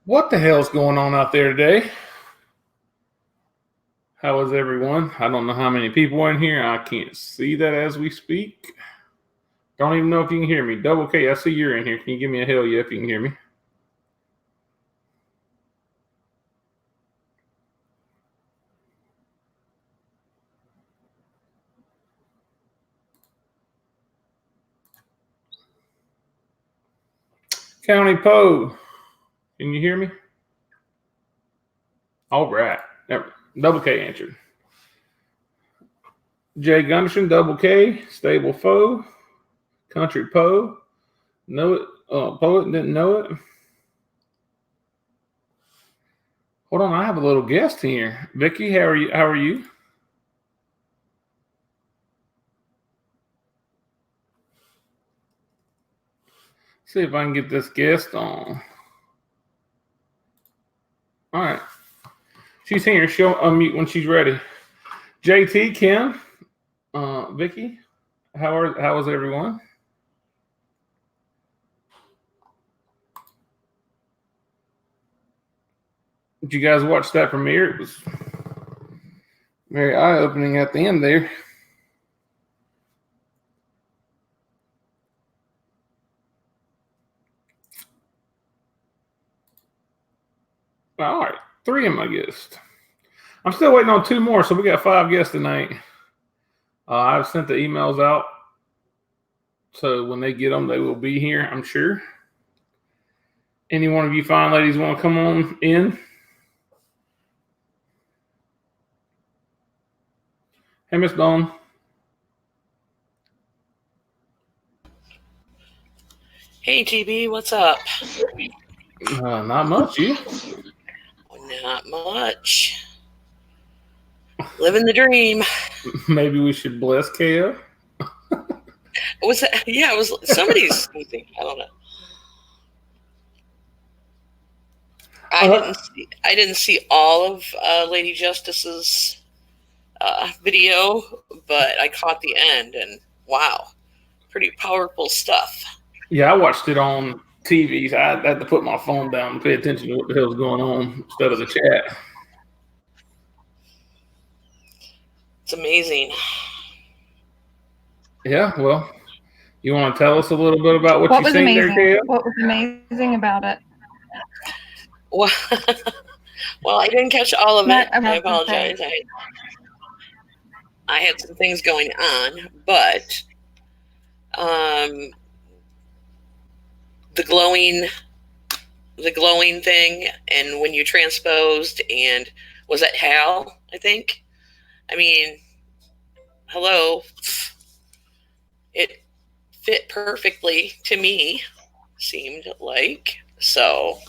What the hell's going on out there today? How is everyone? I don't know how many people are in here. I can't see that as we speak. Don't even know if you can hear me. Double K, I see you're in here. Can you give me a hell yeah if you can hear me? County Poe, can you hear me? All right. Double K answered. Jay Gunderson, Double K, Stable Foe, Country Poe, know it, Poet didn't know it. Hold on, I have a little guest here. Vicky, how are you? See if I can get this guest on. All right. She's here. She'll unmute when she's ready. JT, Kim, Vicky, how is everyone? Did you guys watch that premiere? It was very eye-opening at the end there. All right, 3 of my guests. I'm still waiting on 2 more, so we got 5 guests tonight. I've sent the emails out, so when they get them, they will be here, I'm sure. Any one of you fine ladies want to come on in? Hey, Miss Dawn. Hey, GB, what's up? Not much, you? Not much. Living the dream. Maybe we should bless KO. Was that? Yeah, it was somebody's sneezing. I don't know. I didn't see all of Lady Justice's video, but I caught the end, and wow, pretty powerful stuff. Yeah, I watched it on TV. So I had to put my phone down and pay attention to what the hell's going on instead of the chat. It's amazing. Yeah, well, you want to tell us a little bit about what you seen there, KO? What was amazing about it? Well, I didn't catch all of it. I apologize. I had some things going on, but the glowing thing, and when you transposed, and was that Hal? I think. I mean, hello. It fit perfectly to me. Seemed like so.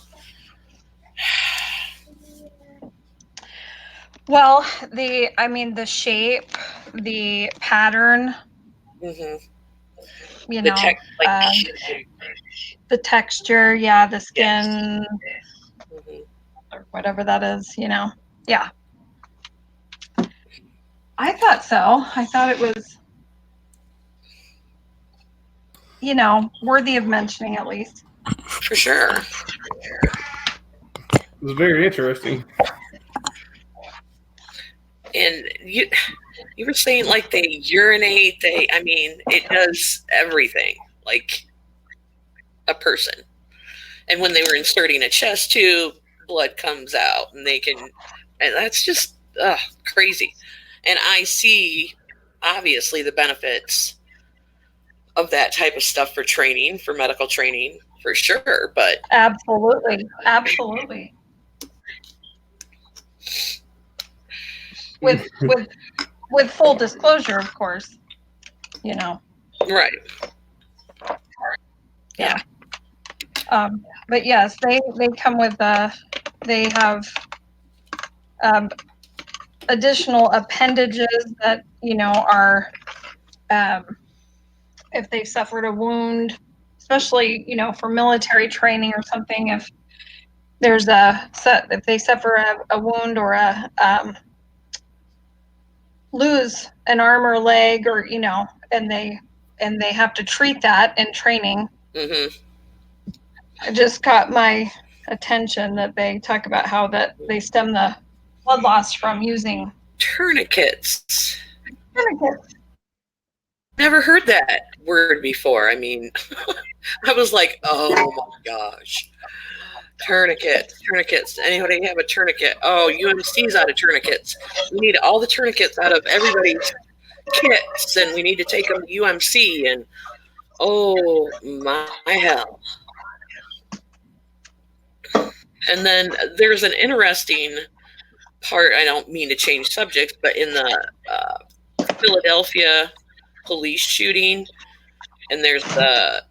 Well, the shape, the pattern, Mm-hmm. you know, the texture, yeah, the skin, or whatever that is, yeah. I thought so. I thought it was, worthy of mentioning at least. For sure. It was very interesting. And you were saying like they urinate, it does everything like a person. And when they were inserting a chest tube, blood comes out, and that's just crazy. And I see obviously the benefits of that type of stuff for training, for medical training, for sure. But absolutely. With full disclosure, of course, Right. Yeah. But yes, they come with they have additional appendages that are if they suffered a wound, especially for military training or something. If there's if they suffer a wound or lose an arm or leg, or and they have to treat that in training. Mm-hmm. I just got my attention that they talk about how that they stem the blood loss from using tourniquets. tourniquets. Never heard that word before. I mean, I was like, oh my gosh. Tourniquets. Anybody have a tourniquet? Oh, UMC's out of tourniquets. We need all the tourniquets out of everybody's kits, and we need to take them to UMC, and oh my hell. And then there's an interesting part, I don't mean to change subjects, but in the Philadelphia police shooting, and there's the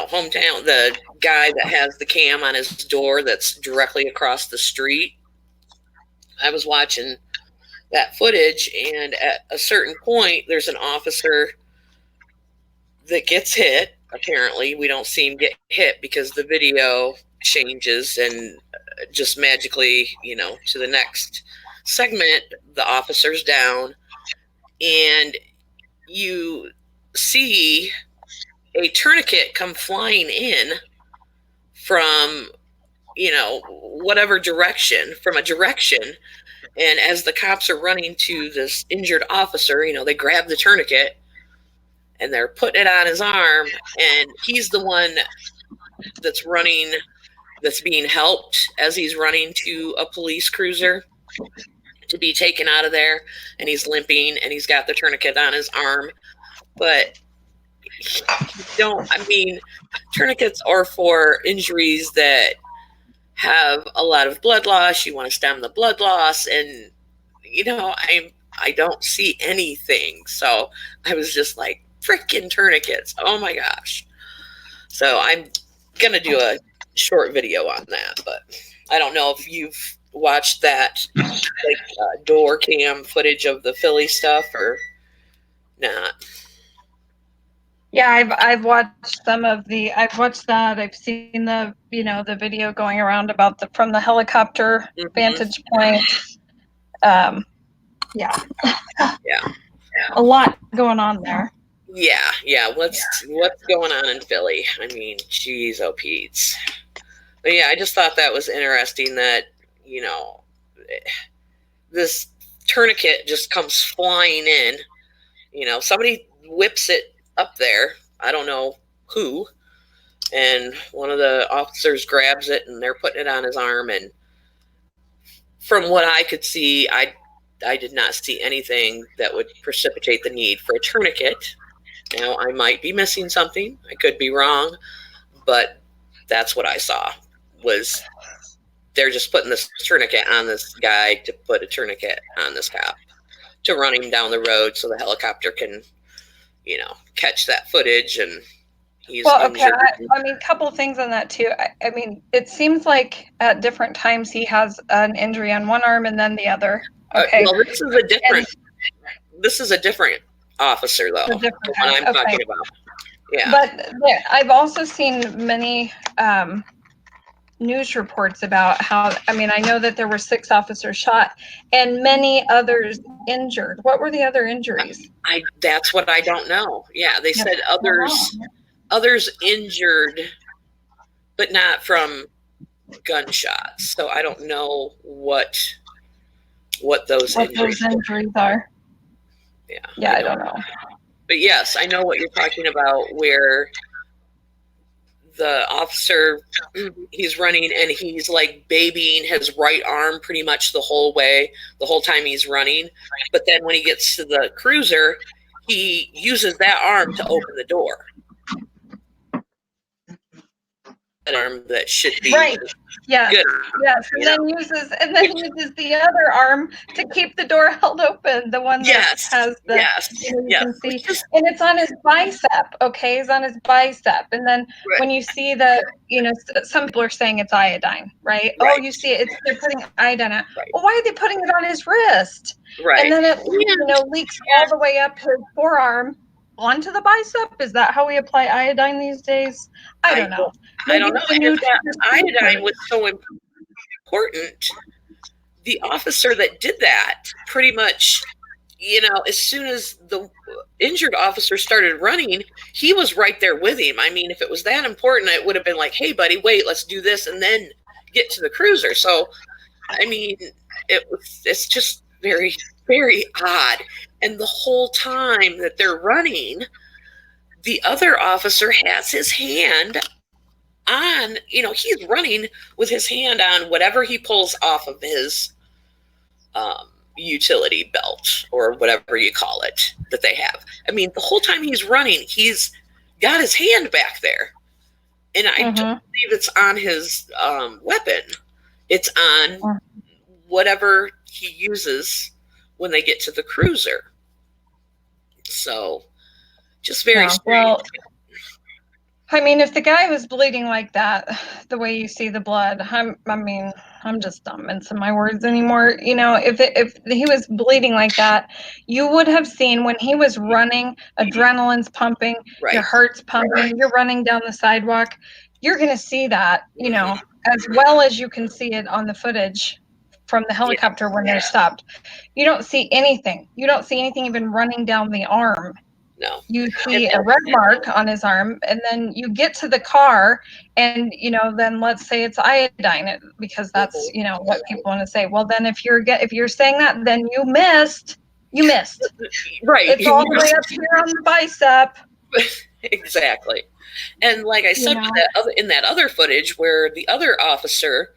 hometown, the guy that has the cam on his door that's directly across the street. I was watching that footage, and at a certain point, there's an officer that gets hit. Apparently, we don't see him get hit because the video changes and just magically, to the next segment, the officer's down, and you see a tourniquet come flying in from, whatever direction, from a direction. And as the cops are running to this injured officer, they grab the tourniquet and they're putting it on his arm. And he's the one that's running, that's being helped as he's running to a police cruiser to be taken out of there. And he's limping and he's got the tourniquet on his arm. But tourniquets are for injuries that have a lot of blood loss. You want to stem the blood loss, and I don't see anything. So I was just like, freaking tourniquets. Oh my gosh. So I'm gonna do a short video on that, but I don't know if you've watched that door cam footage of the Philly stuff or not. Yeah, I've watched some of the. I've watched that. I've seen the the video going around about from the helicopter vantage point. Yeah. Yeah. A lot going on there. Yeah. What's going on in Philly? I mean, geez, oh Pete's. But yeah, I just thought that was interesting that this tourniquet just comes flying in. Somebody whips it up there, I don't know who, and one of the officers grabs it and they're putting it on his arm, and from what I could see, I did not see anything that would precipitate the need for a tourniquet. Now, I might be missing something, I could be wrong, but that's what I saw, was they're just putting this tourniquet on this guy to put a tourniquet on this cop to run him down the road so the helicopter can catch that footage, and he's injured. Couple of things on that too. I mean, it seems like at different times he has an injury on one arm and then the other. Okay. Well, this is a different officer though. The one I'm talking about. Yeah. But I've also seen many news reports about how, I know that there were 6 officers shot and many others injured. What were the other injuries? That's what I don't know. Yeah, they said others injured, but not from gunshots. So I don't know what those injuries are. Yeah, I don't know. But yes, I know what you're talking about, where the officer, he's running and he's like babying his right arm pretty much the whole time he's running. But then when he gets to the cruiser, he uses that arm to open the door. An arm that should be right. Yeah. Good. Yes. And then uses the other arm to keep the door held open. The one that has the you can see. And it's on his bicep. Okay, it's on his bicep. And then when you see the, some people are saying it's iodine, right? Oh, you see it. They're putting iodine on. Right. Well, why are they putting it on his wrist? Right. And then it leaks all the way up his forearm onto the bicep. Is that how we apply iodine these days? I don't know. I don't know. And if that iodine was so important, the officer that did that pretty much you know, as soon as the injured officer started running, he was right there with him. I mean, if it was that important, it would have been like, hey, buddy, wait, let's do this and then get to the cruiser. So, I mean, it's just very, very odd. And the whole time that they're running, the other officer has his hand on, you know, he's running with his hand on whatever he pulls off of his utility belt or whatever you call it that they have. I mean, the whole time he's running, he's got his hand back there. And I don't believe it's on his weapon. It's on whatever he uses when they get to the cruiser. So, just very strange. Well, I mean, if the guy was bleeding like that, the way you see the blood, I'm just not mincing my words anymore. You know, if he was bleeding like that, you would have seen when he was running, adrenaline's pumping, your heart's pumping, you're running down the sidewalk. You're going to see that, you know, as well as you can see it on the footage from the helicopter when they're stopped. You don't see anything. You don't see anything even running down the arm. No. You see a red mark on his arm, and then you get to the car, and, you know, then let's say it's iodine, because that's, you know, what people want to say. Well, then if you're saying that, then you missed. Right. It's all the way up here on the bicep. Exactly. And like I said, in that other footage where the other officer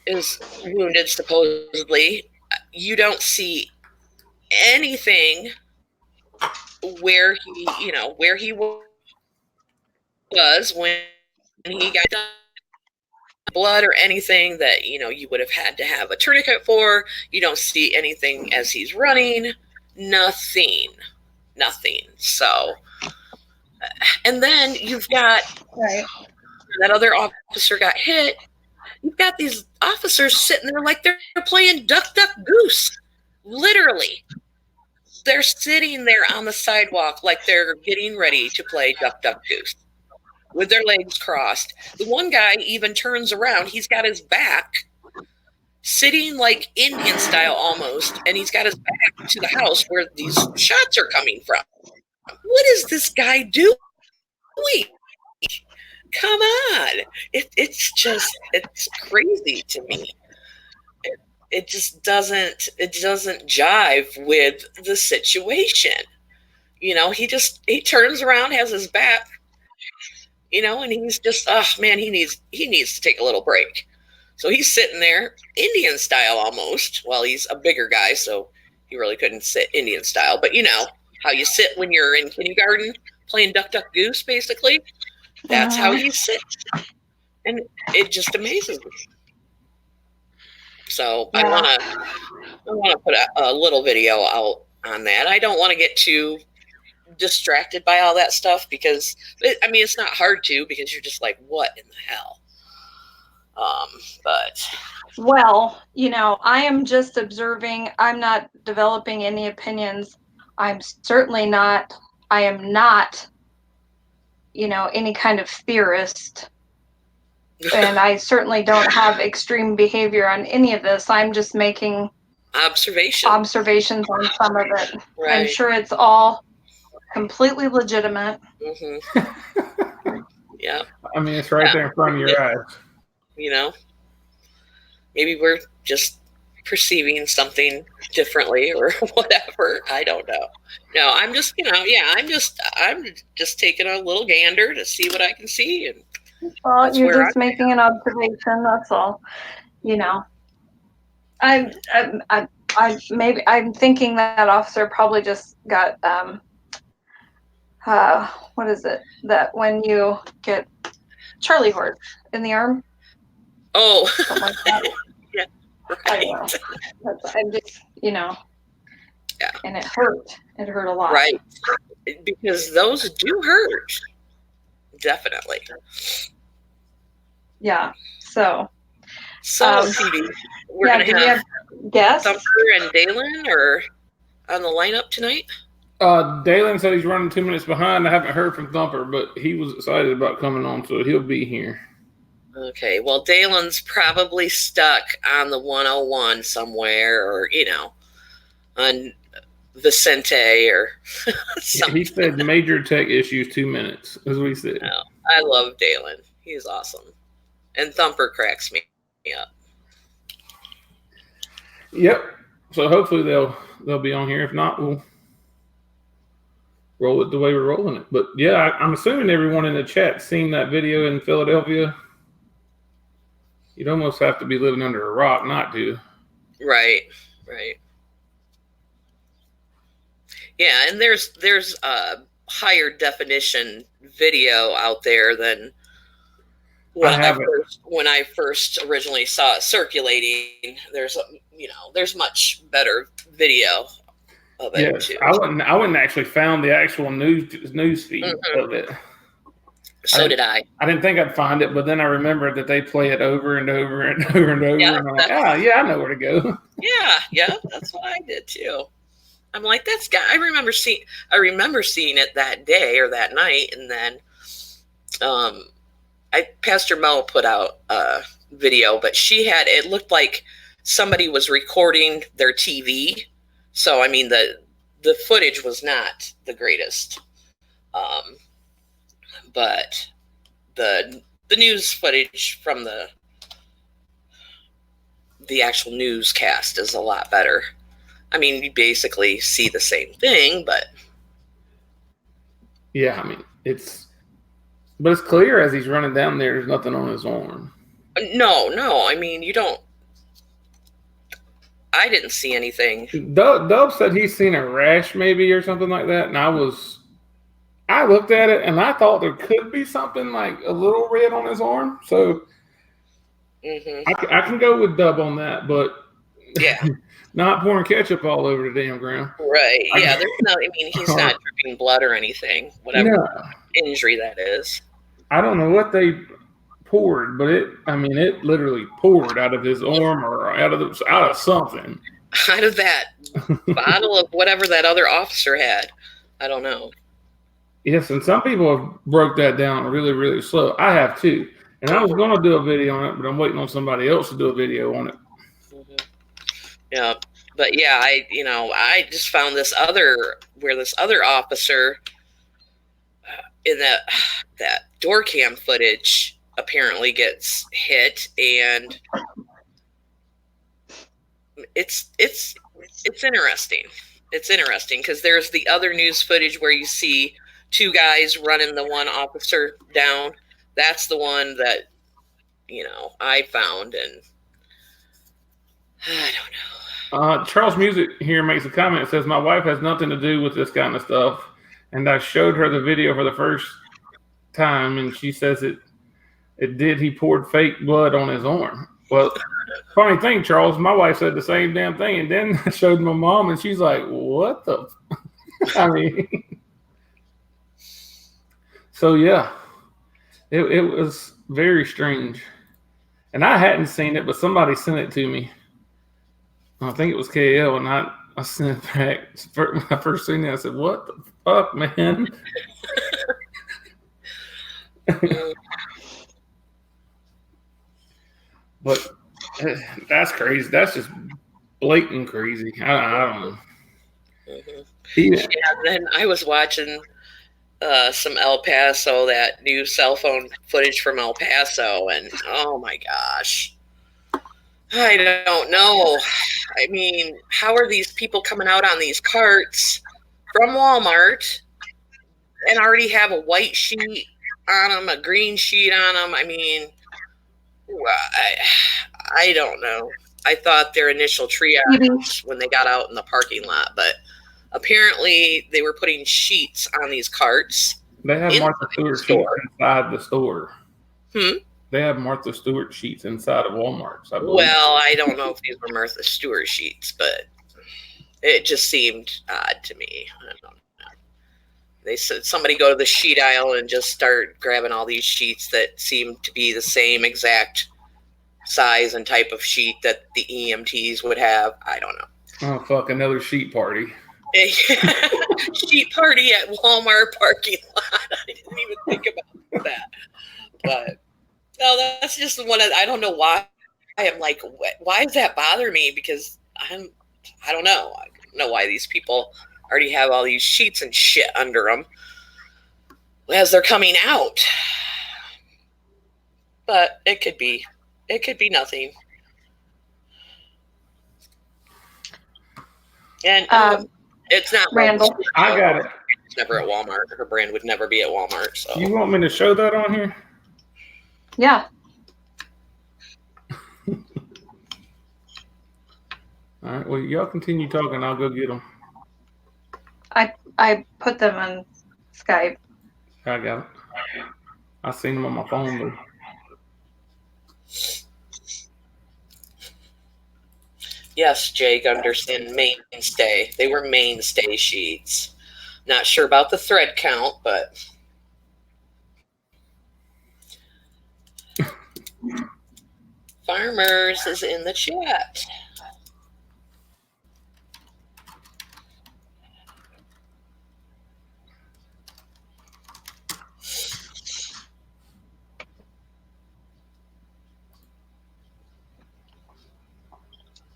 is wounded, supposedly, you don't see anything where he was when he got blood or anything that, you know, you would have had to have a tourniquet for. You don't see anything as he's running. Nothing. So, and then you've got that other officer got hit. You've got these officers sitting there like they're playing duck, duck, goose. Literally. They're sitting there on the sidewalk like they're getting ready to play duck, duck, goose with their legs crossed. The one guy even turns around. He's got his back sitting like Indian style almost, and he's got his back to the house where these shots are coming from. What is this guy doing? Come on. It's crazy to me. It just doesn't jive with the situation. You know, he turns around, has his back, you know, and he's just, oh man, he needs to take a little break. So he's sitting there Indian style almost. Well, he's a bigger guy, so he really couldn't sit Indian style, but you know how you sit when you're in kindergarten playing duck, duck, goose, basically. That's how he sits. And it just amazes me. So I want to put a little video out on that. I don't want to get too distracted by all that stuff because, it's not hard to, because you're just like, what in the hell? Well, you know, I am just observing. I'm not developing any opinions. I am not, you know, any kind of theorist. And I certainly don't have extreme behavior on any of this. I'm just making observations on some of it. Right. I'm sure it's all completely legitimate. Mm-hmm. Yeah. I mean, it's right there in front of your eyes. You know, maybe we're just perceiving something differently or whatever. I don't know. No, I'm just, I'm just taking a little gander to see what I can see. And well, you're just making an observation. That's all. You know, I'm thinking that officer probably just got what is it that when you get Charlie horse in the arm? Oh, something like that. Yeah, right. I don't know. I'm just, you know, yeah, and it hurt. It hurt a lot, right? Because those do hurt. Definitely. Yeah. So PD, we're gonna have guests. Thumper and Dalin are on the lineup tonight. Dalin said he's running 2 minutes behind. I haven't heard from Thumper, but he was excited about coming on, so he'll be here. Okay. Well, Dalin's probably stuck on the 101 somewhere, or on Vicente or something. He said major tech issues, 2 minutes, is what he said. Oh, I love Dalin. He's awesome. And Thumper cracks me up. Yep. So hopefully they'll be on here. If not, we'll roll it the way we're rolling it. But yeah, I'm assuming everyone in the chat seen that video in Philadelphia. You'd almost have to be living under a rock not to. Right. Yeah, and there's a higher definition video out there than when I first originally saw it circulating. There's much better video of it. Yes, too. I wouldn't actually found the actual news feed of it. So did I. I didn't think I'd find it, but then I remembered that they play it over and over and over and over. Yeah, and I'm like, I know where to go. Yeah, that's what I did too. I'm like, that's guy. I remember seeing it that day or that night, and then, Pastor Mel put out a video, but it looked like somebody was recording their TV. So I mean, the footage was not the greatest, but the news footage from the actual newscast is a lot better. I mean, you basically see the same thing, but yeah, I mean, it's clear as he's running down there. There's nothing on his arm. No. I mean, you don't. I didn't see anything. Dub said he's seen a rash, maybe, or something like that, and I looked at it and I thought there could be something like a little red on his arm. So I can go with Dub on that, but yeah. Not pouring ketchup all over the damn ground. Right. Yeah. He's not dripping blood or anything, whatever injury that is. I don't know what they poured, but it literally poured out of his arm or out of something. Out of that bottle of whatever that other officer had. I don't know. Yes, and some people have broke that down really, really slow. I have too. And I was going to do a video on it, but I'm waiting on somebody else to do a video on it. Yeah, but yeah, I just found this other officer in that door cam footage apparently gets hit, and it's interesting. It's interesting because there's the other news footage where you see two guys running the one officer down. That's the one that I found, and I don't know. Charles Music here makes a comment. It says, my wife has nothing to do with this kind of stuff. And I showed her the video for the first time, and she says he poured fake blood on his arm. Well, funny thing, Charles, my wife said the same damn thing. And then I showed my mom, and she's like, what the? I mean, so yeah, it was very strange. And I hadn't seen it, but somebody sent it to me. I think it was KL, and I sent it back. When I first seen it, I said, what the fuck, man? But that's crazy. That's just blatant crazy. I don't know. Yeah, then I was watching some El Paso, that new cell phone footage from El Paso, and oh my gosh. I don't know. I mean, how are these people coming out on these carts from Walmart and already have a white sheet on them, a green sheet on them? I mean, I don't know. I thought their initial triage when they got out in the parking lot, but apparently they were putting sheets on these carts. They have Martha Stewart sheets inside the store. They have Martha Stewart sheets inside of Walmart. Well, I don't know if these were Martha Stewart sheets, but it just seemed odd to me. I don't know. They said somebody go to the sheet aisle and just start grabbing all these sheets that seem to be the same exact size and type of sheet that the EMTs would have. I don't know. Oh, fuck, another sheet party. Sheet party at Walmart parking lot. I didn't even think about that. But no, that's just one of, I don't know why. I am like, why does that bother me? Because I don't know. know why these people already have all these sheets and shit under them as they're coming out. But it could be nothing. And it's not Randall. I got it. It's never at Walmart. Her brand would never be at Walmart. So you want me to show that on here? Yeah. All right. Well, y'all continue talking. I'll go get them. I put them on Skype. I got it. I seen them on my phone though. Yes, Jay Gunderson, mainstay. They were mainstay sheets. Not sure about the thread count, but Farmers is in the chat.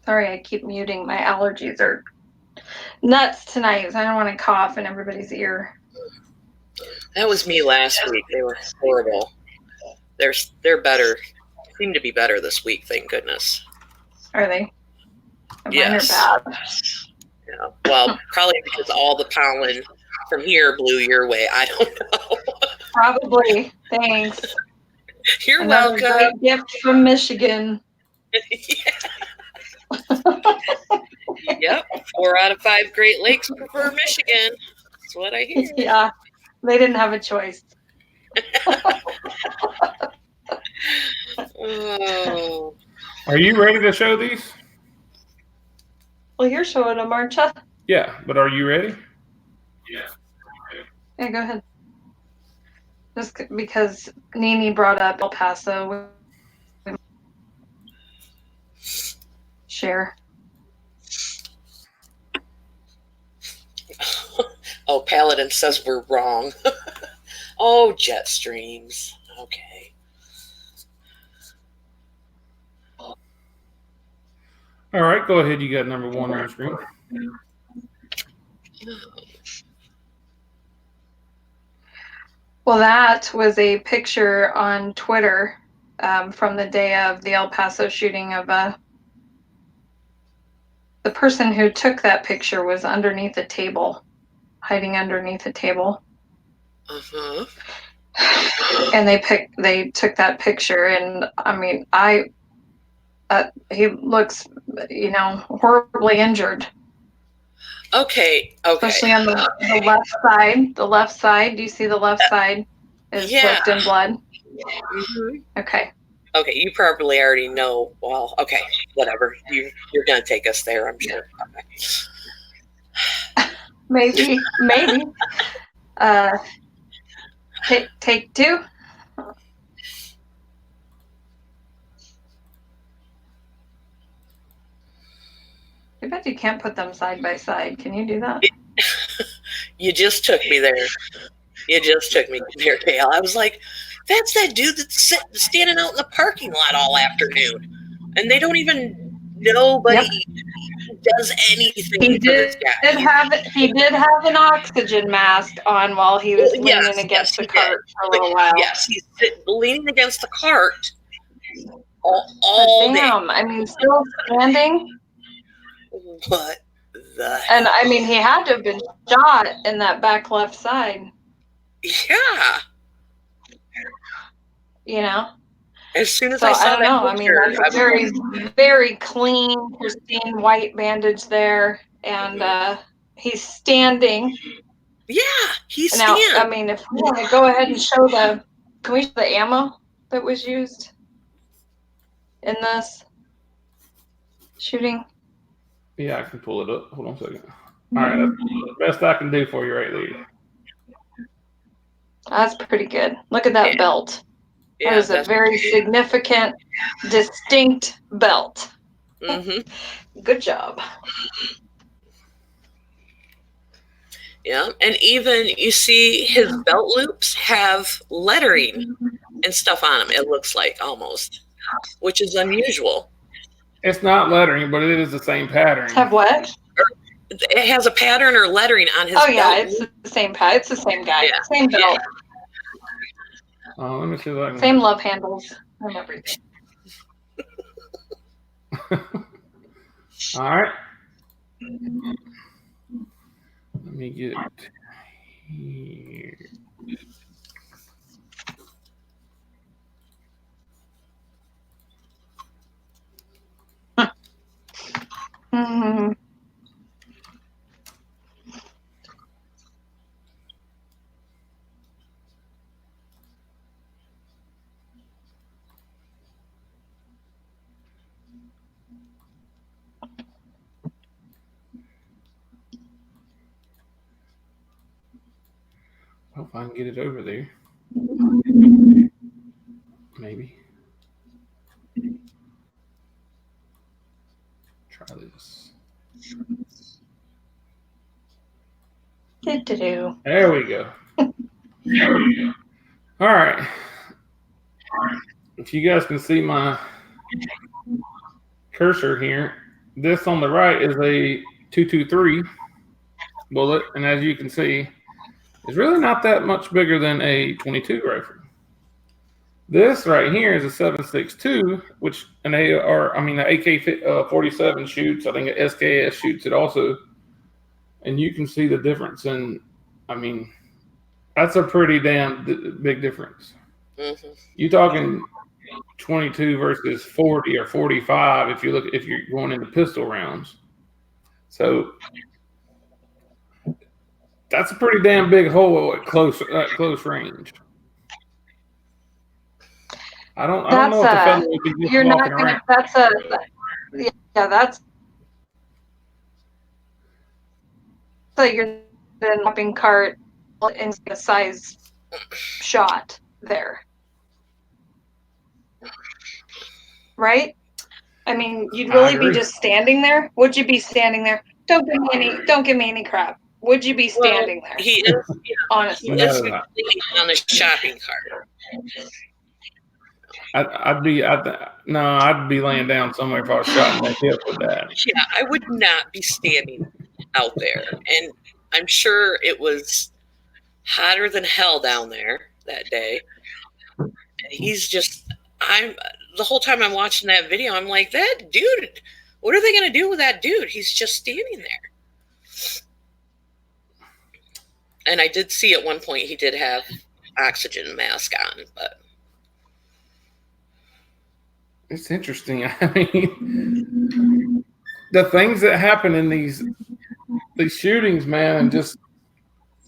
Sorry, I keep muting. My allergies are nuts tonight. So I don't want to cough in everybody's ear. That was me last week. They were horrible. They're better. Seem to be better this week, thank goodness. Are they? Yes. Mine are bad. Yeah. Well, probably because all the pollen from here blew your way. I don't know. Probably. Thanks. You're Another welcome. Great gift from Michigan. Yeah. Yep. 4 out of 5 Great Lakes prefer Michigan. That's what I hear. Yeah. They didn't have a choice. Oh. Are you ready to show these? Well, you're showing them, aren't you? Yeah, but are you ready? Yeah. Yeah, go ahead. Just because Nini brought up El Paso. Share. Oh, Paladin says we're wrong. Oh, jet streams. Okay. All right, go ahead. You got number 1 on the screen. Well, that was a picture on Twitter from the day of the El Paso shooting of the person who took that picture was underneath a table, hiding underneath a table. Uh-huh. And they took that picture, and I mean, he looks, horribly injured. Okay. Especially on the left side. The left side. Do you see the left side is soaked in blood? Mm-hmm. Okay. Okay, you probably already know. Well, okay, whatever. You're gonna take us there, I'm sure. Okay. Maybe. Take 2. I bet you can't put them side by side. Can you do that? You just took me there. Gail. I was like, that's that dude that's standing out in the parking lot all afternoon. And they don't even, nobody does anything. He did have an oxygen mask on while he was leaning against the cart for a little while. Yes, he's leaning against the cart all day. I mean, still standing. What the hell? And I mean, he had to have been shot in that back left side. Yeah. As soon as I saw that picture, I mean, that's a very, very clean, pristine white bandage there, and he's standing. Yeah, he's standing. I mean, if we want to go ahead and show can we show the ammo that was used in this shooting? Yeah, I can pull it up. Hold on a second. All right, that's the best I can do for you right there. That's pretty good. Look at that belt. That is a very significant, distinct belt. Mm-hmm. Good job. Yeah, and even you see his belt loops have lettering and stuff on them. It looks like almost, which is unusual. It's not lettering, but it is the same pattern. Have what? it has a pattern or lettering on his belt. belt. Yeah, it's the same guy. It's the same guy. Yeah. Same belt. Yeah. Let me see if I can... Same love handles and everything. All right. Let me get here. Mm-hmm. Hope I can get it over there. Maybe. Try this. There we go. All right. If you guys can see my cursor here, this on the right is a 223 bullet, and as you can see, it's really not that much bigger than a 22 rifle. This right here is a 7.62, which an AR, I mean, the AK-47 shoots. I think an SKS shoots it also, and you can see the difference. And I mean, that's a pretty damn big difference. Mm-hmm. You talking 22 versus 40 or 45 if you're going into pistol rounds. So that's a pretty damn big hole at close range. I don't know if the fellow would be just walking around. That's so you're the shopping cart in a size shot there. Right? I mean, you'd really be just standing there. Would you be standing there? Don't give me any crap. Would you be standing there? He is, honestly. He is on a shopping cart. I'd be laying down somewhere if I was shot in the hip with that. Yeah, I would not be standing out there, and I'm sure it was hotter than hell down there that day. And he's just, the whole time I'm watching that video, I'm like, that dude, what are they going to do with that dude? He's just standing there. And I did see at one point he did have oxygen mask on, but it's interesting. I mean, the things that happen in these shootings, man, and just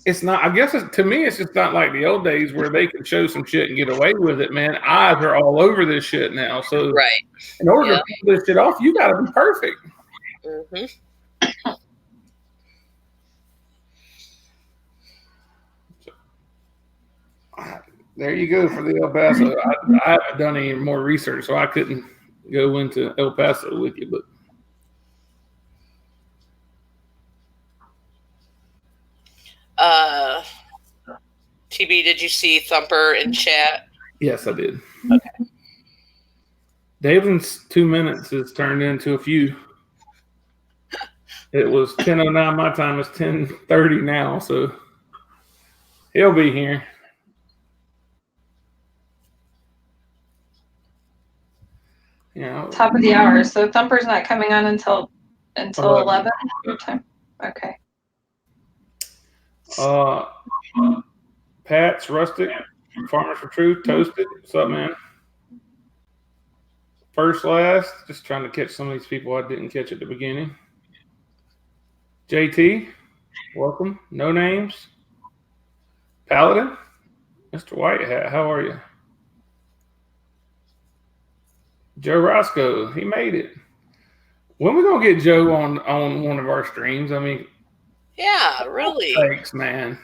it's not. I guess to me, it's just not like the old days where they could show some shit and get away with it, man. Eyes are all over this shit now. So, right. In order to pull this shit off, you got to be perfect. Mm-hmm. There you go for the El Paso. I haven't done any more research, so I couldn't go into El Paso with you. But TB, did you see Thumper in chat? Yes, I did. Okay. Dalin's 2 minutes has turned into a few. It was 10:09 my time. It's 10:30 now, so he'll be here. Yeah. Top of the hour. So Thumper's not coming on until 11 your time. Okay. Pat's Rustic, Farmers for Truth, Toasted. What's up, man? First, last, just trying to catch some of these people I didn't catch at the beginning. JT, welcome. No names. Paladin, Mr. Whitehat, how are you? Joe Roscoe, he made it. When we gonna get Joe on one of our streams? I mean, yeah, really. Thanks, man.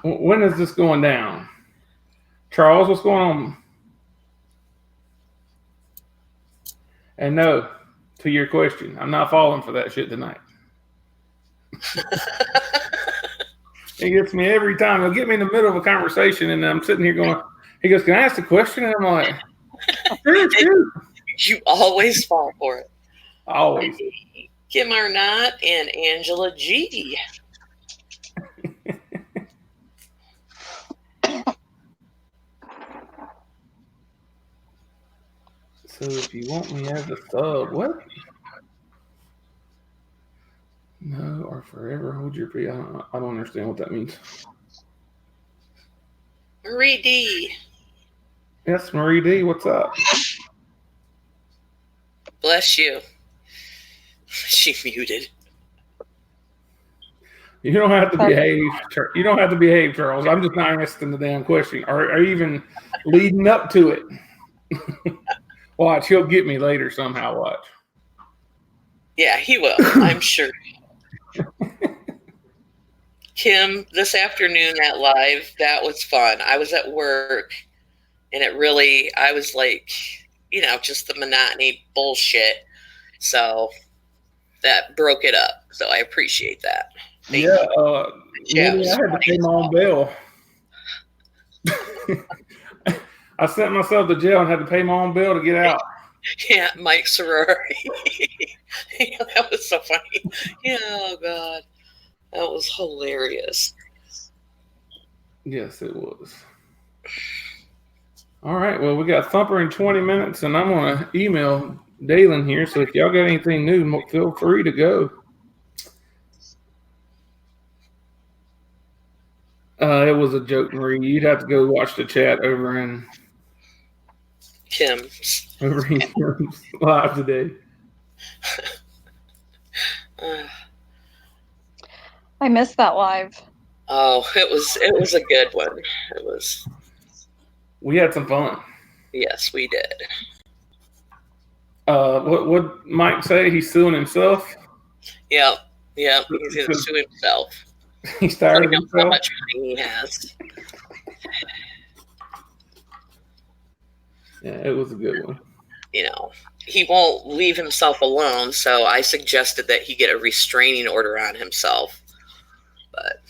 When is this going down? Charles, what's going on? And no, to your question, I'm not falling for that shit tonight. It gets me every time. He'll get me in the middle of a conversation, and I'm sitting here going, he goes, can I ask a question? And I'm like, sure. You always fall for it. Always. Kim Arnott and Angela G. So if you want me as a sub, what? No, or forever hold your breath. I don't understand what that means. Marie D. Yes, Marie D. What's up? Bless you. She muted. You don't have to behave. You don't have to behave, Charles. I'm just not asking the damn question. Or even leading up to it. Watch, he'll get me later somehow. Watch. Yeah, he will. I'm sure. Kim, this afternoon, that live, that was fun. I was at work, and I was like, just the monotony bullshit. So that broke it up. So I appreciate that. Nini, I had to pay my own bail. I sent myself to jail and had to pay my own bill to get out. Yeah, Mike Sorority. Yeah, that was so funny. Yeah, oh God. That was hilarious. Yes, it was. All right, well, we got Thumper in 20 minutes, and I'm going to email Dalin here, so if y'all got anything new, feel free to go. It was a joke, Marie. You'd have to go watch the chat over in Kim's live today. I missed that live. Oh, it was a good one. It was. We had some fun. Yes, we did. What Mike say? He's suing himself. Yep. He's going to sue himself. He's tired of himself. How much money he has. Yeah, it was a good one. He won't leave himself alone, so I suggested that he get a restraining order on himself. But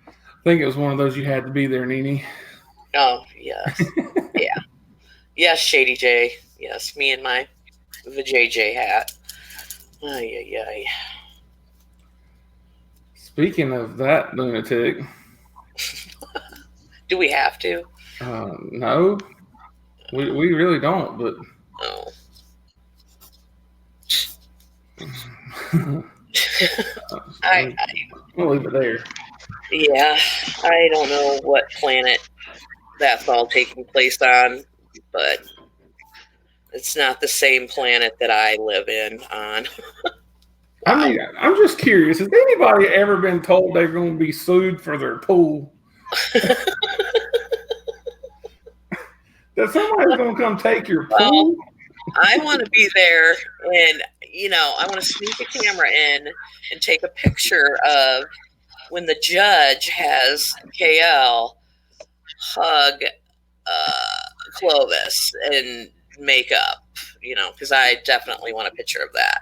I think it was one of those you had to be there, Nini. Oh, yes. Yeah. Yes, Shady J. Yes, me and the JJ hat. Ay. Speaking of that lunatic. Do we have to? No. We really don't, but. No. We'll leave it there. Yeah, I don't know what planet that's all taking place on, but it's not the same planet that I live on. I mean, I'm just curious. Has anybody ever been told they're going to be sued for their pool? That somebody's going to come take your pool? Well, I want to be there and, I want to sneak a camera in and take a picture of when the judge has KL hug Clovis and make up, because I definitely want a picture of that.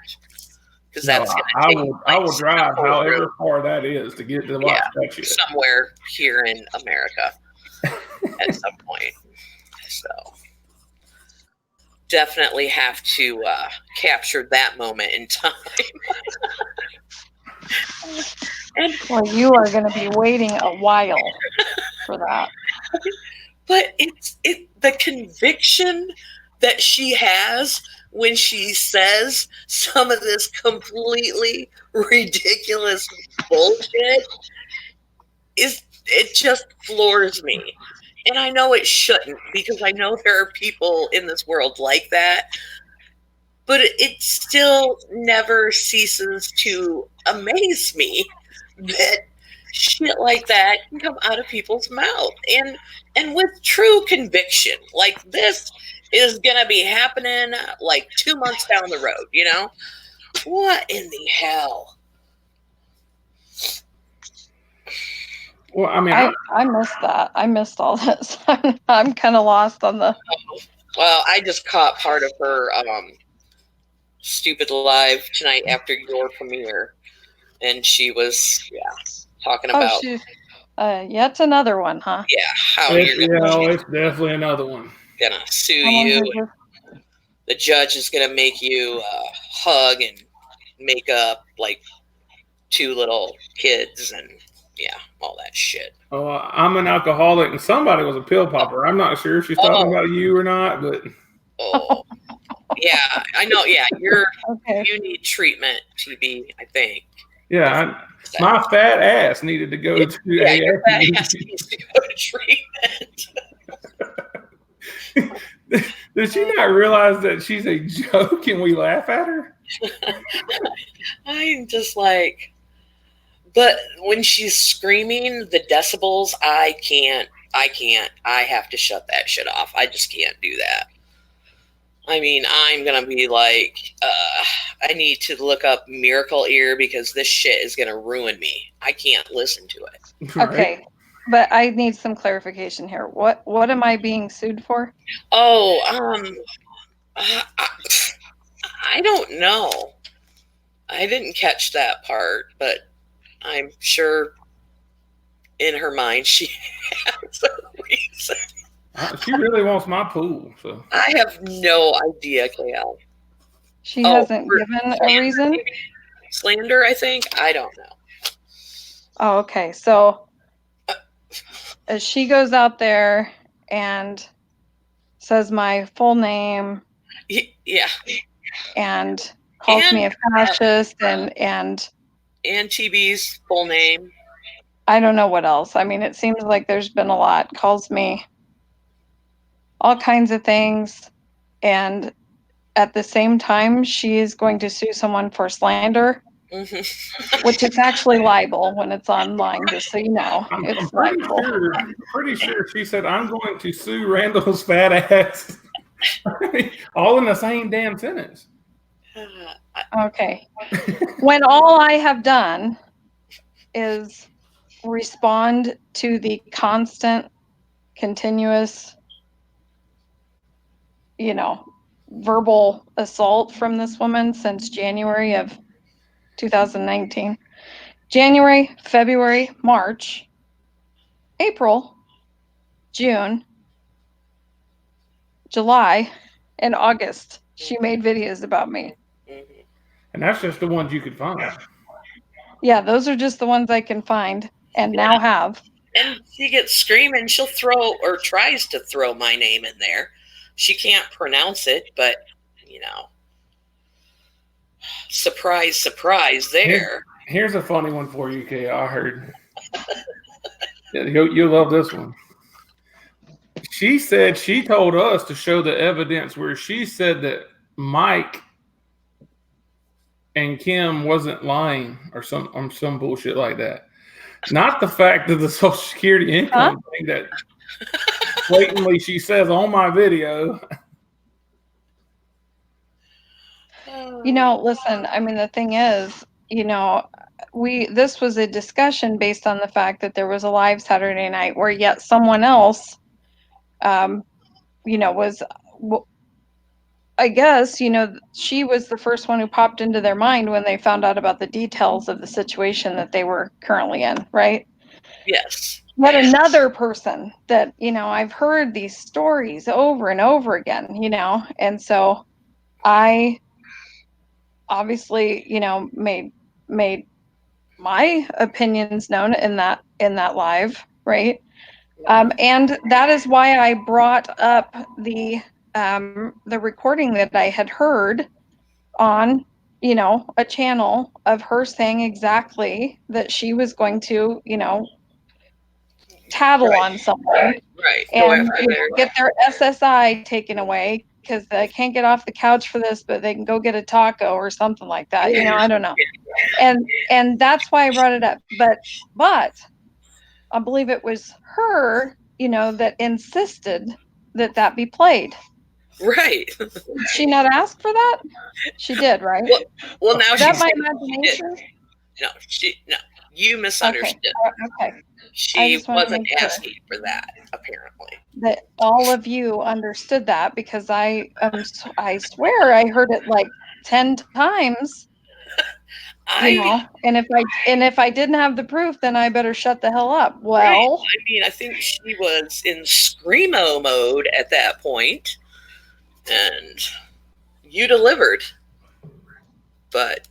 Because that's I will drive however far that is to get to the statue. Somewhere here in America at some point. So definitely have to capture that moment in time. Well, you are going to be waiting a while for that. But it's the conviction that she has when she says some of this completely ridiculous bullshit it just floors me. And I know it shouldn't, because I know there are people in this world like that. But it still never ceases to amaze me that shit like that can come out of people's mouth. And with true conviction, like this is going to be happening like 2 months down the road, What in the hell? Well, I mean, I missed that. I missed all this. I'm kind of lost on the. Well, I just caught part of her stupid live tonight after your premiere, and she was talking about. Yet another one, huh? Yeah, it's definitely another one. Gonna sue you. the judge is going to make you hug and make up like 2 little kids and all that shit. Oh, I'm an alcoholic and somebody was a pill popper. I'm not sure if she's talking about you or not, but yeah, I know. Yeah, you need treatment, TB, I think. Yeah, my fat ass needed to go to your fat ass needs to go to treatment. Did she not realize that she's a joke and we laugh at her? I'm just like, but when she's screaming, the decibels, I can't. I have to shut that shit off. I just can't do that. I mean, I'm going to be like, I need to look up Miracle Ear because this shit is going to ruin me. I can't listen to it. Okay. But I need some clarification here. What am I being sued for? Oh, I don't know. I didn't catch that part, but I'm sure in her mind she has a reason. She really wants my pool. So I have no idea, KL. She hasn't given a reason? Slander, I think. I don't know. Oh, okay. So as she goes out there and says my full name. Yeah. And calls me a fascist and TB's full name. I don't know what else. I mean, it seems like there's been a lot. Calls me all kinds of things. And at the same time, she is going to sue someone for slander, which is actually libel when it's online, just so you know. It's pretty sure she said, I'm going to sue Randall's fat ass. All in the same damn sentence. Okay. When all I have done is respond to the constant, continuous, verbal assault from this woman since January of 2019. January, February, March, April, June, July, and August. She made videos about me. And that's just the ones you could find. Yeah, those are just the ones I can find and now have. And she gets screaming. She'll throw or tries to throw my name in there. She can't pronounce it, but, surprise, surprise there. Here's a funny one for you, Kay. I heard. You'll love this one. She said she told us to show the evidence where she said that Mike and Kim wasn't lying or some bullshit like that. Not the fact of the Social Security income thing that blatantly she says on my video. Listen, I mean, the thing is, this was a discussion based on the fact that there was a live Saturday night where yet someone else, was, I guess, she was the first one who popped into their mind when they found out about the details of the situation that they were currently in, right? Yes. Yet another person that, I've heard these stories over and over again, and so I obviously, made my opinions known in that live, right? And that is why I brought up the recording that I had heard on, a channel of her saying exactly that she was going to, tattle on someone, and get their SSI taken away because they can't get off the couch for this, but they can go get a taco or something like that. I don't know. And that's why I brought it up. But I believe it was her, that insisted that be played. Right. Did she not ask for that? She did, right? Well, now is that my imagination? No, you misunderstood. Okay. She wasn't asking for that, apparently. That all of you understood that, because I swear I heard it like 10 times. And if I didn't have the proof, then I better shut the hell up. Well, right. I mean, I think she was in screamo mode at that point, and you delivered. But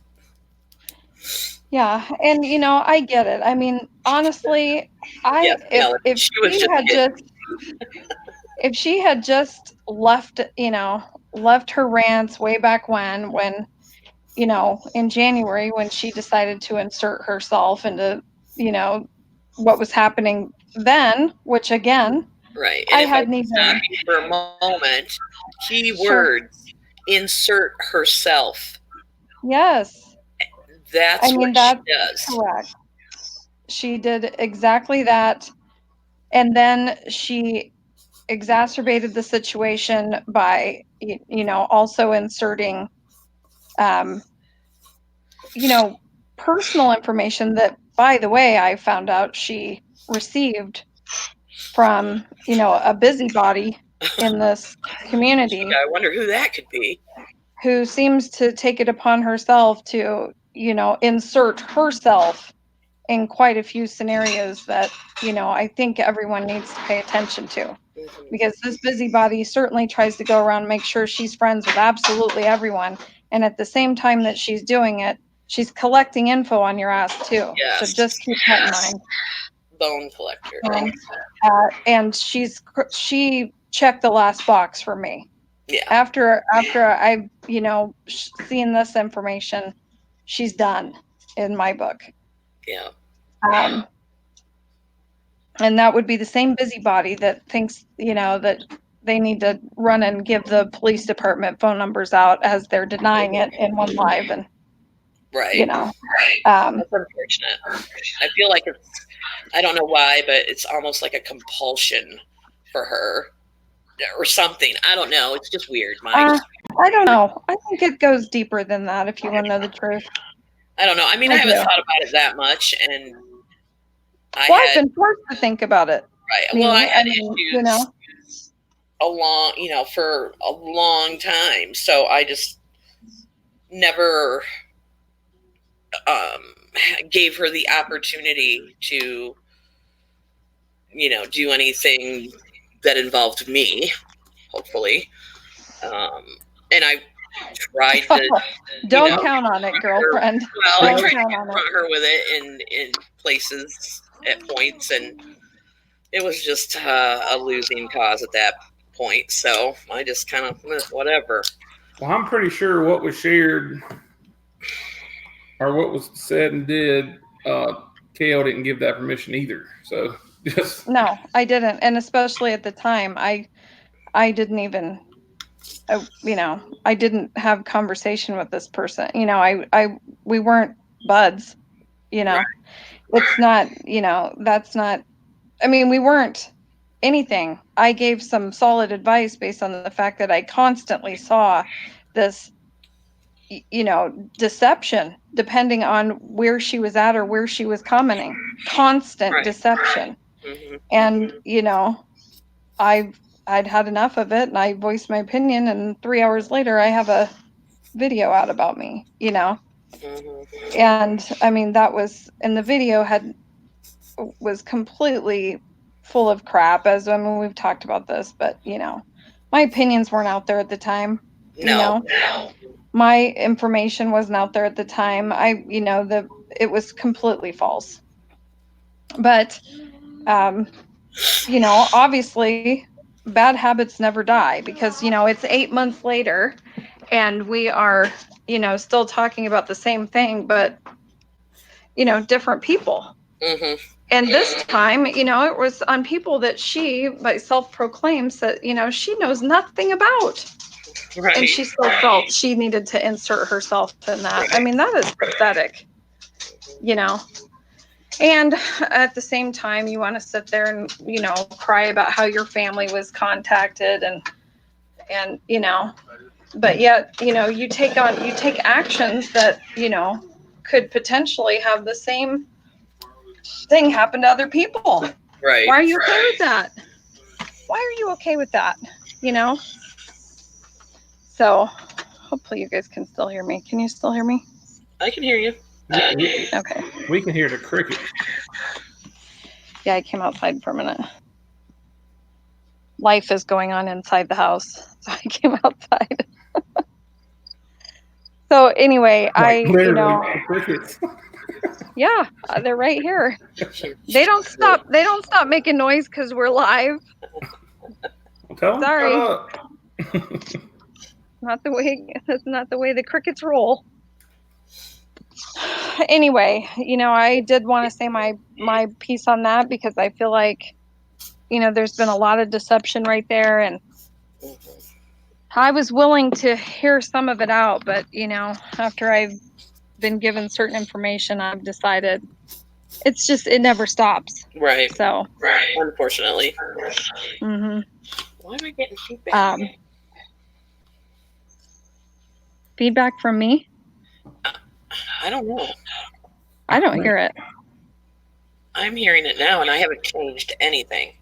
yeah, and I get it. I mean, honestly, if she had just left, left her rants way back when in January, when she decided to insert herself into, what was happening then, which again, right. And I if hadn't I even stop you for a moment, keywords, insert herself. Yes. That's what she does. Correct. She did exactly that. And then she exacerbated the situation by, also inserting, personal information that, by the way, I found out she received from, a busybody in this community. I wonder who that could be. Who seems to take it upon herself to, insert herself in quite a few scenarios that, I think everyone needs to pay attention to. Because this busybody certainly tries to go around and make sure she's friends with absolutely everyone. And at the same time that she's doing it, she's collecting info on your ass too. Yes. So just keep that in mind. Bone collector. And she checked the last box for me. Yeah. After I've, seen this information, she's done in my book. Yeah. And that would be the same busybody that thinks, that they need to run and give the police department phone numbers out as they're denying it in one live. And, right. That's unfortunate. I feel like I don't know why, but it's almost like a compulsion for her or something. I don't know. It's just weird. I don't know. I think it goes deeper than that, if you want to know the truth. I don't know. I mean, I haven't thought about it that much, and I've been forced to think about it. Right. Well, I had issues for a long time, so I just never gave her the opportunity to, do anything that involved me, hopefully. And I tried to don't count on it, girlfriend. I tried to confront her with it in places at points, and it was just a losing cause at that point. So I just kind of whatever. Well, I'm pretty sure what was shared or what was said and did, KO didn't give that permission either. So just no, I didn't, and especially at the time, I didn't even. I didn't have conversation with this person. We weren't buds. Right. It's not. That's not. I mean, we weren't anything. I gave some solid advice based on the fact that I constantly saw this, deception depending on where she was at or where she was commenting. Constant deception. Mm-hmm. And, I'd had enough of it, and I voiced my opinion, and 3 hours later I have a video out about me, Mm-hmm. And I mean, and the video was completely full of crap, we've talked about this, but my opinions weren't out there at the time. No. My information wasn't out there at the time. It was completely false. But obviously bad habits never die, because it's 8 months later and we are still talking about the same thing, but different people. Mm-hmm. And this time, it was on people that she self-proclaims that she knows nothing about. Right. And she still felt she needed to insert herself in that. Right. I mean, that is pathetic. And at the same time, you want to sit there and, cry about how your family was contacted and but yet, you take actions that, could potentially have the same thing happen to other people. Right. Why are you okay with that? Why are you okay with that? So hopefully you guys can still hear me. Can you still hear me? I can hear you. Okay. We can hear the cricket. Yeah, I came outside for a minute. Life is going on inside the house, so I came outside. So anyway, crickets. Yeah, they're right here. They don't stop making noise because we're live. Well, tell them Sorry. Shut up. That's not the way the crickets roll. Anyway, I did want to say my piece on that because I feel like, there's been a lot of deception right there, and I was willing to hear some of it out, but after I've been given certain information, I've decided it never stops. Right. So. Right. Unfortunately. Mm-hmm. Why am I getting feedback? Feedback from me? I don't know. I don't hear it. I'm hearing it now, and I haven't changed anything.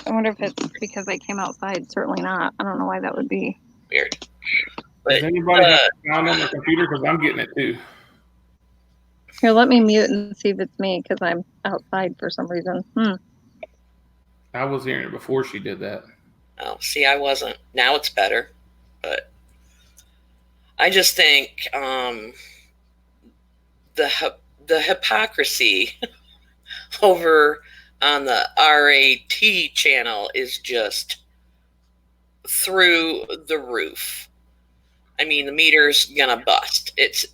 I wonder if it's because I came outside. Certainly not. I don't know why that would be. Weird. Does anybody have sound on their computer? Because I'm getting it too. Here, let me mute and see if it's me because I'm outside for some reason. I was hearing it before she did that. Oh, see, I wasn't. Now it's better. But I just think the hypocrisy over on the RAT channel is just through the roof. I mean, the meter's gonna bust. It's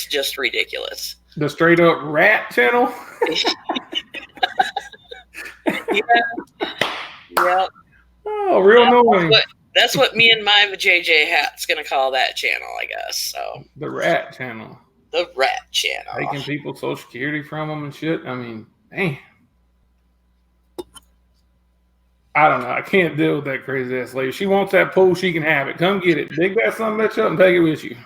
just ridiculous. The straight up rat channel? Yeah. Oh, real annoying. That's what me and my JJ hat's gonna call that channel, I guess. So the rat channel. The rat channel. Taking people's Social Security from them and shit. I mean, dang. I don't know. I can't deal with that crazy ass lady. She wants that pool, she can have it. Come get it. Dig that son of a bitch up and take it with you.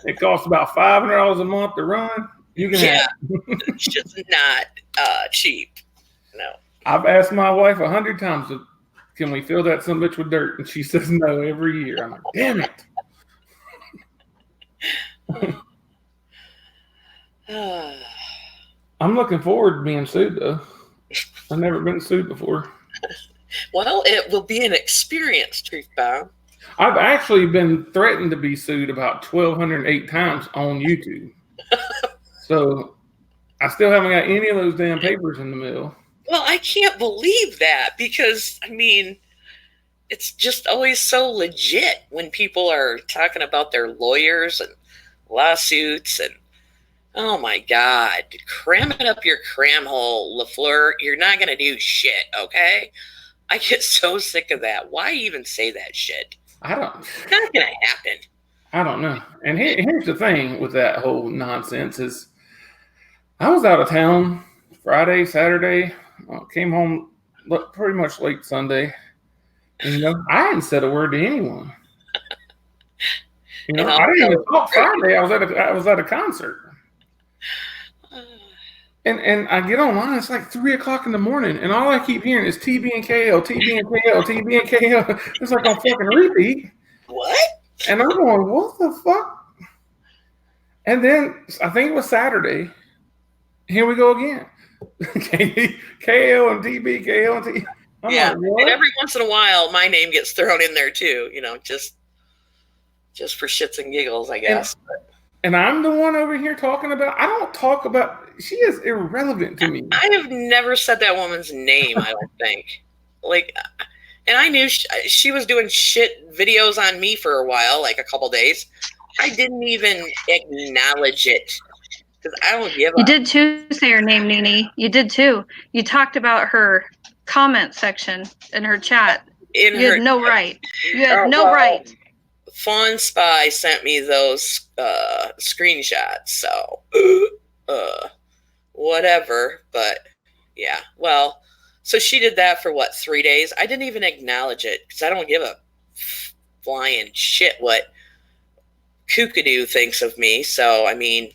It costs about $500 a month to run. You can have it. It's just not cheap. No. I've asked my wife 100 times, can we fill that son of a bitch with dirt? And she says no every year. I'm like, damn it. I'm looking forward to being sued, though. I've never been sued before. Well, it will be an experience, Truth Bomb. I've actually been threatened to be sued about 1,208 times on YouTube. So I still haven't got any of those damn papers in the mail. Well, I can't believe that because, I mean, it's just always so legit when people are talking about their lawyers and lawsuits and, oh my God, cram it up your cram hole, LaFleur. You're not going to do shit, okay? I get so sick of that. Why even say that shit? It's not going to happen. I don't know. And here's the thing with that whole nonsense is I was out of town Friday, Saturday, came home pretty much late Sunday. And, I hadn't said a word to anyone. I didn't even talk Friday. I was at a concert. And I get online, it's like 3 o'clock in the morning, and all I keep hearing is TB and KL, TB and KL, TB and KL. It's like on fucking repeat. What? And I'm going, what the fuck? And then I think it was Saturday. Here we go again. KL and TB, KL and TB. Yeah, like, and every once in a while, my name gets thrown in there too. Just for shits and giggles, I guess. And I'm the one over here talking about. I don't talk about. She is irrelevant to me. I have never said that woman's name. I don't think. And I knew she was doing shit videos on me for a while, like a couple days. I didn't even acknowledge it because I don't give a. You did too say her name, Nini. You did too. You talked about her comment section in her chat. You had no right. You had no right. Fawn Spy sent me those screenshots, so whatever. But yeah, well, so she did that for 3 days? I didn't even acknowledge it because I don't give a flying shit what Kookadoo thinks of me. So I mean,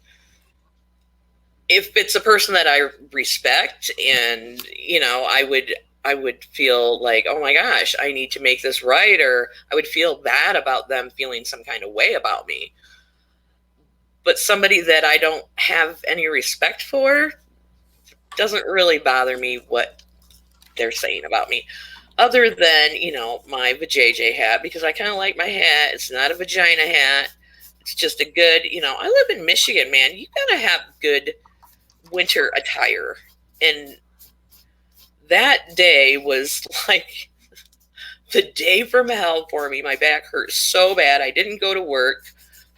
if it's a person that I respect, and I would feel like, oh my gosh, I need to make this right, or I would feel bad about them feeling some kind of way about me. But somebody that I don't have any respect for doesn't really bother me what they're saying about me. Other than, my vajayjay hat, because I kind of like my hat. It's not a vagina hat. It's just a good, I live in Michigan, man. You got to have good winter attire. And that day was like the day from hell for me. My back hurt so bad. I didn't go to work.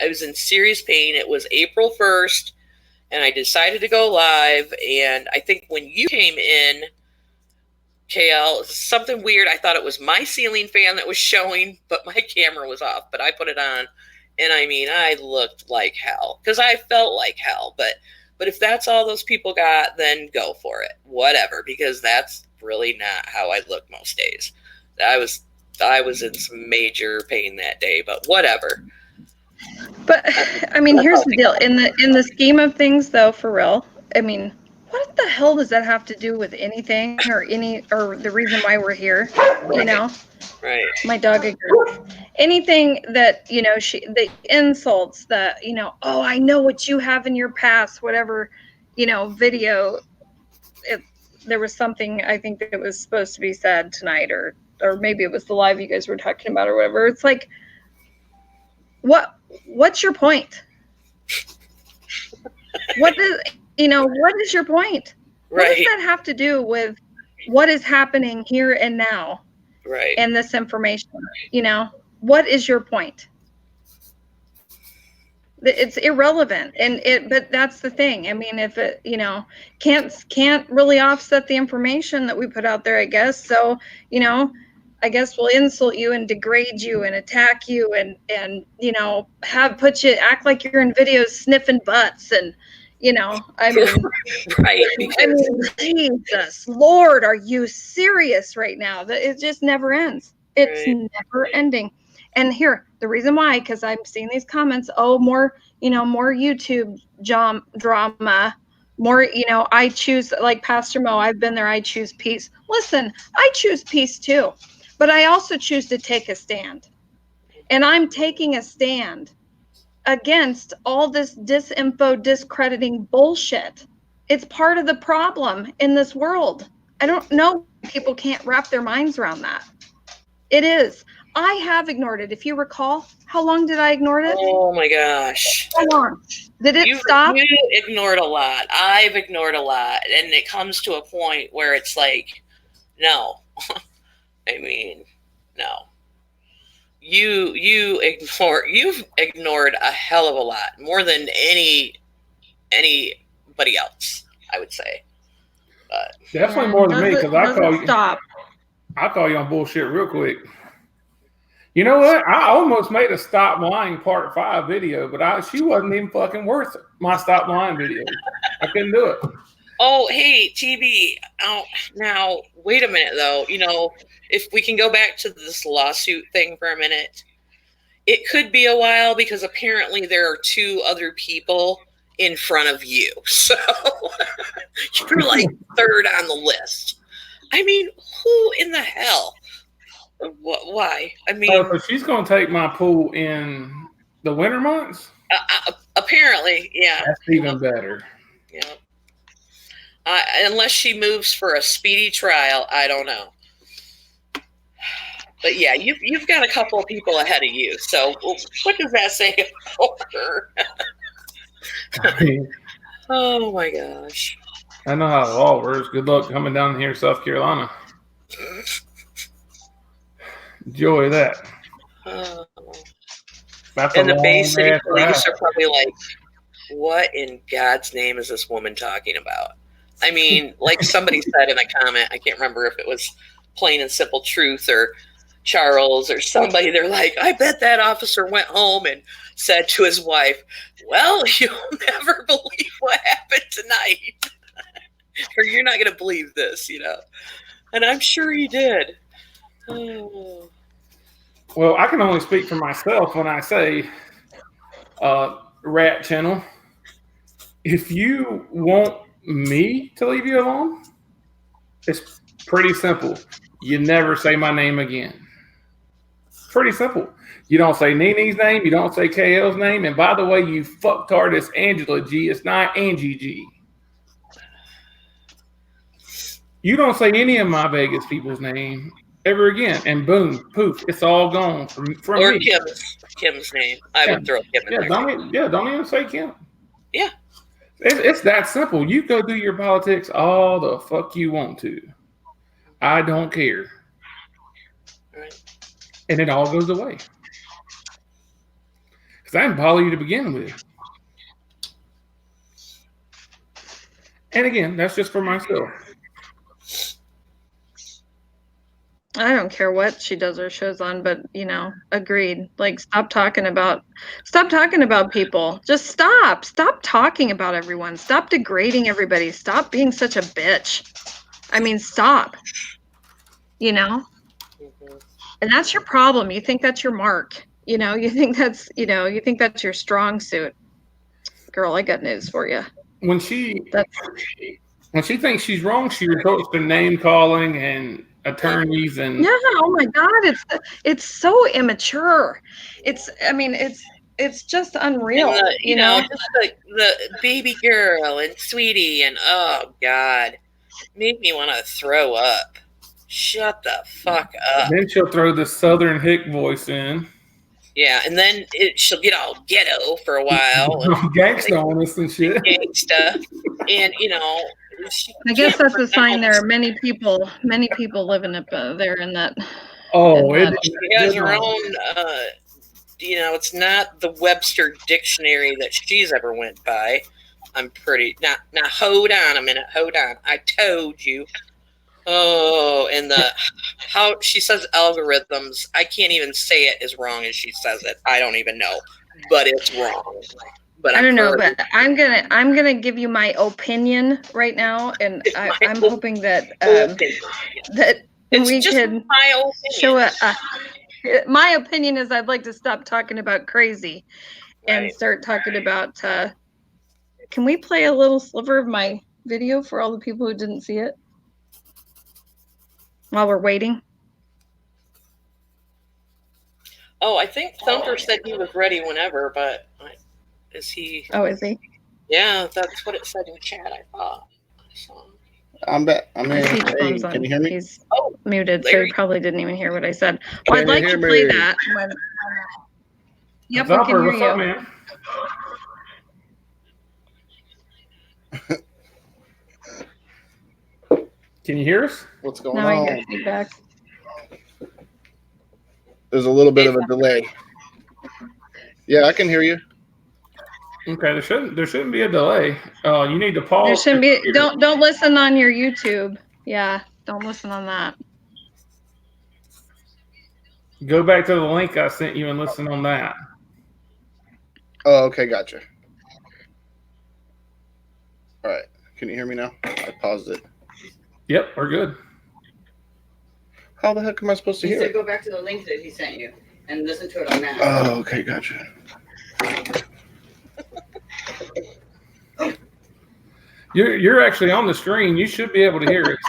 I was in serious pain. It was April 1st, and I decided to go live. And I think when you came in, KL, something weird. I thought it was my ceiling fan that was showing, but my camera was off. But I put it on, and I mean, I looked like hell because I felt like hell. But if that's all those people got, then go for it. Whatever, because that's really not how I look most days. I was in some major pain that day, but whatever. But I mean, here's the deal. In the scheme of things, though, for real, I mean, what the hell does that have to do with anything or the reason why we're here? You know? Right. My dog agrees. Anything that, the insults, oh, I know what you have in your past, whatever, video. There was something I think that was supposed to be said tonight, or maybe it was the live you guys were talking about or whatever. It's like, what's your point? What is your point? Right. What does that have to do with what is happening here and now? Right. And this information, what is your point? It's irrelevant. But that's the thing. I mean, if it, can't really offset the information that we put out there, I guess. So, I guess we'll insult you and degrade you and attack you and act like you're in videos sniffing butts and, I mean, right. I mean, Jesus, Lord, are you serious right now? It just never ends. It's never ending. And here, the reason why, because I'm seeing these comments, more YouTube drama, more, I choose, like Pastor Mo, I've been there, I choose peace. Listen, I choose peace too, but I also choose to take a stand. And I'm taking a stand against all this disinfo, discrediting bullshit. It's part of the problem in this world. I don't know. People can't wrap their minds around that. It is. I have ignored it. If you recall, how long did I ignore it? Oh my gosh. How long? Did it stop? You ignored a lot. I've ignored a lot. And it comes to a point where it's like, no. I mean, no. You've ignored a hell of a lot, more than anybody else, I would say. But definitely more than me, because I call you on bullshit real quick. You know what? I almost made a Stop Lying Part 5 video, but she wasn't even fucking worth my Stop Lying video. I couldn't do it. Oh, hey, TB. Oh, now, wait a minute, though. If we can go back to this lawsuit thing for a minute, it could be a while because apparently there are 2 other people in front of you. So you're like 3rd on the list. I mean, who in the hell? Why? I mean, but she's going to take my pool in the winter months? Apparently, yeah. That's even better. Yeah. Unless she moves for a speedy trial, I don't know. But yeah, you've got a couple of people ahead of you. So what does that say about her? Oh my gosh. I know how it all works. Good luck coming down here to South Carolina. Enjoy that. And the Bay City police are probably like, what in God's name is this woman talking about? I mean, like somebody said in a comment, I can't remember if it was Plain and Simple Truth or Charles or somebody, they're like, I bet that officer went home and said to his wife, well, you'll never believe what happened tonight. Or you're not going to believe this, And I'm sure he did. Oh. Well, I can only speak for myself when I say, Rat Channel, if you want me to leave you alone, it's pretty simple. You never say my name again. Pretty simple. You don't say Nini's name. You don't say KL's name. And by the way, you fucktard, it's Angela G. It's not Angie G. You don't say any of my Vegas people's name. ever again. And boom, poof, it's all gone from or me. Kim's name. I would throw Kim in there. Don't even say Kim. Yeah. It's that simple. You go do your politics all the fuck you want to. I don't care. Right. And it all goes away. Because I didn't bother you to begin with. And again, that's just for myself. I don't care what she does her shows on, but agreed. Like, stop talking about people. Just stop talking about everyone. Stop degrading everybody. Stop being such a bitch. I mean, stop. And that's your problem. You think that's your mark. You think that's your strong suit. Girl, I got news for you. When she thinks she's wrong, she resorts to name calling and attorneys and oh my god, it's so immature. It's just unreal. And just like the baby girl and sweetie and oh god, made me want to throw up. Shut the fuck up. Then she'll throw the Southern hick voice in. Yeah, and then she'll get all ghetto for a while. Gangsta on us and shit. Gangsta. And, I guess that's a sign there are many people living up there in that. She has her own, it's not the Webster dictionary that she's ever went by. I'm pretty, now hold on a minute, I told you. Oh, and how she says algorithms, I can't even say it as wrong as she says it. I don't even know, but it's wrong. But I don't know, but I'm gonna give you my opinion right now, and I'm hoping that that we can show my opinion is I'd like to stop talking about crazy and start talking about. Can we play a little sliver of my video for all the people who didn't see it while we're waiting? Oh, I think Thumper said he was ready whenever, but is he? Oh, is he? Yeah, that's what it said in chat. I thought. I'm back. I'm here. Hey, can you hear me? He's muted, so he probably didn't even hear what I said. Well, I'd like to play that. Yep, I can hear you. Man? Can you hear us? What's going on? I get feedback. There's a little bit of a delay. Yeah, I can hear you. Okay, there shouldn't be a delay. You need to pause. There shouldn't be. Don't listen on your YouTube. Yeah, don't listen on that. Go back to the link I sent you and listen on that. Oh, okay, gotcha. All right, can you hear me now? I paused it. Yep, we're good. How the heck am I supposed to hear it? Go back to the link that he sent you and listen to it on that. Oh, okay, gotcha. You're actually on the screen. You should be able to hear it.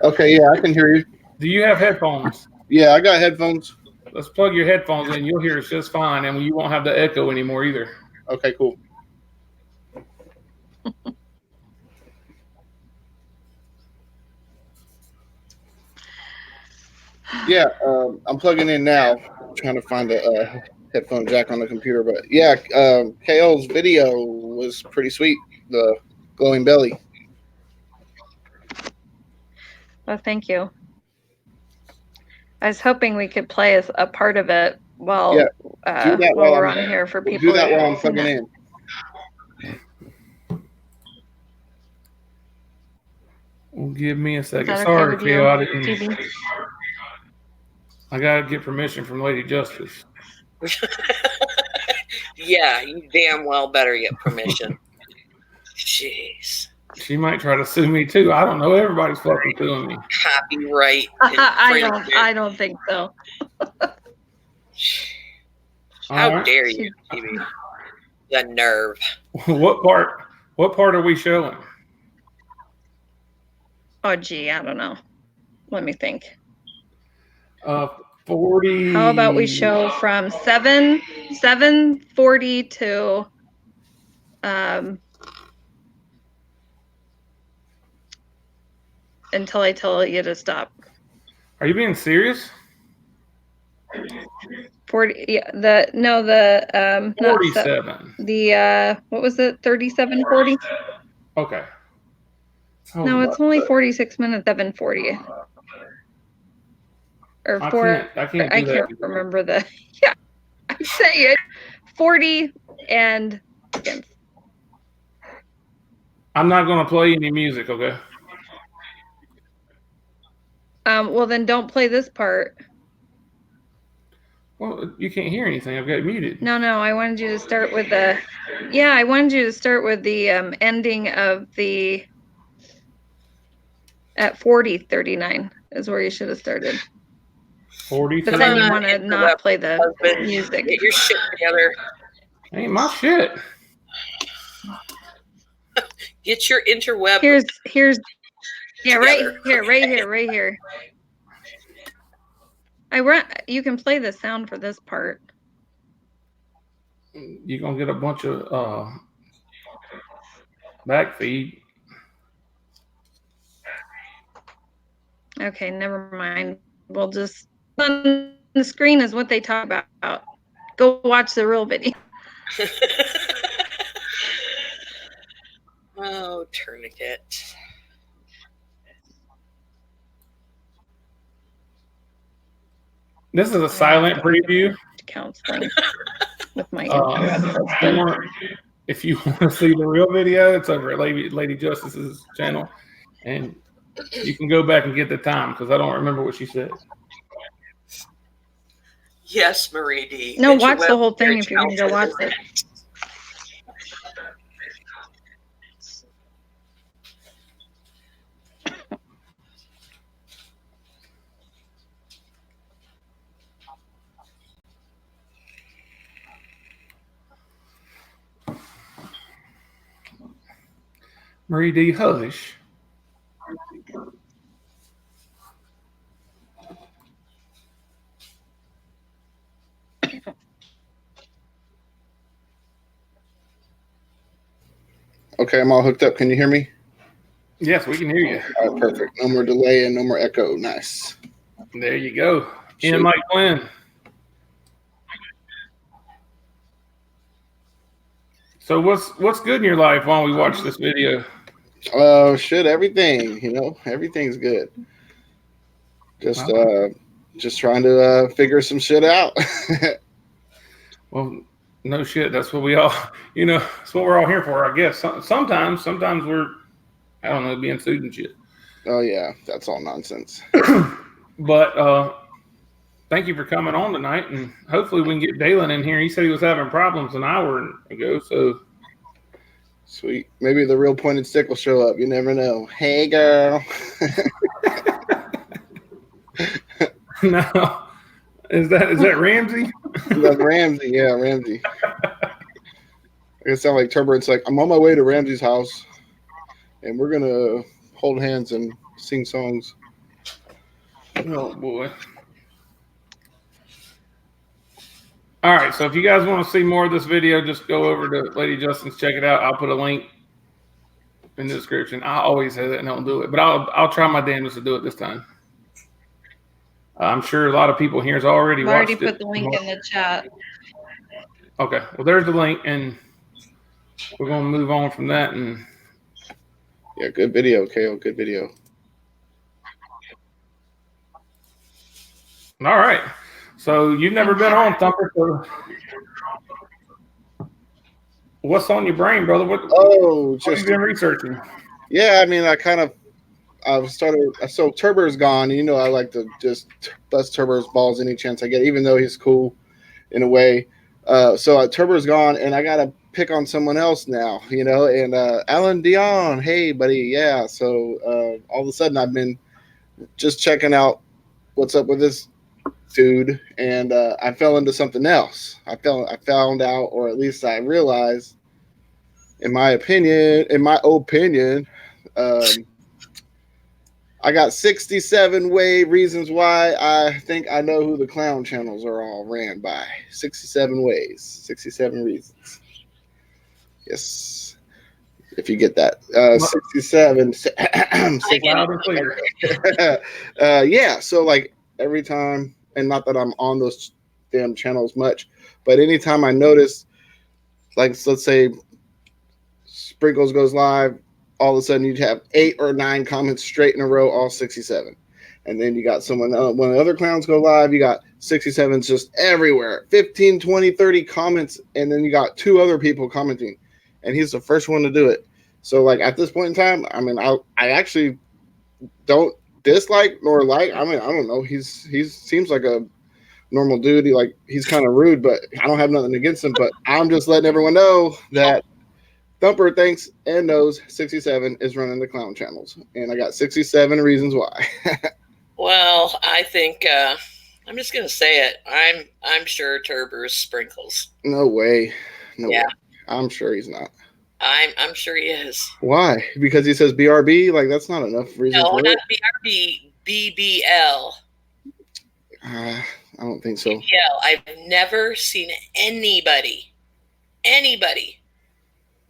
Okay, yeah, I can hear you. Do you have headphones? Yeah, I got headphones. Let's plug your headphones in. You'll hear us just fine, and you won't have the echo anymore either. Okay, cool. Yeah, I'm plugging in now. I'm trying to find a headphone jack on the computer, but yeah, KO's video was pretty sweet. The glowing belly. Well, thank you. I was hoping we could play a part of it while we're on here for people. Do that while I'm plugging in. Well, give me a second. Sorry, KO. I didn't. I gotta get permission from Lady Justice. Yeah, you damn well better get permission. Jeez. She might try to sue me too. I don't know. Everybody's fucking suing me. Copyright. I don't think so. How dare you, TV? The nerve. What part are we showing? Oh gee, I don't know. Let me think. 40. How about we show from 7:40 to 8:40. until I tell you to stop. Are you being serious? 40. Yeah. 47. What was it? 37:40. Okay. No, it's only 46 minutes. 7:40. Or I 4. can't. I can't remember the. Yeah, I'm saying 40 and seconds. I'm not going to play any music, okay? Well, then don't play this part. Well, you can't hear anything. I've got it muted. No, I wanted you to start with the. Yeah, I wanted you to start with the ending of the. At 40:39 is where you should have started. 40. But then you want to not play the music. Get your shit together. Ain't my shit. Get your interweb. Here's. Yeah, together. right here. You can play the sound for this part. You're gonna get a bunch of back feed. Okay, never mind. We'll just on the screen is what they talk about. Go watch the real video. Oh, tourniquet. This is a silent preview. Counseling with my if you want to see the real video, it's over at Lady Justice's channel, and you can go back and get the time because I don't remember what she said. Yes, Marie D. No, watch the whole thing if you're going to go watch it. Marie D. Hush. Okay, I'm all hooked up. Can you hear me? Yes, we can hear you. All right, perfect. No more delay and no more echo. Nice. There you go. And Mike Glenn. So what's good in your life while we watch this video? Oh, shit, everything. Everything's good. Just trying to figure some shit out. Well, no shit. That's what we all, that's what we're all here for, I guess. Sometimes we're, I don't know, being sued and shit. Oh, yeah. That's all nonsense. But thank you for coming on tonight, and hopefully we can get Dalin in here. He said he was having problems an hour ago, so. Sweet. Maybe the real pointed stick will show up. You never know. Hey, girl. No. Is that Ramsey? That's Ramsey. Yeah, Ramsey. It sounds like Thumper. It's like, I'm on my way to Ramsey's house, and we're going to hold hands and sing songs. Oh, boy. All right, so if you guys want to see more of this video, just go over to Lady Justin's, check it out. I'll put a link in the description. I always say that and don't do it, but I'll try my damnedest to do it this time. I'm sure a lot of people here has already watched it. I already put the link in the chat. Okay, well, there's the link, and we're going to move on from that. And yeah, good video, KO. Good video. All right. So you've never been on Thumper. So what's on your brain, brother? What have you been researching? Yeah, I mean, I've started. So Thumper's gone. I like to just bust Thumper's balls any chance I get, even though he's cool in a way. So Thumper's gone, and I got to pick on someone else now, and Alan Dion. Hey, buddy. Yeah. So all of a sudden I've been just checking out what's up with this dude, and I fell into something else. I found out, or at least I realized, in my opinion, I got 67 reasons why I think I know who the clown channels are all ran by. 67 ways, 67 reasons. Yes. if you get that. 67. Loud and clear. Yeah, so like every time, and not that I'm on those damn channels much, but anytime I notice, like let's say Sprinkles goes live, all of a sudden you'd have 8 or 9 comments straight in a row, all 67. And then you got someone, when the other clowns go live, you got 67s just everywhere, 15, 20, 30 comments, and then you got 2 other people commenting, and he's the first one to do it. So like at this point in time, I mean, I actually don't dislike nor like. I mean, I don't know. He seems like a normal dude. He's kind of rude, but I don't have nothing against him. But I'm just letting everyone know that Thumper thinks and knows 67 is running the clown channels, and I got 67 reasons why. Well, I think I'm just gonna say it. I'm sure Turber's Sprinkles. No way. No way. I'm sure he's not. I'm sure he is. Why? Because he says BRB? Like that's not enough reason. No, not BRB. BBL. I don't think so. BBL. I've never seen anybody,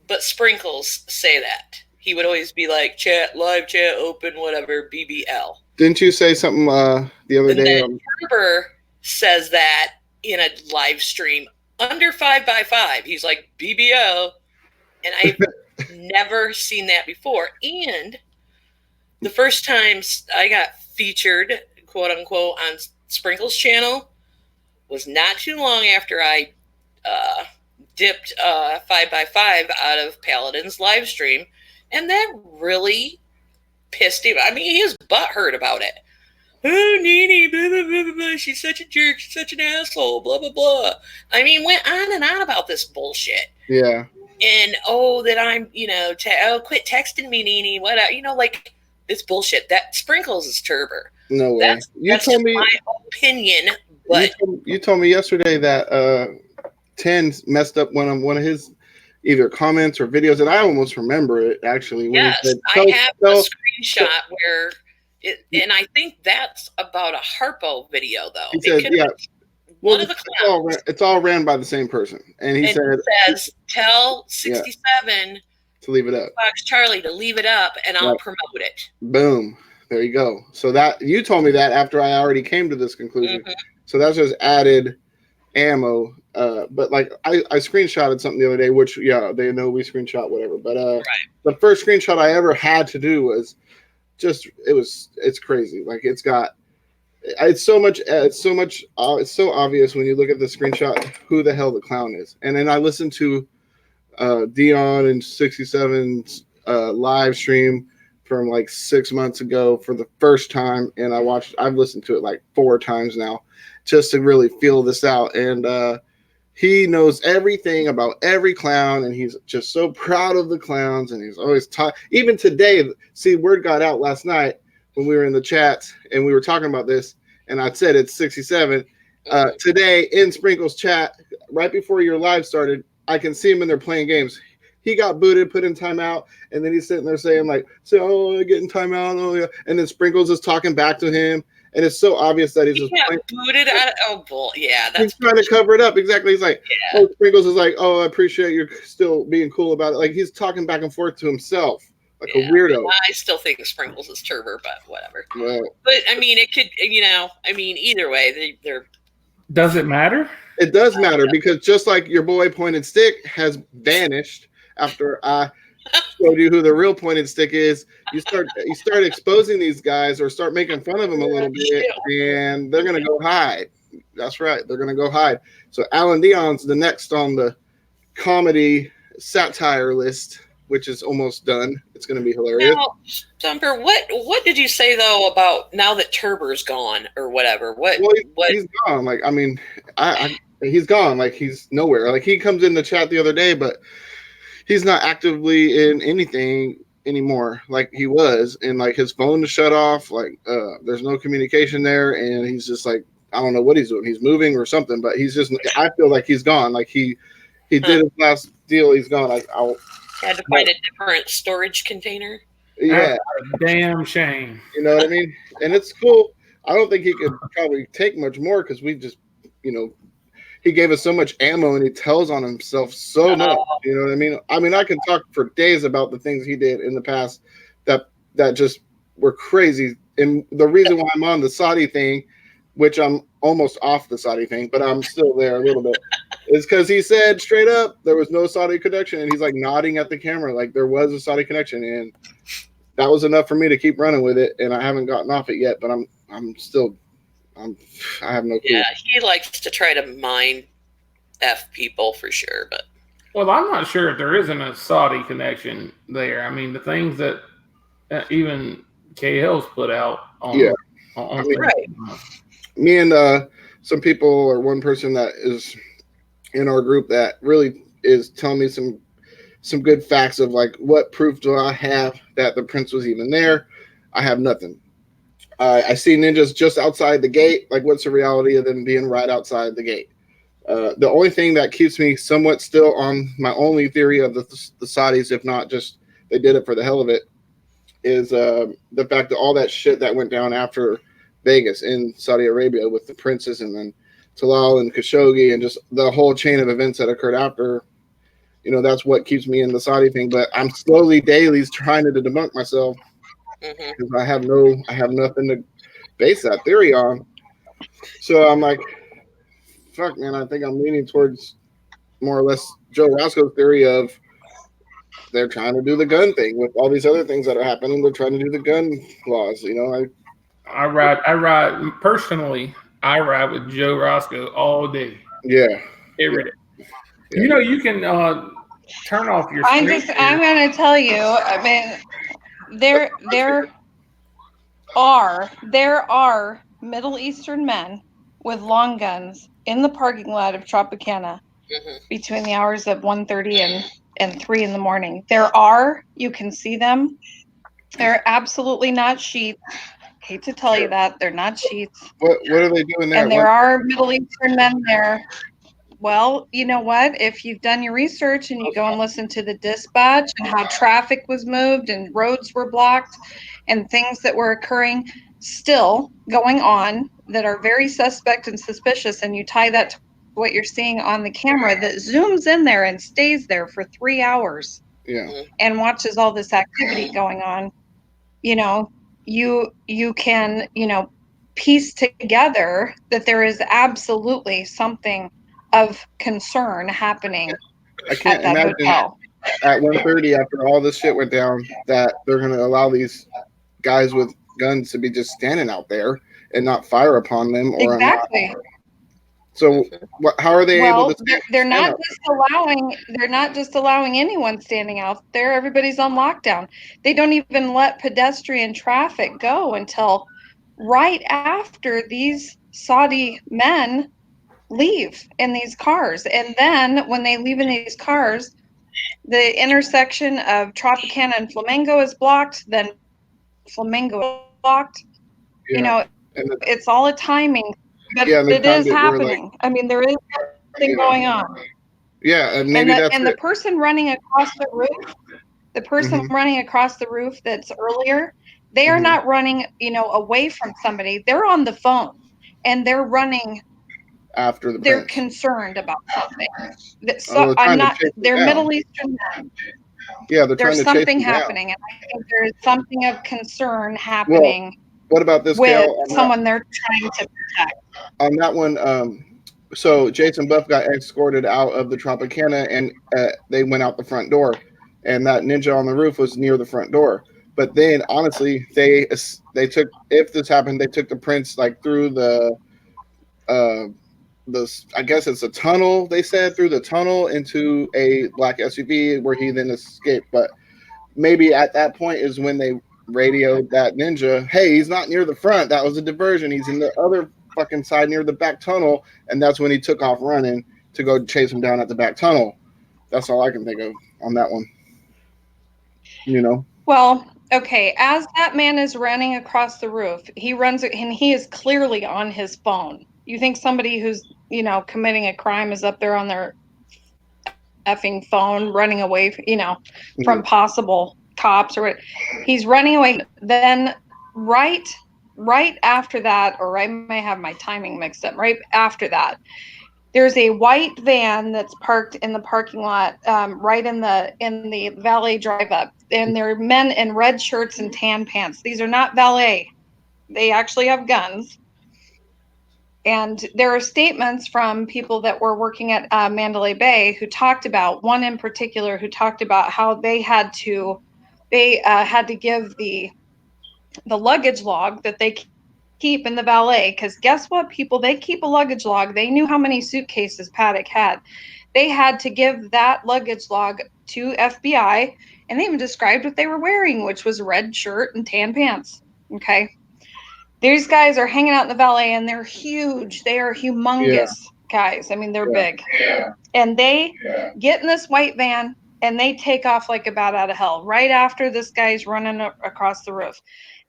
but Sprinkles say that. He would always be like, chat, live chat, open, whatever, BBL. Didn't you say something the other day? Thumper says that in a live stream under 5x5. He's like, BBL. And I've never seen that before. And the first times I got featured, quote unquote, on Sprinkles' channel was not too long after I dipped 5x5 out of Paladin's live stream. And that really pissed him. I mean, he was butthurt about it. Oh, Nini, blah, blah, blah, blah, blah. She's such a jerk. She's such an asshole, blah, blah, blah. I mean, went on and on about this bullshit. Yeah. And, that I'm, quit texting me, Nini. What, like, this bullshit. That Sprinkles is Turber. No way. That's told me, my opinion. But you told me yesterday that 10 messed up one of his either comments or videos, and I almost remember it actually. When yes, he said, I have a screenshot where and I think that's about a Harpo video though. He said, yeah. One of the clowns. It's all ran by the same person, and he says, "Tell 67 to leave it up, Fox Charlie to leave it up, and I'll promote it." Boom. There you go. So that you told me that after I already came to this conclusion. Mm-hmm. So that's just added ammo. But like I screenshotted something the other day, which they know we screenshot whatever. But the first screenshot I ever had to do was just it's crazy. Like it's so obvious when you look at the screenshot who the hell the clown is. And then I listened to Dion and 67's live stream from like 6 months ago for the first time, and I've listened to it like 4 times now just to really feel this out. And he knows everything about every clown, and he's just so proud of the clowns, and he's always even today. See, word got out last night when we were in the chat and we were talking about this, and I said it's 67. Today in Sprinkles chat, right before your live started, I can see him in there playing games. He got booted, put in timeout, and then he's sitting there saying like, getting timeout. Oh, yeah. And then Sprinkles is talking back to him. And it's so obvious that he's just booted out. Oh, bull. Yeah. He's trying to cover it up. Exactly. He's like, Sprinkles is like, I appreciate you still being cool about it. Like he's talking back and forth to himself like a weirdo. I still think Sprinkles is Turber, but whatever. But I mean, it could, either way, they're. Does it matter? It does matter because just like your boy Pointed Stick has vanished after I showed you who the real Pointed Stick is, you start exposing these guys or start making fun of them a little bit, and they're gonna go hide. That's right, they're gonna go hide. So Alan Dion's the next on the comedy satire list, which is almost done. It's gonna be hilarious. Now, Thumper, what did you say though about now that Turber's gone or whatever? What he's gone. Like I mean, he's gone. Like he's nowhere. Like he comes in the chat the other day, but he's not actively in anything anymore like he was, and like his phone is shut off. Like there's no communication there, and he's just like, I don't know what he's doing. He's moving or something, but he's just, I feel like he's gone. Like he did his last deal. He's gone. I'll had to find a different storage container. Yeah. Damn shame. You know what I mean? And it's cool. I don't think he could probably take much more because we just, he gave us so much ammo, and he tells on himself so much. You know what I mean? I mean, I can talk for days about the things he did in the past that just were crazy. And the reason why I'm on the Saudi thing, which I'm almost off the Saudi thing, but I'm still there a little bit, is because he said straight up there was no Saudi connection, and he's like nodding at the camera like there was a Saudi connection, and that was enough for me to keep running with it. And I haven't gotten off it yet, but I have no clue. Yeah, he likes to try to mind F people for sure, but well, I'm not sure if there isn't a Saudi connection there. I mean, the things that even KL's put out on, right. Me and some people, or one person that is in our group that really is telling me some good facts of like, what proof do I have that the prince was even there? I have nothing. I see ninjas just outside the gate. Like, what's the reality of them being right outside the gate? The only thing that keeps me somewhat still on my only theory of the Saudis, if not just they did it for the hell of it, is the fact that all that shit that went down after Vegas in Saudi Arabia with the princes and then Talal and Khashoggi and just the whole chain of events that occurred after, you know, that's what keeps me in the Saudi thing. But I'm slowly, daily trying to debunk myself because I have nothing to base that theory on. So I'm like, fuck, man, I think I'm leaning towards more or less Joe Roscoe's theory of they're trying to do the gun thing with all these other things that are happening. They're trying to do the gun laws, you know. I ride personally. I ride with Joe Roscoe all day. Yeah. Every day. Yeah. You know, you can turn off your I'm going to tell you, I mean, there are Middle Eastern men with long guns in the parking lot of Tropicana between the hours of 1:30 and 3 in the morning. You can see them. They're absolutely not sheets. Hate to tell you that. They're not sheets. What are they doing there? And there are Middle Eastern men there. Well, you know what? If you've done your research and you go and listen to the dispatch and how traffic was moved and roads were blocked and things that were occurring still going on that are very suspect and suspicious, and you tie that to what you're seeing on the camera that zooms in there and stays there for 3 hours and watches all this activity going on, you know, you can, you know, piece together that there is absolutely something of concern happening I can't at that imagine hotel. At 1:30 after all this shit went down that they're going to allow these guys with guns to be just standing out there and not fire upon them or exactly. So how are they able to they're not just allowing anyone standing out there. Everybody's on lockdown. They don't even let pedestrian traffic go until right after these Saudi men leave in these cars. And then when they leave in these cars, the intersection of Tropicana and Flamingo is blocked, then Flamingo is blocked. You know, it's all a timing. But it is happening. I mean, there is something going on. Yeah, and maybe the person running across the roof, running across the roof that's earlier, they are not running, you know, away from somebody. They're on the phone and they're running after the they're prince. Concerned about something. So I'm not. They're Middle Eastern men. Yeah, they're trying to chase them down. There's something happening, and I think there's something of concern happening. Well, what about this with someone they're trying to protect? On that one, so Jason Buff got escorted out of the Tropicana, and they went out the front door, and that ninja on the roof was near the front door. But then, honestly, they took, if this happened, they took the prince like through the I guess it's a tunnel. They said through the tunnel into a black SUV where he then escaped. But maybe at that point is when they radioed that ninja, hey, he's not near the front. That was a diversion. He's in the other fucking side near the back tunnel. And that's when he took off running to go chase him down at the back tunnel. That's all I can think of on that one. You know? Well, okay. As that man is running across the roof, he runs and he is clearly on his phone. You think somebody who's, you know, committing a crime is up there on their effing phone running away, you know, from possible cops or what? He's running away. Then right after that, or I may have my timing mixed up, right after that, There's a white van that's parked in the parking lot, right in the valet drive up, and there are men in red shirts and tan pants. These are not valet. They actually have guns. And there are statements from people that were working at Mandalay Bay who talked about, one in particular who talked about how they had to give the luggage log that they keep in the valet, because guess what, people, they keep a luggage log. They knew how many suitcases Paddock had. They had to give that luggage log to FBI, and they even described what they were wearing, which was a red shirt and tan pants. Okay. These guys are hanging out in the valet, and they're huge. They are humongous guys. I mean, they're big. And they get in this white van, and they take off like a bat out of hell right after this guy's running across the roof.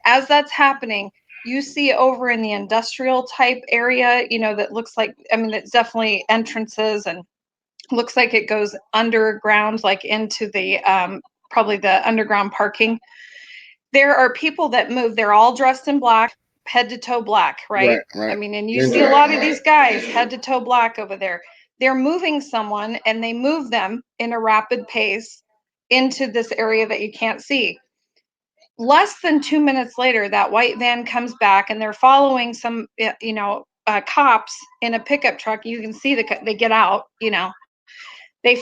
As that's happening, you see over in the industrial type area, that looks like, it's definitely entrances and looks like it goes underground, like into the probably the underground parking. There are people that move. They're all dressed in black, head to toe black, right? Right. And you see a lot of these guys head to toe black over there. They're moving someone, and they move them in a rapid pace into this area that you can't see. Less than 2 minutes later, that white van comes back, and they're following some, cops in a pickup truck. You can see they get out, they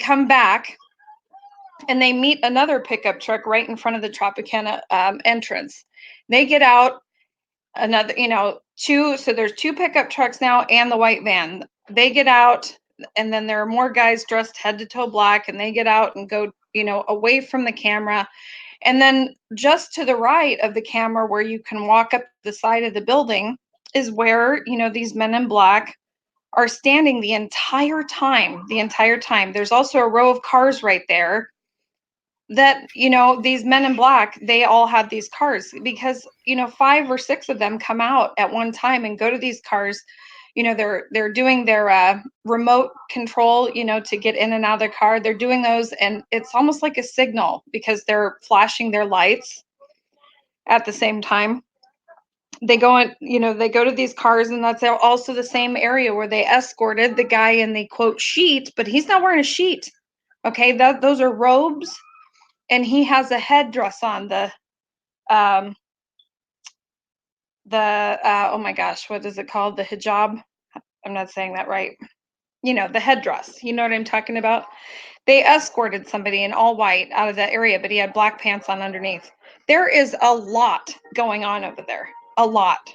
come back, and they meet another pickup truck right in front of the Tropicana entrance. They get out, another, so there's 2 pickup trucks now and the white van. They get out, and then there are more guys dressed head to toe black, and they get out and go, away from the camera. And then just to the right of the camera, where you can walk up the side of the building, is where, these men in black are standing the entire time. There's also a row of cars right there that, these men in black, they all have these cars because, 5 or 6 of them come out at one time and go to these cars. They're doing their remote control, to get in and out of their car. They're doing those, and it's almost like a signal because they're flashing their lights at the same time. They go in, they go to these cars, and that's also the same area where they escorted the guy in the quote sheet, but he's not wearing a sheet. Okay, those are robes, and he has a headdress on, oh my gosh, what is it called? The hijab. I'm not saying that right. The headdress. You know what I'm talking about? They escorted somebody in all white out of that area, but he had black pants on underneath. There is a lot going on over there. A lot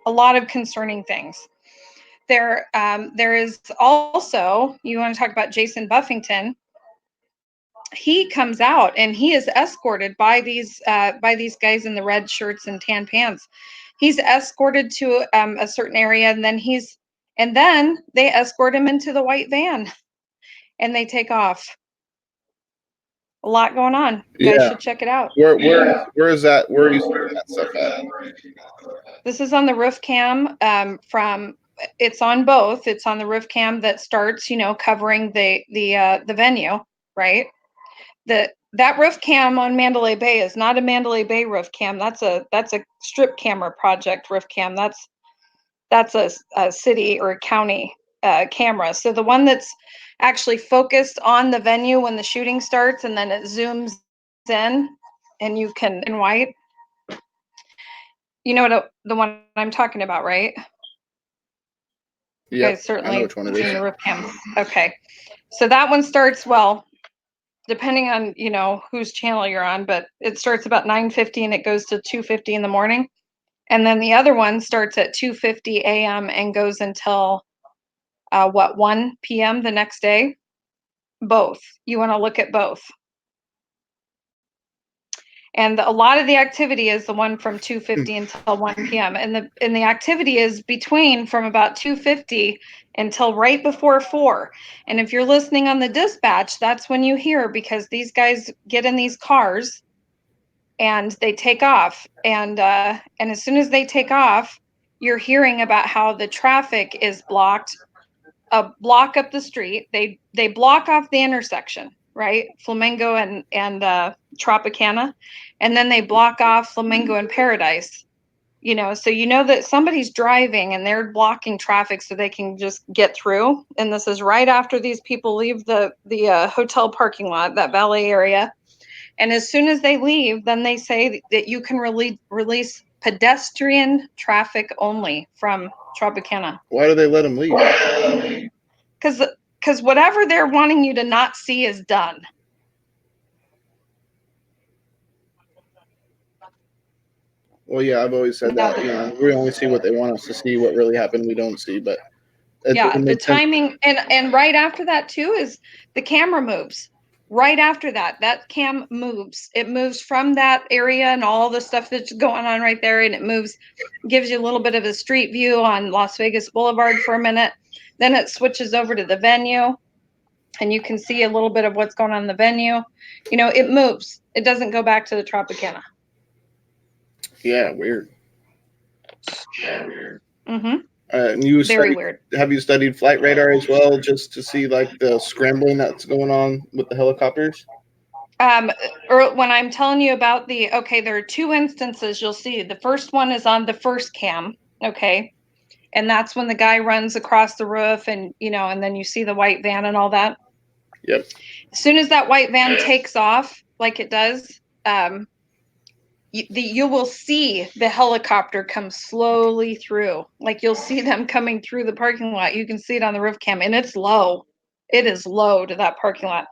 of concerning things. There is also, you want to talk about Jason Buffington. He comes out, and he is escorted by these guys in the red shirts and tan pants. He's escorted to a certain area, and then they escort him into the white van, and they take off. A lot going on. You guys should check it out. Where is that? Where are you seeing that stuff at? This is on the roof cam. It's on both. It's on the roof cam that starts, covering the venue, right? That roof cam on Mandalay Bay is not a Mandalay Bay roof cam. That's a strip camera project roof cam. That's a city or a county camera. So the one that's actually focused on the venue when the shooting starts, and then it zooms in, and you can in white. You know what the one I'm talking about, right? Yeah, certainly I know which one it is. the roof cam. Okay, so that one starts, well, depending on whose channel you're on, but it starts about 9:50 and it goes to 2:50 in the morning, and then the other one starts at 2:50 a.m. and goes until 1 p.m. the next day. Both. You want to look at both. And a lot of the activity is the one from 2:50 until 1 p.m. And the activity is from about 2:50 until right before 4. And if you're listening on the dispatch, that's when you hear, because these guys get in these cars and they take off. And as soon as they take off, you're hearing about how the traffic is blocked a block up the street. They block off the intersection, right? Flamingo and Tropicana, and then they block off Flamingo and Paradise. You know, so you know that somebody's driving and they're blocking traffic so they can just get through. And this is right after these people leave the hotel parking lot, that valet area. And as soon as they leave, then they say that you can release pedestrian traffic only from Tropicana. Why do they let them leave? Because whatever they're wanting you to not see is done. Well, yeah, I've always said that. You know, we only see what they want us to see. What really happened, we don't see. But yeah, the timing, and right after that too is the camera moves. Right after that, that cam moves. It moves from that area and all the stuff that's going on right there, and it moves, gives you a little bit of a street view on Las Vegas Boulevard for a minute. Then it switches over to the venue, and you can see a little bit of what's going on in the venue. You know, it moves. It doesn't go back to the Tropicana. Yeah, weird. Mm-hmm. And you very weird. Have you studied flight radar as well, just to see like the scrambling that's going on with the helicopters? Or when I'm telling you about there are two instances you'll see. The first one is on the first cam, okay, and that's when the guy runs across the roof, and you know, and then you see the white van and all that. Yep. As soon as that white van takes off, like it does, you will see the helicopter come slowly through. Like you'll see them coming through the parking lot. You can see it on the roof cam, and it's low. It is low to that parking lot.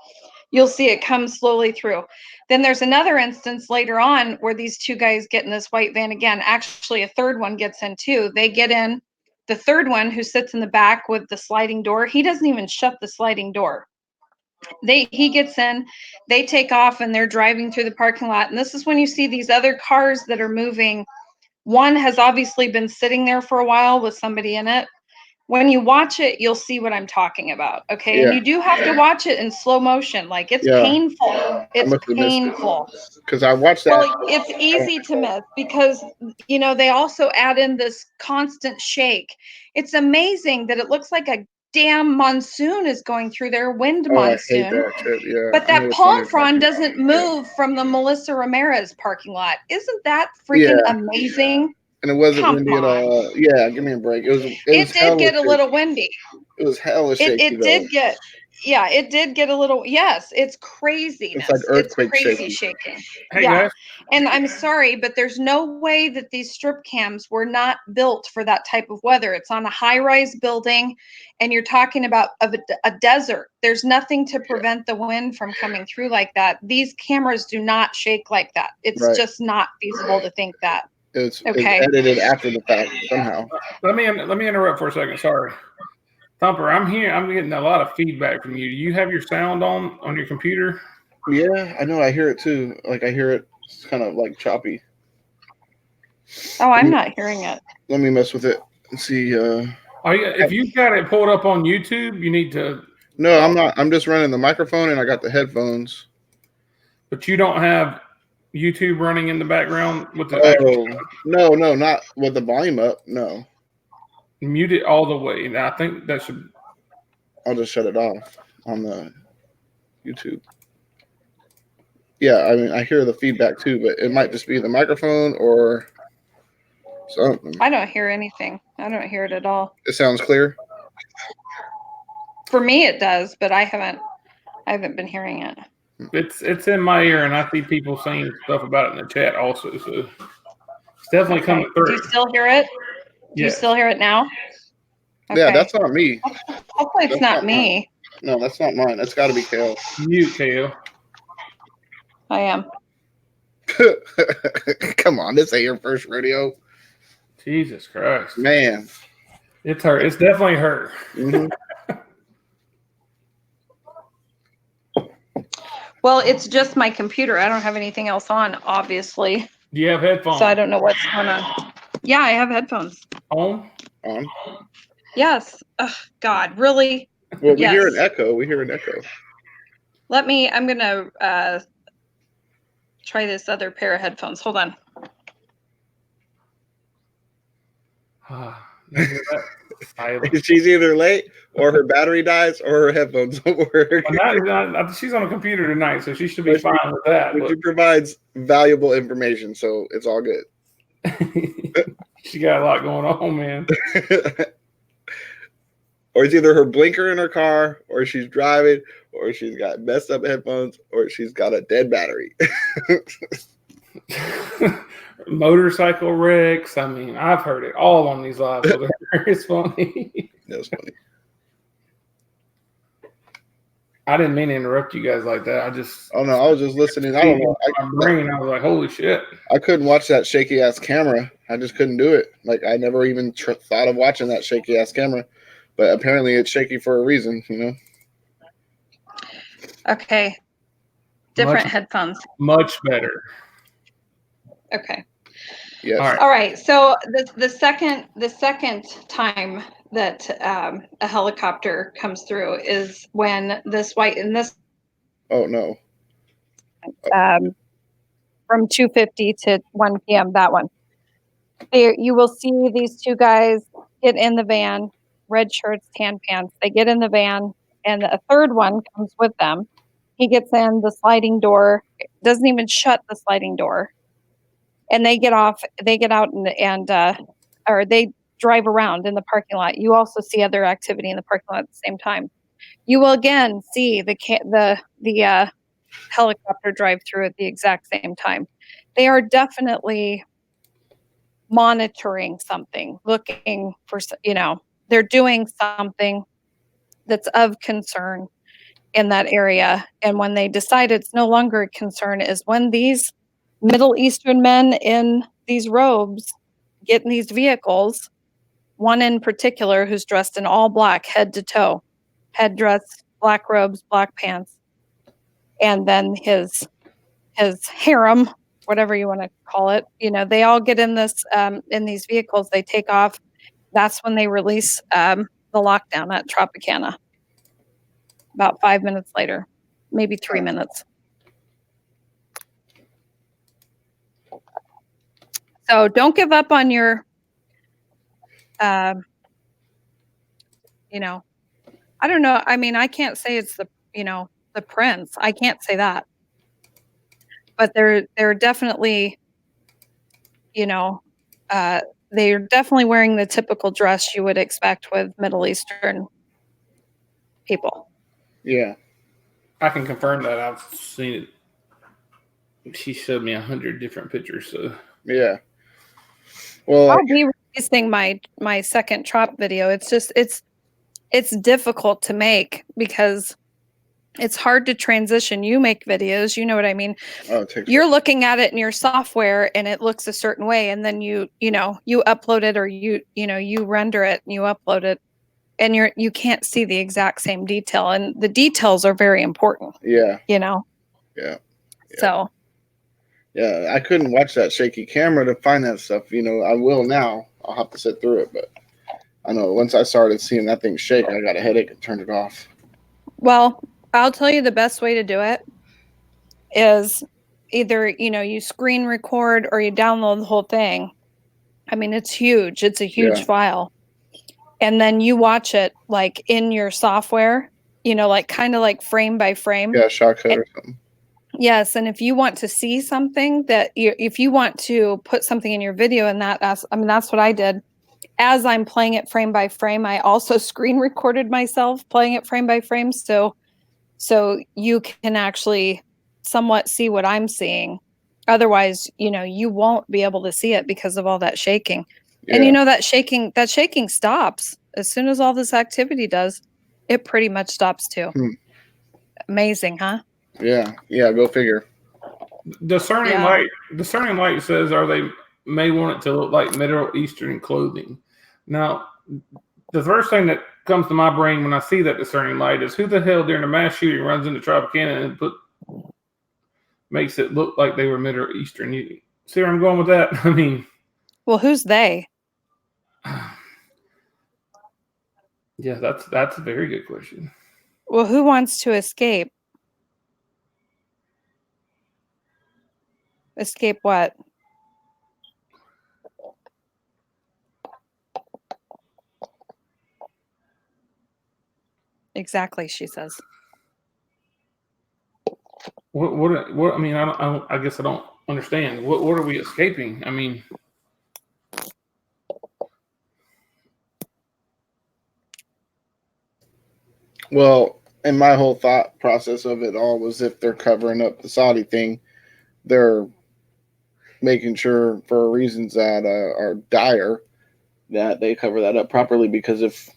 You'll see it come slowly through. Then there's another instance later on where these two guys get in this white van again. Actually, a third one gets in too. They get in. The third one, who sits in the back with the sliding door, he doesn't even shut the sliding door. He gets in, they take off, and they're driving through the parking lot. And this is when you see these other cars that are moving. One has obviously been sitting there for a while with somebody in it. When you watch it, you'll see what I'm talking about. Okay. Yeah. And you do have to watch it in slow motion. Like it's painful. It's painful. Because I watched that. Well, it's easy to miss because, you know, they also add in this constant shake. It's amazing that it looks like a damn monsoon is going through there, wind monsoon. I hate that shit. Yeah, but that palm frond doesn't move from the Melissa Ramirez parking lot. Isn't that freaking amazing? And it wasn't windy at all. Yeah, give me a break. It did get a little windy. It was hella shaky. It did get, it did get a little. Yes, it's craziness. It's like earthquake crazy shaking. Hey, guys. And I'm sorry, but there's no way that these strip cams were not built for that type of weather. It's on a high-rise building, and you're talking about a desert. There's nothing to prevent the wind from coming through like that. These cameras do not shake like that. It's just not feasible to think that. It's edited after the fact somehow. Let me interrupt for a second. Sorry, Thumper. I'm here. I'm getting a lot of feedback from you. Do you have your sound on your computer? Yeah, I know. I hear it too. Like I hear it. It's kind of like choppy. Oh, I'm not hearing it. Let me mess with it and see. If you've got it pulled up on YouTube, you need to. No, I'm not. I'm just running the microphone and I got the headphones. But you don't have YouTube running in the background with the no, not with the volume up. No, mute it all the way. And I think that should. I'll just shut it off on the YouTube. Yeah, I mean I hear the feedback too, but it might just be the microphone or something. I don't hear anything. I don't hear it at all. It sounds clear. For me, it does, but I haven't been hearing it. It's in my ear, and I see people saying stuff about it in the chat also. So it's definitely coming through. Do you still hear it? Do you still hear it now? Okay. Yeah, that's not me. Hopefully it's not me. No, that's not mine. That's got to be Kale. Mute, Kale. I am. Come on, this ain't your first rodeo. Jesus Christ. Man. It's her. It's definitely her. Mm-hmm. Well, it's just my computer. I don't have anything else on, obviously. Do you have headphones? So I don't know what's going on. Yeah, I have headphones. On? Yes. Oh, God, really? Well, we hear an echo. I'm going to try this other pair of headphones. Hold on. She's either late or her battery dies or her headphones don't work. She's on a computer tonight, so she should be fine with that. But she provides valuable information, so it's all good. She got a lot going on, man. Or it's either her blinker in her car, or she's driving, or she's got messed up headphones, or she's got a dead battery. Motorcycle wrecks. I mean, I've heard it all on these lives. So it's funny. That's funny. I didn't mean to interrupt you guys like that. I just. Oh no, I was just listening. I don't know. My brain. I was like, holy shit. I couldn't watch that shaky ass camera. I just couldn't do it. Like I never even thought of watching that shaky ass camera, but apparently it's shaky for a reason. You know. Okay. Different headphones. Much better. Okay. Yes. All right. So the second time that a helicopter comes through is when this white and this. Oh no. From 2:50 to 1 p.m. That one. There you will see these two guys get in the van, red shirts, tan pants. They get in the van, and a third one comes with them. He gets in the sliding door, doesn't even shut the sliding door. And they get off, they get out or they drive around in the parking lot. You also see other activity in the parking lot at the same time. You will again see the helicopter drive through at the exact same time. They are definitely monitoring something, looking for, they're doing something that's of concern in that area. And when they decide it's no longer a concern is when these Middle Eastern men in these robes get in these vehicles, one in particular who's dressed in all black, head to toe, headdress, black robes, black pants, and then his harem, whatever you want to call it, they all get in in these vehicles, they take off. That's when they release the lockdown at Tropicana. About 5 minutes later, maybe 3 minutes. So don't give up on your, I don't know. I mean, I can't say it's the prince. I can't say that. But they're definitely, they're definitely wearing the typical dress you would expect with Middle Eastern people. Yeah. I can confirm that. I've seen it. She showed me 100 different pictures. So yeah. Well, I'll be releasing my second Trop video. It's just it's difficult to make because it's hard to transition. You make videos, you know what I mean? You're looking at it in your software and it looks a certain way, and then you upload it, or you render it and you upload it, and you can't see the exact same detail, and the details are very important. Yeah. Yeah. So. Yeah, I couldn't watch that shaky camera to find that stuff. I will now. I'll have to sit through it, but I know once I started seeing that thing shake, I got a headache and turned it off. Well, I'll tell you the best way to do it is either, you screen record or you download the whole thing. I mean, it's huge. It's a huge file. And then you watch it like in your software, like kind of like frame by frame. Yeah, shotcut or something. Yes, and if you want to see something if you want to put something in your video, and that's what I did. As I'm playing it frame by frame, I also screen recorded myself playing it frame by frame, so you can actually somewhat see what I'm seeing. Otherwise, you won't be able to see it because of all that shaking. Yeah. And that shaking stops as soon as all this activity does. It pretty much stops too. Amazing, huh? Yeah, go figure. Discerning light says, they may want it to look like Middle Eastern clothing. Now, the first thing that comes to my brain when I see that discerning light is, who the hell during a mass shooting runs into Tropicana and makes it look like they were Middle Eastern? You see where I'm going with that? I mean, well, who's they? Yeah, that's a very good question. Well, who wants to escape? Escape what? Exactly, she says. What I mean, I guess I don't understand. What are we escaping? I mean, Well, and my whole thought process of it all was if they're covering up the Saudi thing, they're making sure for reasons that are dire that they cover that up properly, because if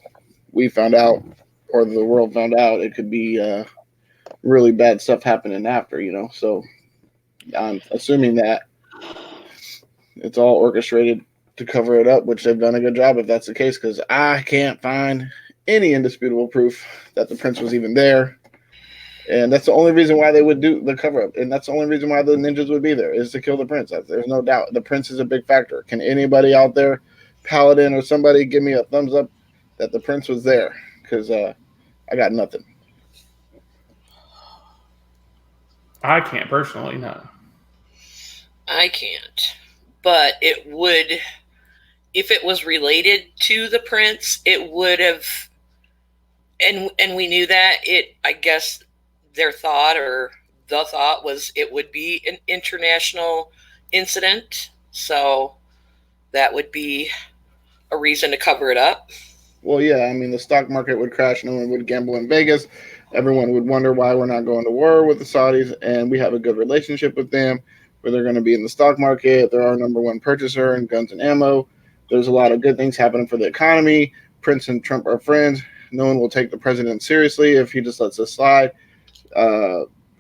we found out or the world found out, it could be really bad stuff happening after, So I'm assuming that it's all orchestrated to cover it up, which they've done a good job if that's the case, because I can't find any indisputable proof that the prince was even there. And that's the only reason why they would do the cover up. And that's the only reason why the ninjas would be there, is to kill the prince. There's no doubt. The prince is a big factor. Can anybody out there, Paladin or somebody, give me a thumbs up that the prince was there? Because I got nothing. I can't personally, no. I can't. But it would, if it was related to the prince, it would have, and we knew that, I guess their thought, or the thought was, it would be an international incident. So that would be a reason to cover it up. Well, yeah, I mean, the stock market would crash. No one would gamble in Vegas. Everyone would wonder why we're not going to war with the Saudis, and we have a good relationship with them, where they're going to be in the stock market. They're our number one purchaser in guns and ammo. There's a lot of good things happening for the economy. Prince and Trump are friends. No one will take the president seriously if he just lets us slide.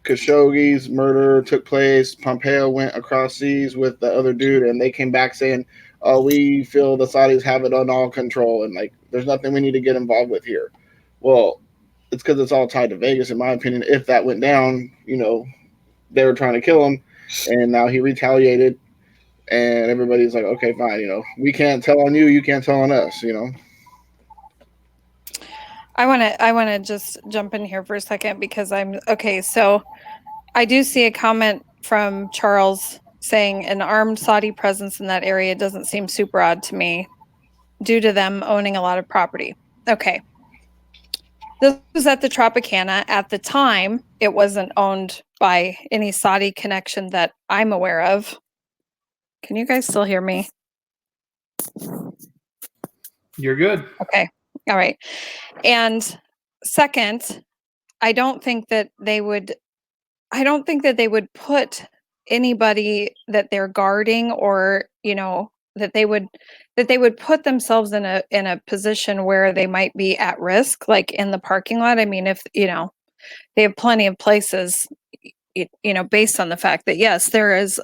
Khashoggi's murder took place. Pompeo went across seas with the other dude, and they came back saying, "Oh, we feel the Saudis have it on all control, and there's nothing we need to get involved with here." Well, it's because it's all tied to Vegas, in my opinion. If that went down, they were trying to kill him, and now he retaliated, and everybody's like, "Okay, fine. We can't tell on you, you can't tell on us." I want to just jump in here for a second, because so I do see a comment from Charles saying an armed Saudi presence in that area doesn't seem super odd to me due to them owning a lot of property. Okay. This was at the Tropicana. At the time, it wasn't owned by any Saudi connection that I'm aware of. Can you guys still hear me? You're good. Okay. All right. And second, I don't think that they would put anybody that they're guarding, or that they would put themselves in a position where they might be at risk, like in the parking lot. I mean, if they have plenty of places, based on the fact that yes, there is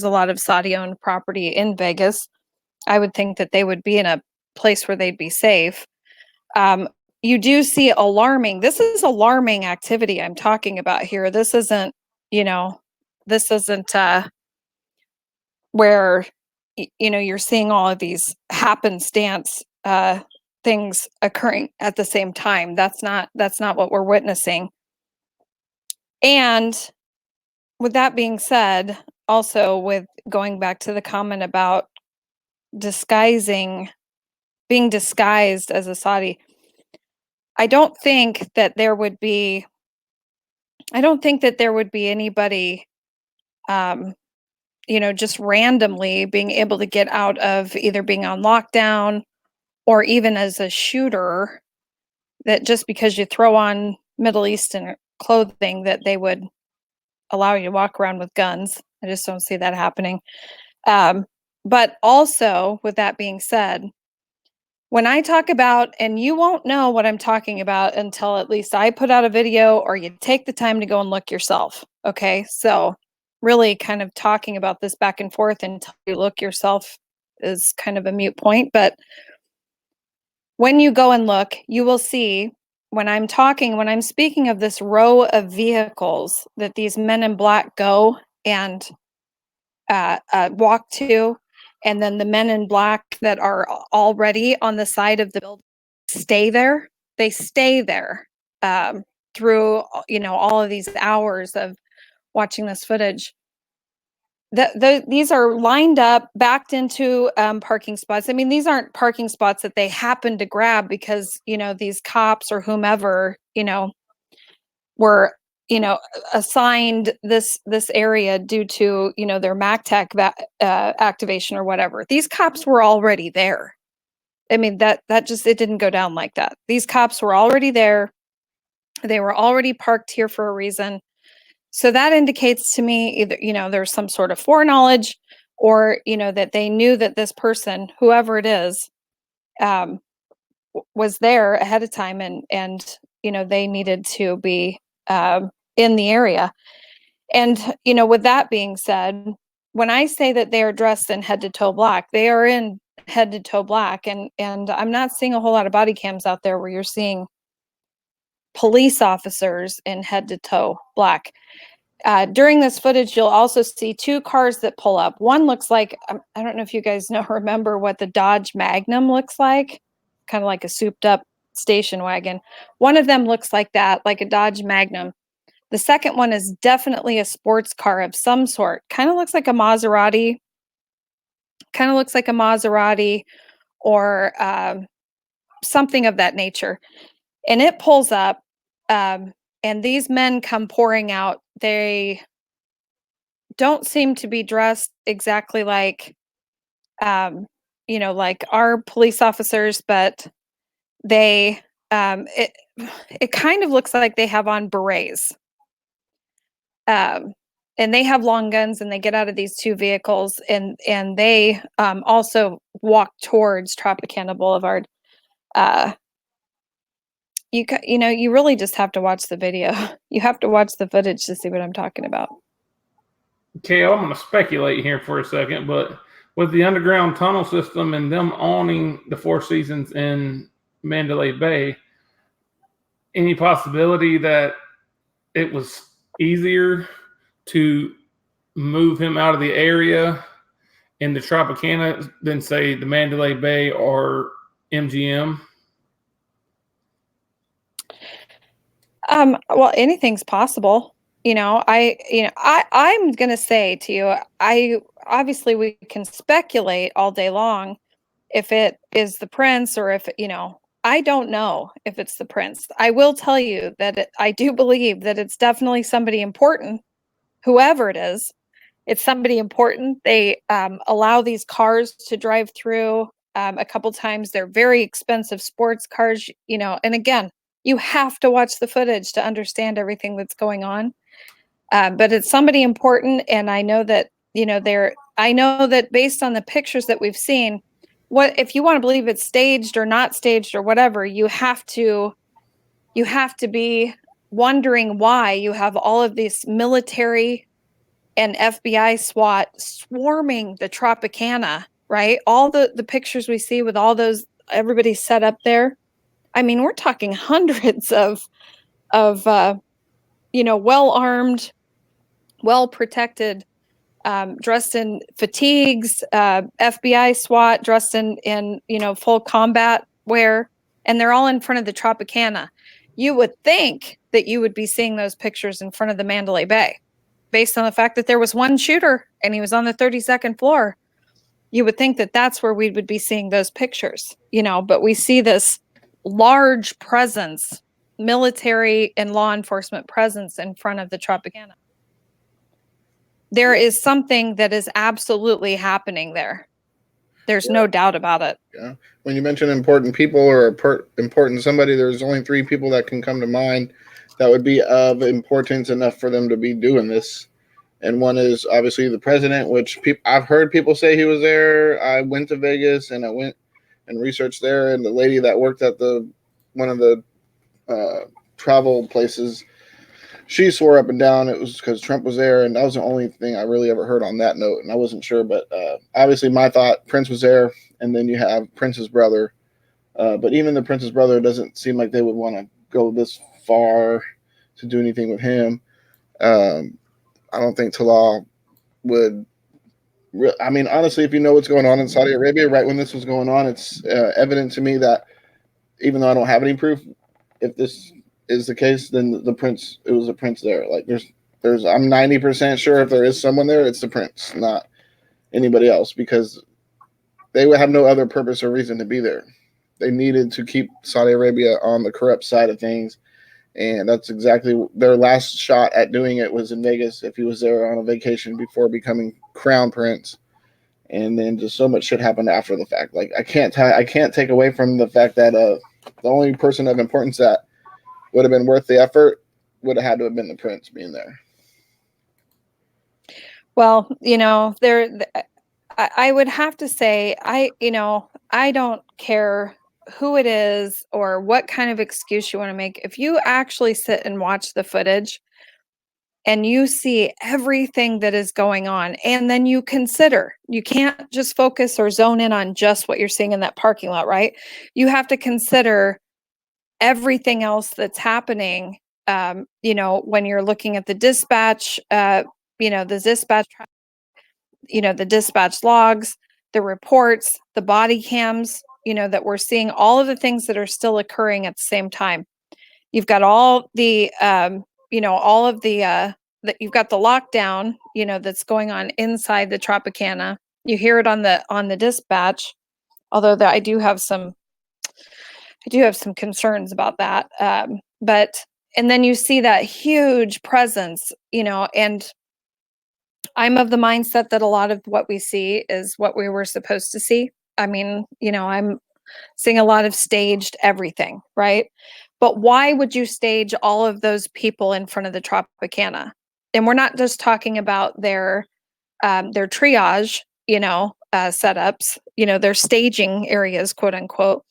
a lot of Saudi owned property in Vegas, I would think that they would be in a place where they'd be safe. You do see this is alarming activity I'm talking about here. This isn't where you're seeing all of these happenstance things occurring at the same time. That's not what we're witnessing. And with that being said, also with going back to the comment about being disguised as a Saudi, I don't think that there would be anybody, just randomly being able to get out of either being on lockdown or even as a shooter, that just because you throw on Middle Eastern clothing that they would allow you to walk around with guns. I just don't see that happening. But also, with that being said, when I talk about, and you won't know what I'm talking about until at least I put out a video or you take the time to go and look yourself. Okay. So really kind of talking about this back and forth until you look yourself is kind of a moot point. But when you go and look, you will see when I'm speaking of this row of vehicles that these men in black go and walk to, and then the men in black that are already on the side of the building stay there. They stay there through all of these hours of watching this footage. These are lined up, backed into parking spots. I mean, these aren't parking spots that they happen to grab because these cops or whomever were assigned this area due to their MACTAC activation or whatever. These cops were already there. I mean, that just, it didn't go down like that. These cops were already there. They were already parked here for a reason. So that indicates to me either, there's some sort of foreknowledge, or, that they knew that this person, whoever it is, was there ahead of time, and they needed to be in the area. And, with that being said, when I say that they are dressed in head to toe black, they are in head to toe black. And I'm not seeing a whole lot of body cams out there where you're seeing police officers in head to toe black. During this footage, you'll also see two cars that pull up. One looks like, I don't know if you guys remember what the Dodge Magnum looks like, kind of like a souped up station wagon. One of them looks like that, like a Dodge Magnum. The second one is definitely a sports car of some sort. Kind of looks like a Maserati. Or something of that nature. And it pulls up, and these men come pouring out. They don't seem to be dressed exactly like, like our police officers, but they, it kind of looks like they have on berets. And they have long guns, and they get out of these two vehicles, and they also walk towards Tropicana Boulevard. You really just have to watch the video. You have to watch the footage to see what I'm talking about. Okay, I'm going to speculate here for a second, but with the underground tunnel system and them owning the Four Seasons in Mandalay Bay, any possibility that it was easier to move him out of the area in the Tropicana than, say, the Mandalay Bay or MGM? Well, anything's possible. I'm going to say to you, obviously we can speculate all day long if it is the prince, or if, I don't know if it's the prince. I will tell you that I do believe that it's definitely somebody important, whoever it is. It's somebody important. They allow these cars to drive through a couple times. They're very expensive sports cars, and again, you have to watch the footage to understand everything that's going on. But it's somebody important, and I know that, I know that based on the pictures that we've seen, what if you want to believe it's staged or not staged or whatever, you have to be wondering why you have all of these military and FBI SWAT swarming the Tropicana, right? All the pictures we see with all those, everybody set up there. I mean, we're talking hundreds of well-armed, well-protected, dressed in fatigues, FBI SWAT dressed in full combat wear, and they're all in front of the Tropicana. You would think that you would be seeing those pictures in front of the Mandalay Bay, based on the fact that there was one shooter and he was on the 32nd floor. You would think that that's where we would be seeing those pictures, but we see this large presence, military and law enforcement presence in front of the Tropicana. There is something that is absolutely happening there. There's no doubt about it. Yeah. When you mention important people or important somebody, there's only three people that can come to mind that would be of importance enough for them to be doing this. And one is obviously the president, which I've heard people say he was there. I went to Vegas and I went and researched there. And the lady that worked at one of the travel places, she swore up and down it was because Trump was there, and that was the only thing I really ever heard on that note, and I wasn't sure. But obviously my thought, Prince was there, and then you have Prince's brother. But even the Prince's brother doesn't seem like they would want to go this far to do anything with him. I don't think Talal would. I mean, honestly, if you know what's going on in Saudi Arabia right when this was going on, it's evident to me that even though I don't have any proof, if this is the case, then it was a prince there. Like I'm 90% sure if there is someone there, it's the prince, not anybody else, because they would have no other purpose or reason to be there. They needed to keep Saudi Arabia on the corrupt side of things. And that's exactly their last shot at doing it was in Vegas. If he was there on a vacation before becoming crown prince, and then just so much shit happened after the fact. Like I can't take away from the fact that the only person of importance that would have been worth the effort would have had to have been the Prince being there. Well, I would have to say, I don't care who it is or what kind of excuse you want to make. If you actually sit and watch the footage and you see everything that is going on, and then you consider, you can't just focus or zone in on just what you're seeing in that parking lot, right? You have to consider everything else that's happening. When you're looking at the dispatch, the dispatch logs, the reports, the body cams, that we're seeing, all of the things that are still occurring at the same time. You've got all the, you've got the lockdown, that's going on inside the Tropicana. You hear it on the dispatch, although I do have some concerns about that. And then you see that huge presence, and I'm of the mindset that a lot of what we see is what we were supposed to see. I mean, I'm seeing a lot of staged everything, right? But why would you stage all of those people in front of the Tropicana? And we're not just talking about their triage, setups, their staging areas, quote unquote.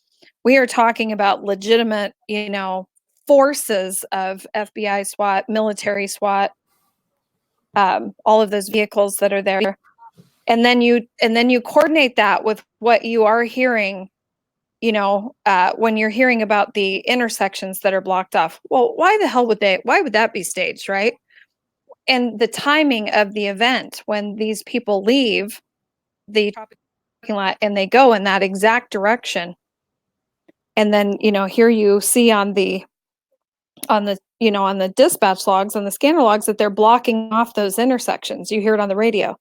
We are talking about legitimate, forces of FBI SWAT, military SWAT, all of those vehicles that are there. And then you coordinate that with what you are hearing, when you're hearing about the intersections that are blocked off. Well, why would that be staged, right? And the timing of the event when these people leave the parking lot and they go in that exact direction. And then, here you see on the dispatch logs, on the scanner logs, that they're blocking off those intersections. You hear it on the radio.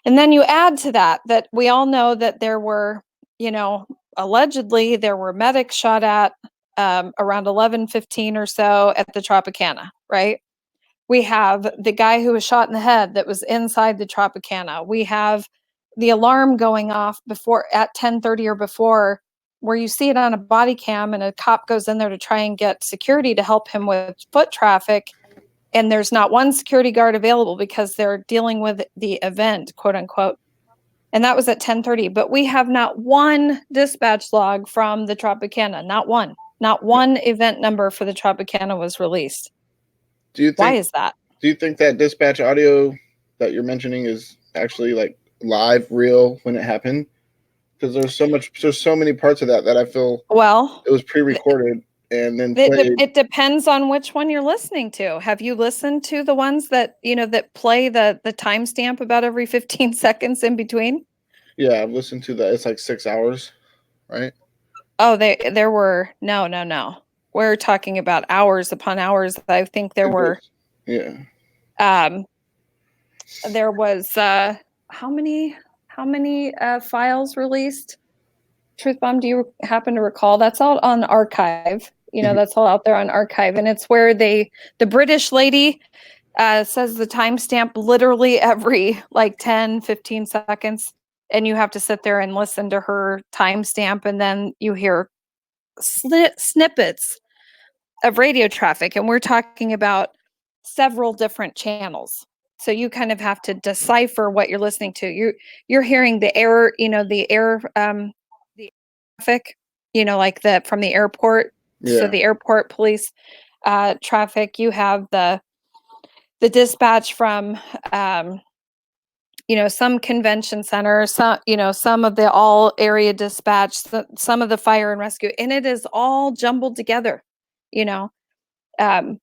And then you add to that we all know that there were, allegedly there were medics shot at around 11:15 or so at the Tropicana, right? We have the guy who was shot in the head that was inside the Tropicana. We have the alarm going off before at 10:30 or before, where you see it on a body cam and a cop goes in there to try and get security to help him with foot traffic. And there's not one security guard available because they're dealing with the event, quote unquote. And that was at 10:30. But we have not one dispatch log from the Tropicana. Not one. Not one event number for the Tropicana was released. Why is that? Do you think that dispatch audio that you're mentioning is actually like live, real when it happened? Because there's so many parts of that I feel it was pre-recorded and then played. It depends on which one you're listening to. Have you listened to the ones that that play the timestamp about every 15 seconds in between? Yeah, I've listened to that. It's like 6 hours, right? Oh, there were no. We're talking about hours upon hours. I think there were. Yeah. There was how many files released? Truth Bomb, do you happen to recall? That's all on archive. That's all out there on archive, and it's where the British lady says the timestamp literally every 10, 15 seconds, and you have to sit there and listen to her timestamp, and then you hear snippets of radio traffic, and we're talking about several different channels. So you kind of have to decipher what you're listening to. You're hearing the air, the traffic, from the airport. Yeah. So the airport police traffic. You have the dispatch from some convention center, some of the all area dispatch, some of the fire and rescue, and it is all jumbled together. I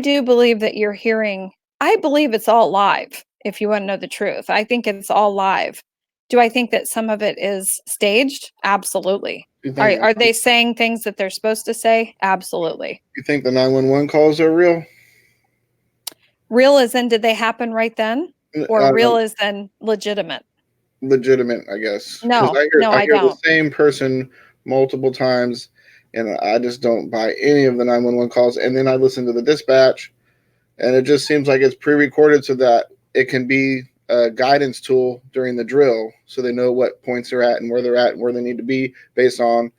do believe that you're hearing. I believe it's all live. If you want to know the truth, I think it's all live. Do I think that some of it is staged? Absolutely. Are they saying things that they're supposed to say? Absolutely. You think the 911 calls are real? Real as in, did they happen right then? Or real as in legitimate? Legitimate, I guess. No, I hear don't. The same person multiple times, and I just don't buy any of the 911 calls. And then I listen to the dispatch, and it just seems like it's pre-recorded so that it can be a guidance tool during the drill, so they know what points they're at and where they need to be based on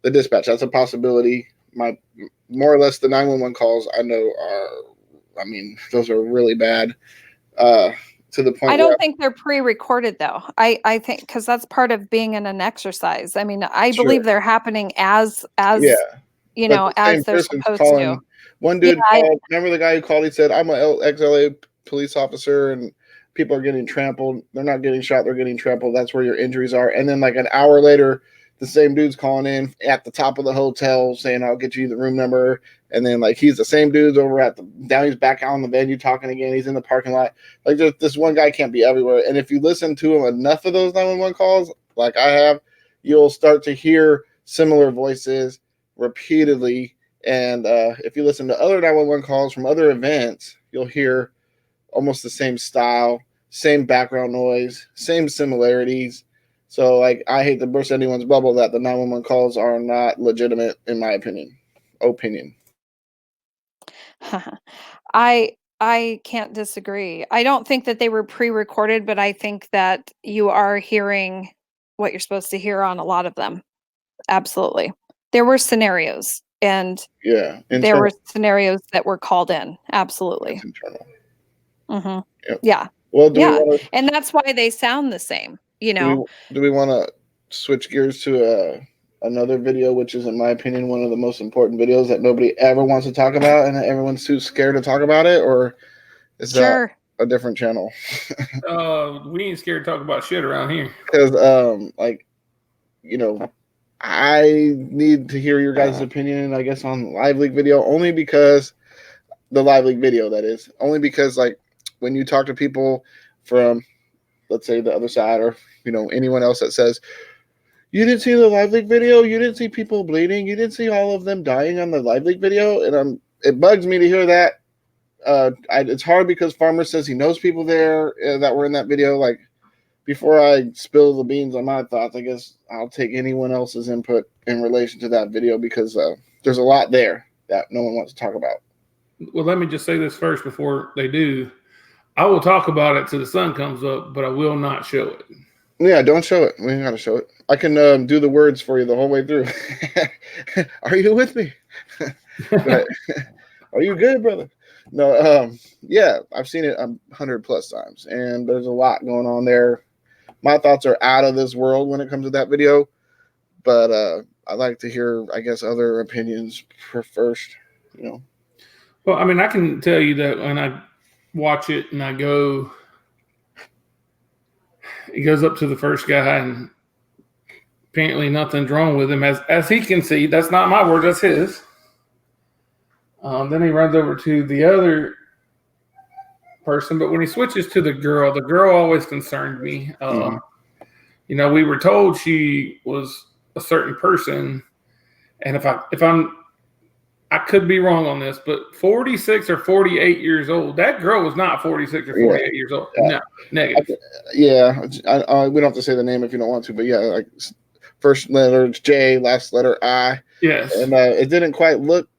the dispatch. That's a possibility. more or less the 911 calls I know are, I mean, those are really bad. To the point I don't think they're pre-recorded though. I think because that's part of being in an exercise. I mean, I believe they're happening as you know, as they're supposed to. One dude called. Remember the guy who called? He said, "I'm an ex-LA police officer, and people are getting trampled. They're not getting shot. They're getting trampled. That's where your injuries are." And then like an hour later, the same dude's calling in at the top of the hotel saying, "I'll get you the room number." And then like he's the same dude's over at he's back out in the venue talking again. He's in the parking lot. Like this one guy can't be everywhere. And if you listen to him enough of those 911 calls, like I have, you'll start to hear similar voices repeatedly. And if you listen to other 911 calls from other events, you'll hear almost the same style, same background noise, same similarities. So like I hate to burst anyone's bubble that the 911 calls are not legitimate in my opinion. I can't disagree. I don't think that they were pre-recorded, but I think that you are hearing what you're supposed to hear on a lot of them. Absolutely. There were scenarios and there were scenarios that were called in. Absolutely. Mm-hmm. Yep. Yeah. Well, and that's why they sound the same, you know. Do we want to switch gears to another video, which is, in my opinion, one of the most important videos that nobody ever wants to talk about, and everyone's too scared to talk about it? Or is that a different channel? We ain't scared to talk about shit around here. Because, like, you know, I need to hear your guys' opinion, I guess, on the LiveLeak video, only because the LiveLeak video, that is, only because, like, when you talk to people from, let's say, the other side, or, you know, anyone else that says, you didn't see the LiveLeak video, you didn't see people bleeding, you didn't see all of them dying on the LiveLeak video, and it bugs me to hear that. It's hard because Farmer says he knows people there that were in that video. Like, before I spill the beans on my thoughts, I guess I'll take anyone else's input in relation to that video, because there's a lot there that no one wants to talk about. Well, let me just say this first before they do. I will talk about it till the sun comes up, but I will not show it. Yeah, don't show it. We ain't got to show it. I can do the words for you the whole way through. Are you with me? But, are you good, brother? No, yeah, I've seen it 100+ times, and there's a lot going on there. My thoughts are out of this world when it comes to that video, but I'd like to hear, I guess, other opinions first, you know. Well, I mean, I can tell you that when I watch it and I go, he goes up to the first guy and apparently nothing's wrong with him. As he can see, that's not my word, that's his. Then he runs over to the other person, but when he switches to the girl always concerned me. You know, we were told she was a certain person, and if I could be wrong on this, but 46 or 48 years old. That girl was not 46 or 48 years old. No, negative. Yeah, we don't have to say the name if you don't want to, but yeah, like first letter J, last letter I. Yes. And it didn't quite look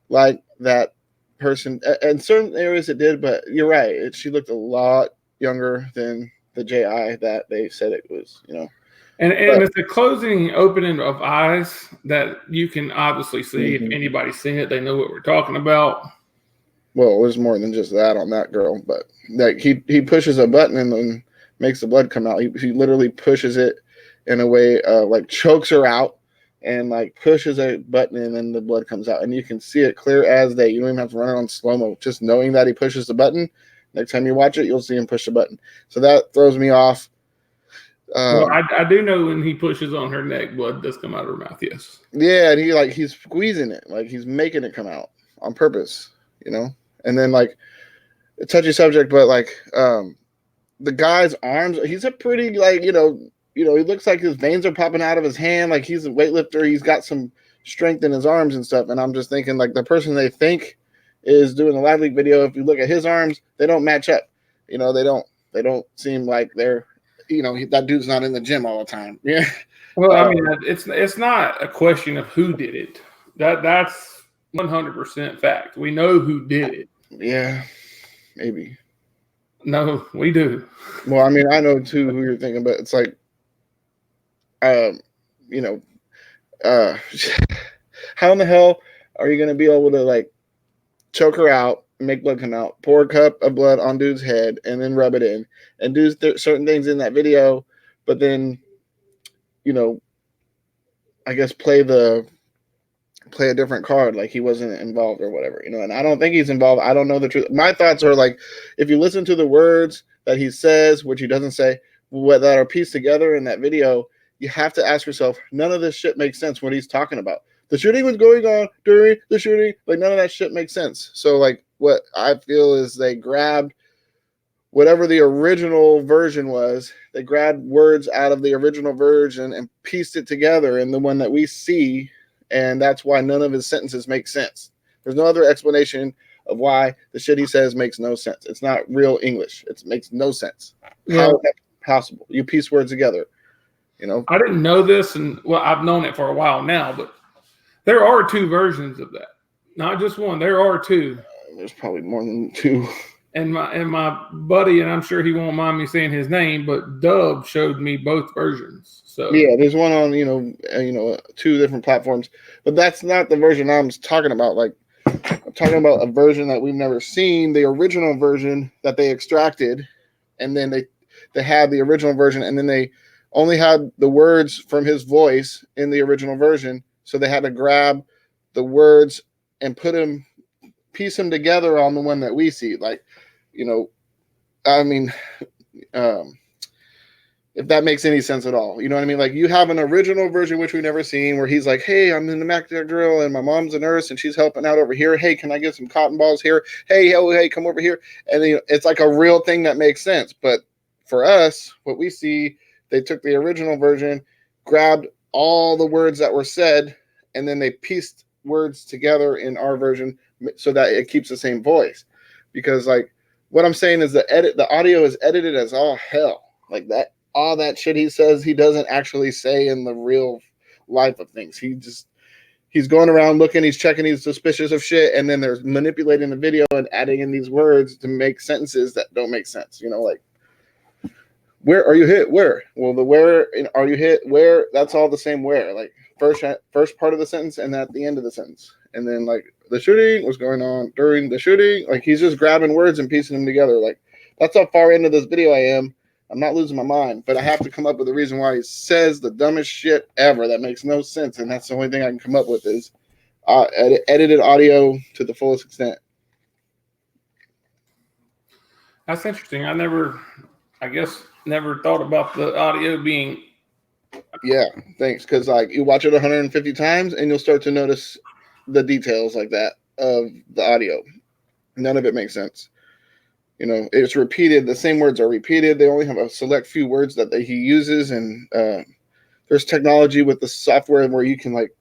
like that person. In certain areas it did, but you're right. She looked a lot younger than the J.I. that they said it was, you know. And it's a closing opening of eyes that you can obviously see. If anybody's seen it, they know what we're talking about. Well, it was more than just that on that girl, but like he pushes a button and then makes the blood come out. He literally pushes it in a way, like chokes her out, and like pushes a button and then the blood comes out, and you can see it clear as day. You don't even have to run it on slow-mo. Just knowing that he pushes the button, next time you watch it, you'll see him push the button. So that throws me off. Well, I do know when he pushes on her neck, blood does come out of her mouth. Yes. Yeah, and he's squeezing it, like he's making it come out on purpose, you know. And then like a touchy subject, but like the guy's arms, he's a pretty like you know he looks like his veins are popping out of his hand, like he's a weightlifter. He's got some strength in his arms and stuff. And I'm just thinking like the person they think is doing the LiveLeak video, if you look at his arms, they don't match up. You know, they don't seem like they're. You know, that dude's not in the gym all the time. Yeah. Well, I mean, it's not a question of who did it. That's 100% fact. We know who did it. Yeah, maybe. No, we do. Well, I mean, I know too who you're thinking, but it's like, you know, how in the hell are you going to be able to like choke her out, make blood come out, pour a cup of blood on dude's head, and then rub it in, and do certain things in that video, but then, you know, I guess play a different card, like he wasn't involved or whatever, you know? And I don't think he's involved. I don't know the truth. My thoughts are like, if you listen to the words that he says, which he doesn't say, that are pieced together in that video, you have to ask yourself, none of this shit makes sense when he's talking about. The shooting was going on during the shooting. Like, none of that shit makes sense. So, like, what I feel is they grabbed whatever the original version was. They grabbed words out of the original version and pieced it together in the one that we see. And that's why none of his sentences make sense. There's no other explanation of why the shit he says makes no sense. It's not real English. It makes no sense. How is that possible? You piece words together, you know? I didn't know this, and well, I've known it for a while now, but there are two versions of that. Not just one. There are two. There's probably more than two. And my buddy, and I'm sure he won't mind me saying his name, but Dub showed me both versions. So yeah, there's one on two different platforms, but that's not the version I'm talking about. Like, I'm talking about a version that we've never seen, the original version that they extracted, and then they had the original version, and then they only had the words from his voice in the original version. So they had to grab the words and piece them together on the one that we see. Like, you know, I mean, if that makes any sense at all, you know what I mean? Like, you have an original version, which we've never seen, where he's like, hey, I'm in the Mac drill and my mom's a nurse and she's helping out over here. Hey, can I get some cotton balls here? Hey, come over here. And then it's like a real thing that makes sense. But for us, what we see, they took the original version, grabbed all the words that were said, and then they pieced words together in our version so that it keeps the same voice. Because, like, what I'm saying is the audio is edited as all hell. Like, that, all that shit he says, he doesn't actually say in the real life of things. He's going around looking, he's checking, he's suspicious of shit, and then they're manipulating the video and adding in these words to make sentences that don't make sense. You know, like, where are you hit? Where? Well, the where are you hit? Where? That's all the same where. Like, first part of the sentence and at the end of the sentence. And then, like, the shooting was going on during the shooting. Like, he's just grabbing words and piecing them together. Like, that's how far into this video I am. I'm not losing my mind, but I have to come up with a reason why he says the dumbest shit ever that makes no sense. And that's the only thing I can come up with is edited audio to the fullest extent. That's interesting. I never thought about the audio being. Yeah, thanks. Because, like, you watch it 150 times and you'll start to notice the details like that of the audio. None of it makes sense. You know, it's repeated. The same words are repeated. They only have a select few words that he uses. And there's technology with the software where you can, like,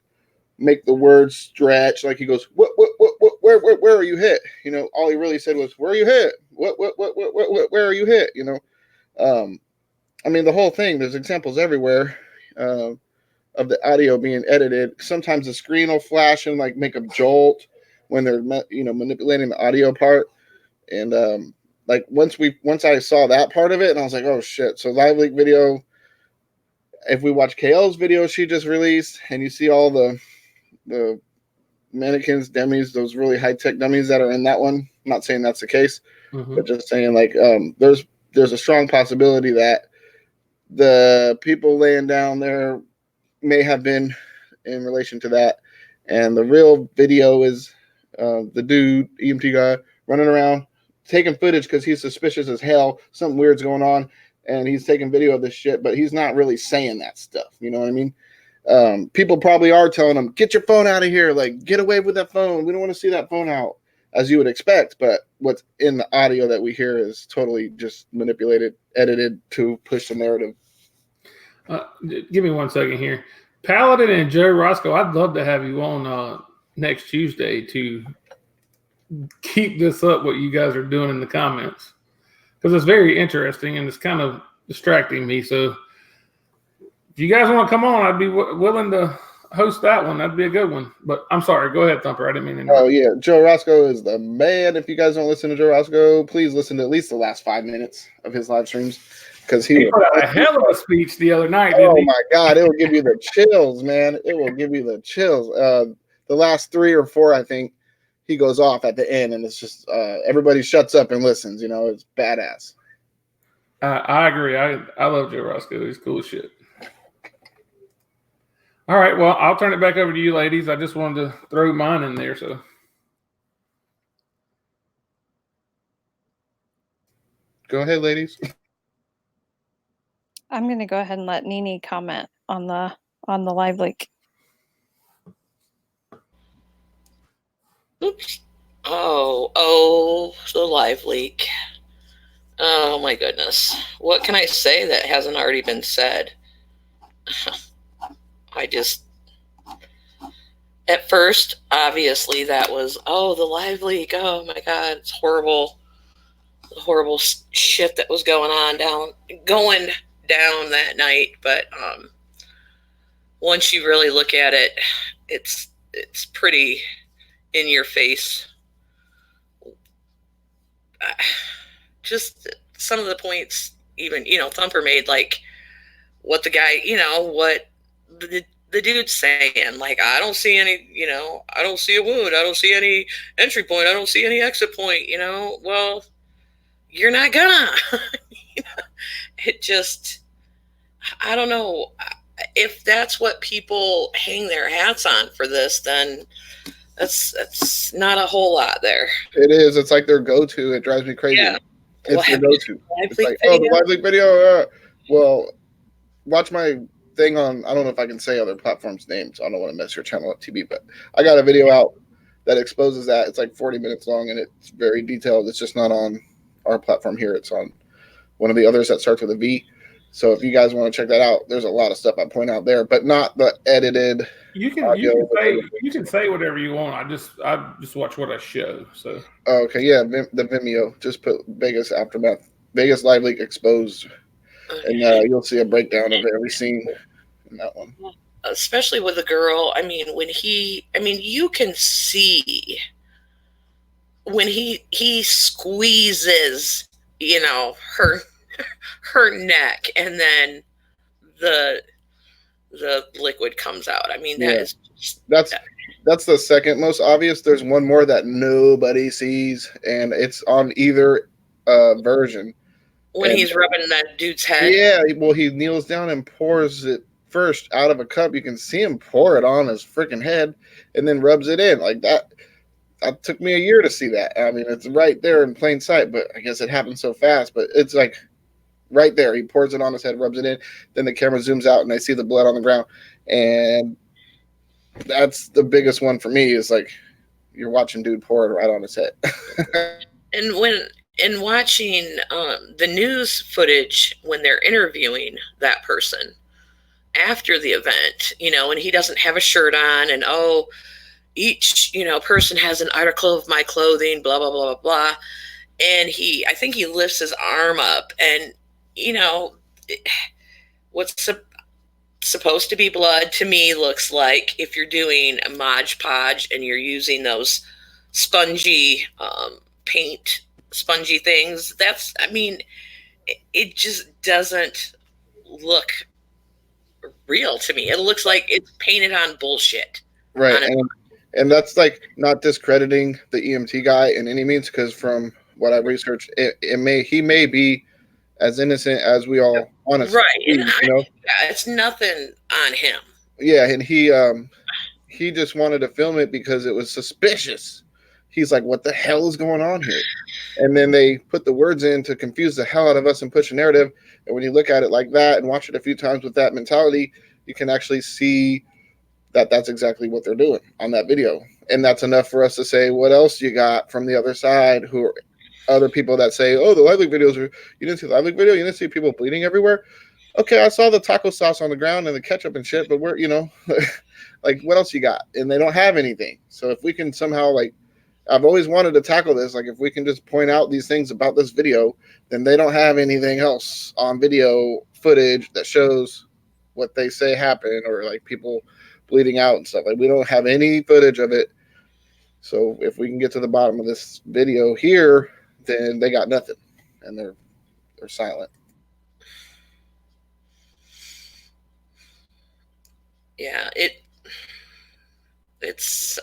make the words stretch. Like, he goes, where are you hit? You know, all he really said was, where are you hit? Where are you hit? You know, I mean, the whole thing, there's examples everywhere of the audio being edited. Sometimes the screen will flash and, like, make a jolt when they're, you know, manipulating the audio part. And, like, once I saw that part of it, and I was like, oh shit. So LiveLeak video, if we watch KL's video she just released, and you see all the mannequins, dummies, those really high-tech dummies that are in that one, I'm not saying that's the case, but just saying, like, there's a strong possibility that the people laying down there may have been in relation to that. And the real video is the dude, EMT guy, running around, taking footage because he's suspicious as hell. Something weird's going on, and he's taking video of this shit, but he's not really saying that stuff. You know what I mean? People probably are telling him, get your phone out of here. Like, get away with that phone. We don't want to see that phone out, as you would expect. But what's in the audio that we hear is totally just manipulated, edited to push the narrative. Give me 1 second here. Paladin and Joe Roscoe, I'd love to have you on next Tuesday to keep this up, what you guys are doing in the comments, because it's very interesting and it's kind of distracting me. So if you guys want to come on, I'd be willing to host that one. That'd be a good one. But I'm sorry. Go ahead, Thumper. I didn't mean to. Oh, yeah. Joe Roscoe is the man. If you guys don't listen to Joe Roscoe, please listen to at least the last 5 minutes of his live streams. Because he put out a hell of a speech the other night. Oh, my God. It will give you the chills, man. It will give you the chills. The the last 3 or 4, I think, he goes off at the end, and it's just everybody shuts up and listens. You know, it's badass. I agree. I love Joe Roscoe. He's cool as shit. All right, well, I'll turn it back over to you, ladies. I just wanted to throw mine in there, so. Go ahead, ladies. I'm going to go ahead and let Nini comment on the LiveLeak. Oops. Oh, the LiveLeak. Oh my goodness. What can I say that hasn't already been said? At first, obviously, that was, the LiveLeak. Oh my God, it's horrible. The horrible shit that was going down that night. But once you really look at it, it's pretty in your face. Just some of the points, even, Thumper made, like, what the guy, what the dude's saying, like, I don't see any, I don't see a wound, I don't see any entry point, I don't see any exit point, well, you're not gonna. It just, I don't know. If that's what people hang their hats on for this, then that's not a whole lot there. It is. It's like their go-to. It drives me crazy. Yeah. It's their go-to. It's like, oh, the LiveLeak video. Well, watch my thing on, I don't know if I can say other platforms' names. I don't want to mess your channel up, TV, but I got a video out that exposes that. It's like 40 minutes long, and it's very detailed. It's just not on our platform here. It's on one of the others that starts with a V. So if you guys want to check that out, there's a lot of stuff I point out there, but not the edited. You can say whatever you want. I just watch what I show. So okay, yeah, the Vimeo. Just put Vegas aftermath, Vegas LiveLeak exposed, and you'll see a breakdown of every scene in that one. Especially with the girl. I mean, you can see when he squeezes, her neck, and then the liquid comes out. I mean, that's the second most obvious. There's one more that nobody sees, and it's on either version. When he's rubbing that dude's head. Yeah, well, he kneels down and pours it first out of a cup. You can see him pour it on his freaking head, and then rubs it in like that. It took me a year to see that. I mean, it's right there in plain sight, but I guess it happened so fast. But it's like right there. He pours it on his head, rubs it in. Then the camera zooms out, and I see the blood on the ground. And that's the biggest one for me, is like you're watching dude pour it right on his head. And watching the news footage when they're interviewing that person after the event, and he doesn't have a shirt on, and each person has an article of my clothing, blah blah blah blah blah, and I think he lifts his arm up, and what's supposed to be blood to me looks like, if you're doing a Mod Podge and you're using those spongy paint spongy things, it just doesn't look real to me. It looks like it's painted on bullshit. Right. And that's like not discrediting the EMT guy in any means, because from what I researched, he may be as innocent as we all honestly, right? It's nothing on him. Yeah, and he just wanted to film it because it was suspicious. He's like, what the hell is going on here? And then they put the words in to confuse the hell out of us and push a narrative. And when you look at it like that and watch it a few times with that mentality, you can actually see that that's exactly what they're doing on that video. And that's enough for us to say, what else you got from the other side, who are other people that say, oh, the LiveLeak videos you didn't see the LiveLeak video? You didn't see people bleeding everywhere? Okay, I saw the taco sauce on the ground and the ketchup and shit, but we're, like, what else you got? And they don't have anything. So if we can somehow, like, I've always wanted to tackle this, like, if we can just point out these things about this video, then they don't have anything else on video footage that shows what they say happened, or like people bleeding out and stuff. Like, we don't have any footage of it. So if we can get to the bottom of this video here, then they got nothing, and they're silent. Yeah, it's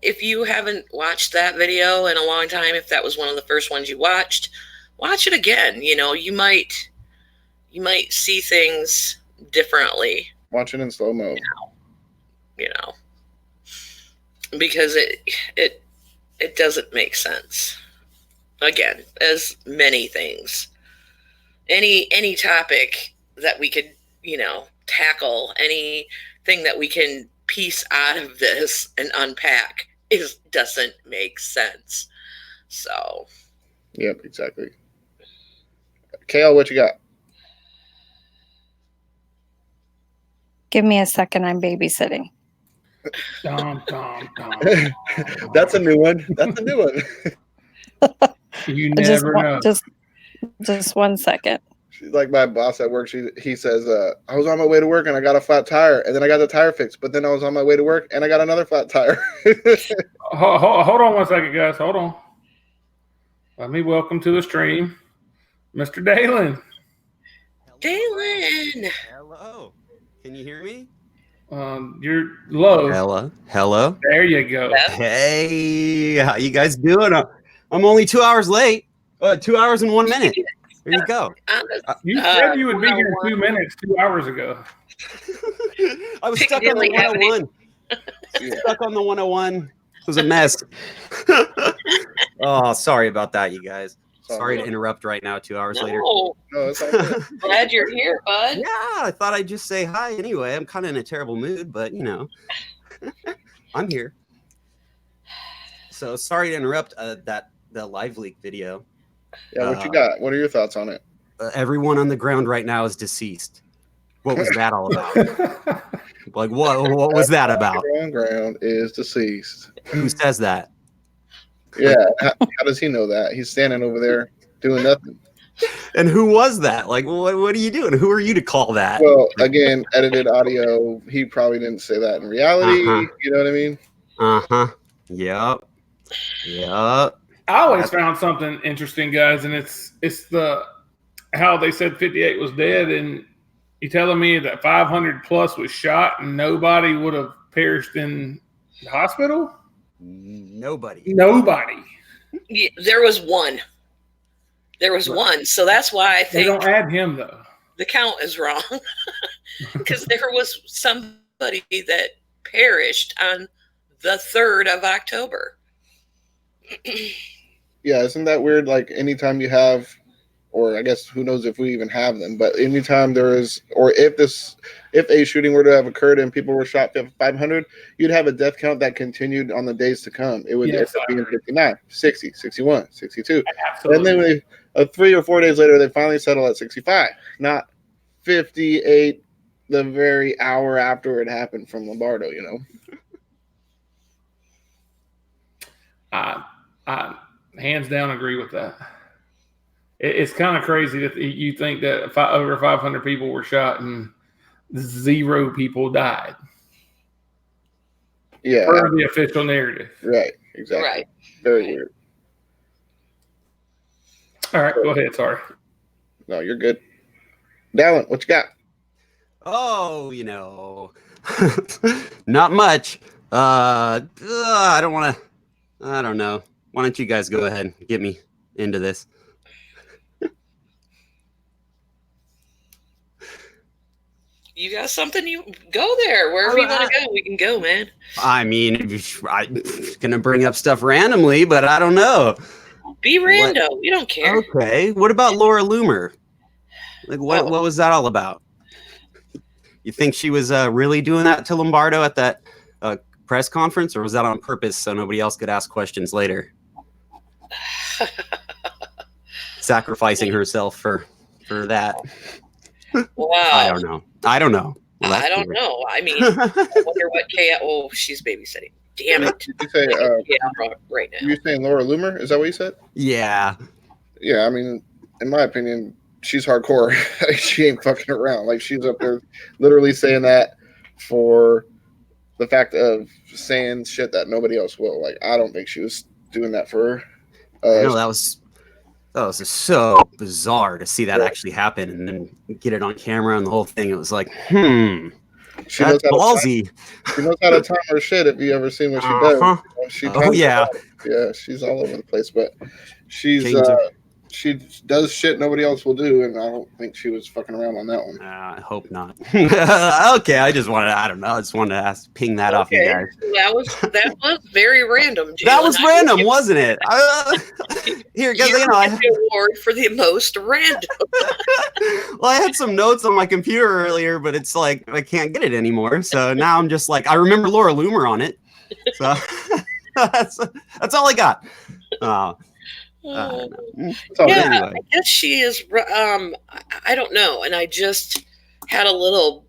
if you haven't watched that video in a long time, if that was one of the first ones you watched, watch it again. You might see things differently. Watch it in slow mo. Because it doesn't make sense. Again, as many things, any topic that we could tackle, anything that we can piece out of this and unpack doesn't make sense. So yep, exactly. Kale, what you got? Give me a second, I'm babysitting. Dum, dum, dum. That's a new one. You never know. Just 1 second. She's like my boss at work. He says, I was on my way to work and I got a flat tire, and then I got the tire fixed. But then I was on my way to work and I got another flat tire. Hold on 1 second, guys. Hold on. Let me welcome to the stream, Mr. Dalin. Dalin. Hello. Can you hear me? You're low. Hello. There you go. Hey, how you guys doing? I'm only 2 hours late. 2 hours and 1 minute. There you go. You said you would be here in 2 minutes 2 hours ago. I was stuck on the 101. Stuck on the 101. It was a mess. Oh, sorry about that, you guys. Sorry to interrupt right now, 2 hours later. No, it's all good. Glad you're here, bud. Yeah, I thought I'd just say hi anyway. I'm kind of in a terrible mood, but I'm here. So sorry to interrupt the LiveLeak video. Yeah, what you got? What are your thoughts on it? Everyone on the ground right now is deceased. What was that all about? Like, what was that about? Ground is deceased. Who says that? Yeah, how does he know that? He's standing over there doing nothing. And who was that? Like, what are you doing? Who are you to call that? Well, again, edited audio. He probably didn't say that in reality. You know what I mean? Yep. I always found something interesting, guys, and it's how they said 58 was dead, and you telling me that 500 plus was shot and nobody would have perished in the hospital? Nobody. Yeah, there was one. So that's why I think they don't add him though. The count is wrong because there was somebody that perished on the 3rd of October. Yeah, isn't that weird? Like anytime you have, or I guess who knows if we even have them, but anytime there is, or if a shooting were to have occurred and people were shot 500, you'd have a death count that continued on the days to come. It would end up being 59, 60, 61, 62. Absolutely. And then 3 or 4 days later, they finally settle at 65, not 58 the very hour after it happened from Lombardo, I hands down agree with that. It's kind of crazy that you think that over 500 people were shot and 0 people died. Yeah. Per the official narrative. Right. Exactly. Right. Very weird. All right. Go ahead. Sorry. No, you're good. Dalin, what you got? Oh, not much. I don't know. Why don't you guys go ahead and get me into this? You got something? You go there. Wherever you want to go, we can go, man. I mean, I'm going to bring up stuff randomly, but I don't know. Be rando. We don't care. Okay. What about Laura Loomer? Like, what was that all about? You think she was really doing that to Lombardo at that press conference, or was that on purpose so nobody else could ask questions later? Sacrificing herself for that. Wow. I don't know. Well, I don't know. I mean, I wonder what Oh, she's babysitting. Damn it. Did you say, right now. You're saying Laura Loomer? Is that what you said? Yeah. Yeah, I mean, in my opinion, she's hardcore. She ain't fucking around. Like, she's up there literally saying that for the fact of saying shit that nobody else will. Like, I don't think she was doing that for her. No, that was just so bizarre to see that actually happen and then get it on camera and the whole thing. It was like, She That's knows ballsy. She knows how to time her shit. If you ever seen what she does, she yeah, she's all over the place. But she does shit nobody else will do, and I don't think she was fucking around on that one. I hope not. Okay, I just wanted to ping that off you guys. That was very random. Jalen. That was random, wasn't it? Here, because I had the award for the most random. Well, I had some notes on my computer earlier, but it's like I can't get it anymore. So now I'm just like, I remember Laura Loomer on it. So that's all I got. Anyway. I guess she is. I don't know, and I just had a little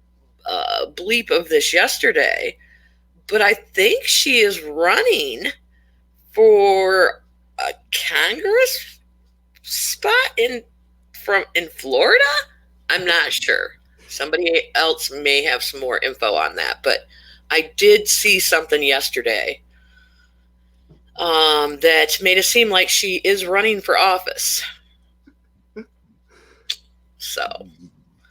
bleep of this yesterday, but I think she is running for a Congress spot in Florida. I'm not sure. Somebody else may have some more info on that, but I did see something yesterday that made it seem like she is running for office. So,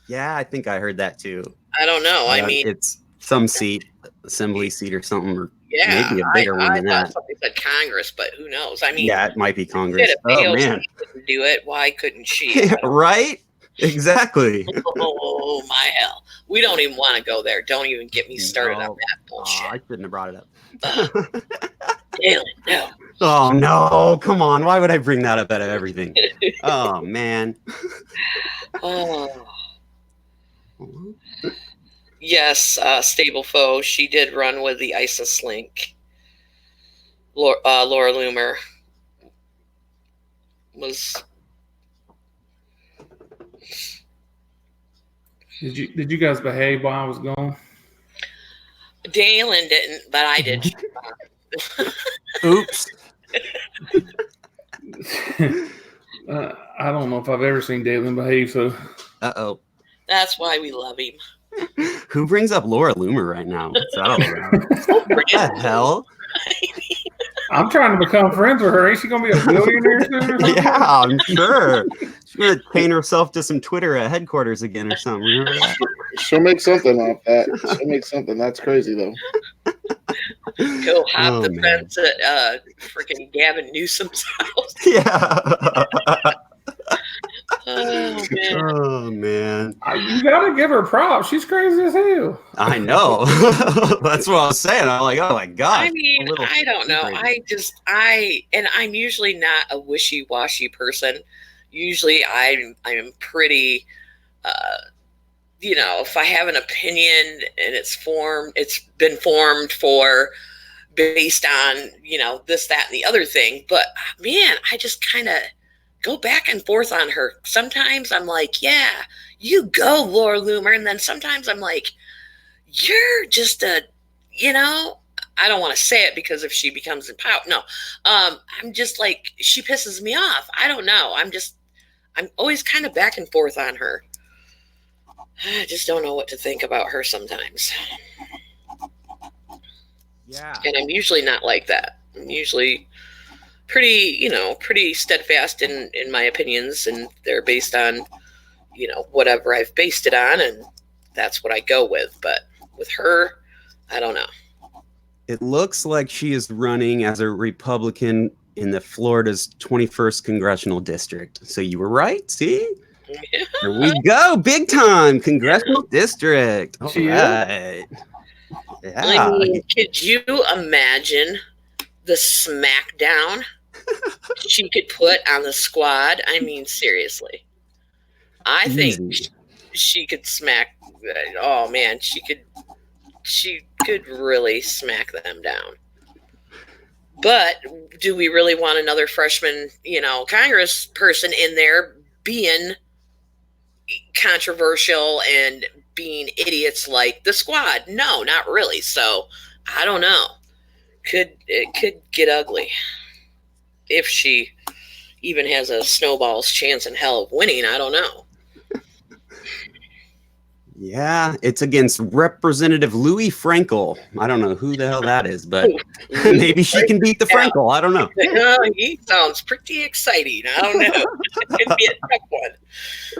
yeah, I think I heard that too. I don't know. I mean, it's some seat, assembly seat or something, or yeah, maybe a bigger one than that. Somebody said Congress, but who knows? I mean, yeah, it might be Congress. Oh man, couldn't do it. Why couldn't she? Yeah, right? Exactly. Oh my hell! We don't even want to go there. Don't even get me started on that bullshit. I shouldn't have brought it up. Dalin, no. Oh no! Come on! Why would I bring that up out of everything? Oh man. Oh. Yes, Stable Foe. She did run with the ISIS link. Laura Loomer was. Did you guys behave while I was gone? Dalin didn't, but I did. Oops. I don't know if I've ever seen Dalin behave. So. Uh-oh. That's why we love him. Who brings up Laura Loomer right now? What the hell? I'm trying to become friends with her. Ain't she gonna be a billionaire soon or something? Yeah, I'm sure. She's gonna paint herself to some Twitter at headquarters again or something. Remember that? She'll make something off that. She'll make something. That's crazy though. Go hop the fence at freaking Gavin Newsom's house. Yeah. Oh man. You gotta give her props. She's crazy as hell. I know. That's what I was saying. I'm like, oh my god. I mean, I don't know. I'm usually not a wishy-washy person. Usually I'm pretty if I have an opinion and it's been formed based on, this, that, and the other thing. But man, I just kind of go back and forth on her. Sometimes I'm like, yeah, you go, Laura Loomer. And then sometimes I'm like, you're just I don't want to say it because if she becomes in power, no. I'm just like, she pisses me off. I don't know. I'm always kind of back and forth on her. I just don't know what to think about her sometimes. Yeah. And I'm usually not like that. I'm usually pretty steadfast in my opinions, and they're based on, whatever I've based it on, and that's what I go with. But with her, I don't know. It looks like she is running as a Republican in the Florida's 21st congressional district. So you were right. See? Yeah. Here we go. Big time congressional district. All right. Yeah. I mean, could you imagine the smackdown she could put on the squad? I mean, seriously. I think she could smack. Oh man, she could really smack them down. But do we really want another freshman, Congress person in there being controversial and being idiots like the squad? No, not really. So I don't know. It could get ugly if she even has a snowball's chance in hell of winning. I don't know. Yeah, it's against Representative Louis Frankel. I don't know who the hell that is, but maybe she can beat the Frankel. I don't know. He sounds pretty exciting. I don't know. It could be a tough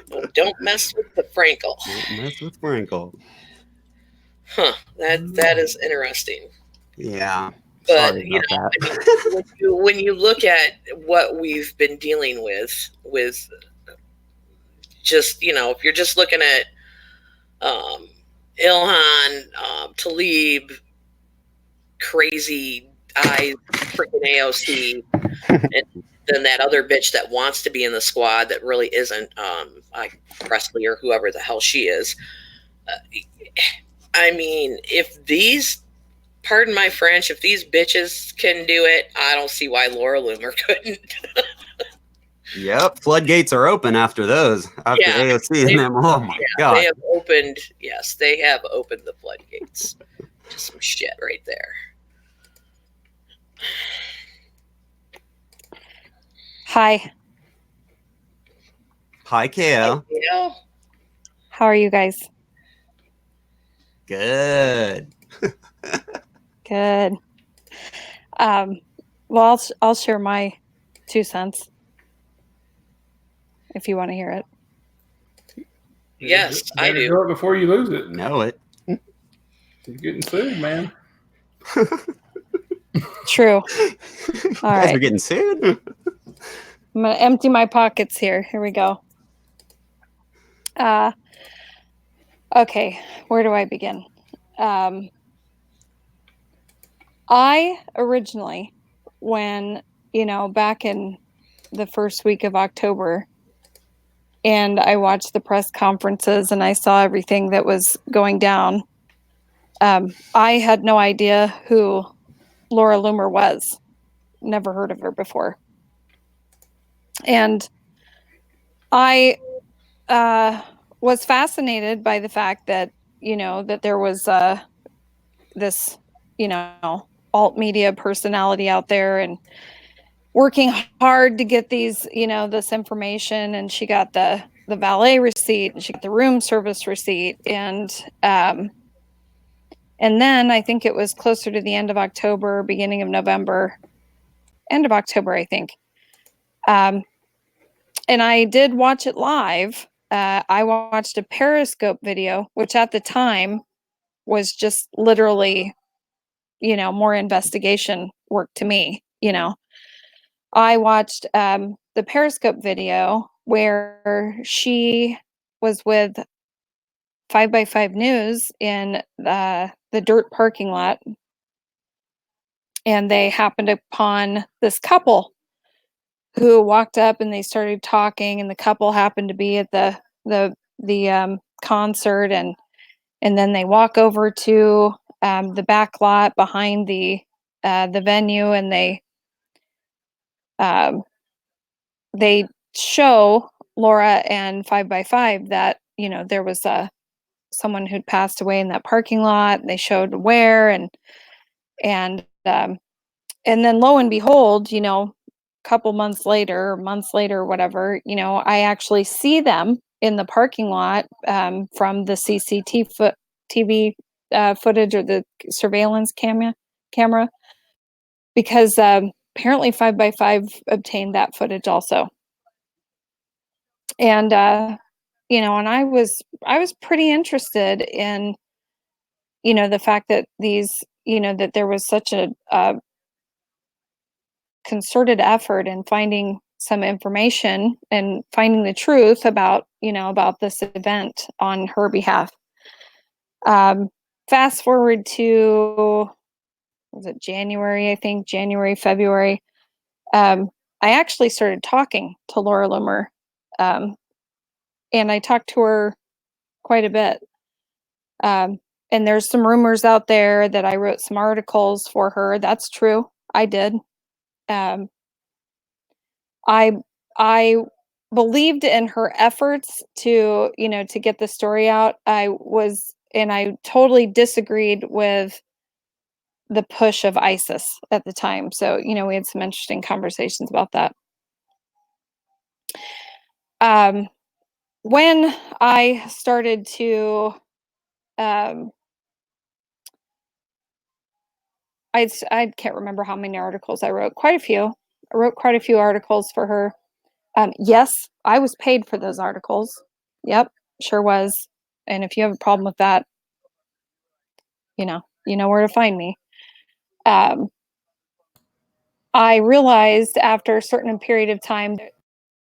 one. Don't mess with the Frankel. Don't mess with Frankel. Huh. That is interesting. Yeah. But Sorry about that. I mean, when you look at what we've been dealing with just, if you're just looking at Ilhan, Talib, crazy eyes, freaking AOC, and then that other bitch that wants to be in the squad that really isn't, like Presley or whoever the hell she is. I mean, if these, pardon my French, if these bitches can do it, I don't see why Laura Loomer couldn't. Yep, floodgates are open after those. After AOC and them. Oh my God. They have opened. Yes, they have opened the floodgates. Just some shit right there. Hi. Hi, KL. Hi, how are you guys? Good. Good. Well, I'll share my 2 cents if you want to hear it. Yes, I do. Do it before you lose it. Know it. You're getting sued, man. True. All right. We're getting sued. I'm going to empty my pockets here. Here we go. Okay, where do I begin? I originally, when, back in the first week of October, and I watched the press conferences and I saw everything that was going down, I had no idea who Laura Loomer was. Never heard of her before. And I was fascinated by the fact that, that there was this, alt media personality out there and working hard to get these, this information. And she got the valet receipt and she got the room service receipt. And then I think it was closer to the end of October, beginning of November, end of October, I think. And I did watch it live. I watched a Periscope video, which at the time was just literally, more investigation work to me. I watched the Periscope video where she was with 5x5 News in the dirt parking lot. And they happened upon this couple who walked up and they started talking, and the couple happened to be at the concert, and then they walk over to the back lot behind the venue, and they show Laura and 5x5 that there was someone who'd passed away in that parking lot. They showed where, and then lo and behold, couple months later, whatever, I actually see them in the parking lot from the CCTV footage or the surveillance camera, because apparently 5x5 obtained that footage also. And and I was pretty interested in the fact that these that there was such a concerted effort in finding some information and finding the truth about this event on her behalf. Fast forward to, was it January? I think January, February. I actually started talking to Laura Loomer, and I talked to her quite a bit. And there's some rumors out there that I wrote some articles for her. That's true. I did. I believed in her efforts to, to get the story out. And I totally disagreed with the push of ISIS at the time. So, we had some interesting conversations about that. When I started to, I can't remember how many articles I wrote. Quite a few. I wrote quite a few articles for her. Yes, I was paid for those articles. Yep, sure was. And if you have a problem with that, you know where to find me. I realized after a certain period of time that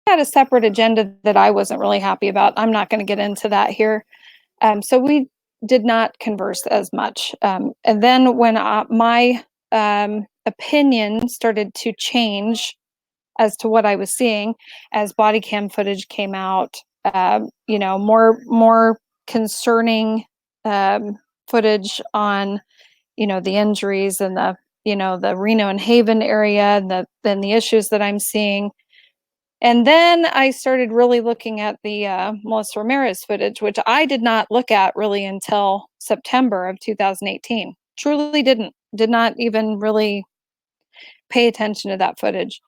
I had a separate agenda that I wasn't really happy about. I'm not going to get into that here. So we did not converse as much. And then when my opinion started to change as to what I was seeing, as body cam footage came out, more concerning footage on, the injuries and the Reno and Haven area, and then the issues that I'm seeing. And then I started really looking at the Melissa Ramirez footage, which I did not look at really until September of 2018. Truly did not even really pay attention to that footage.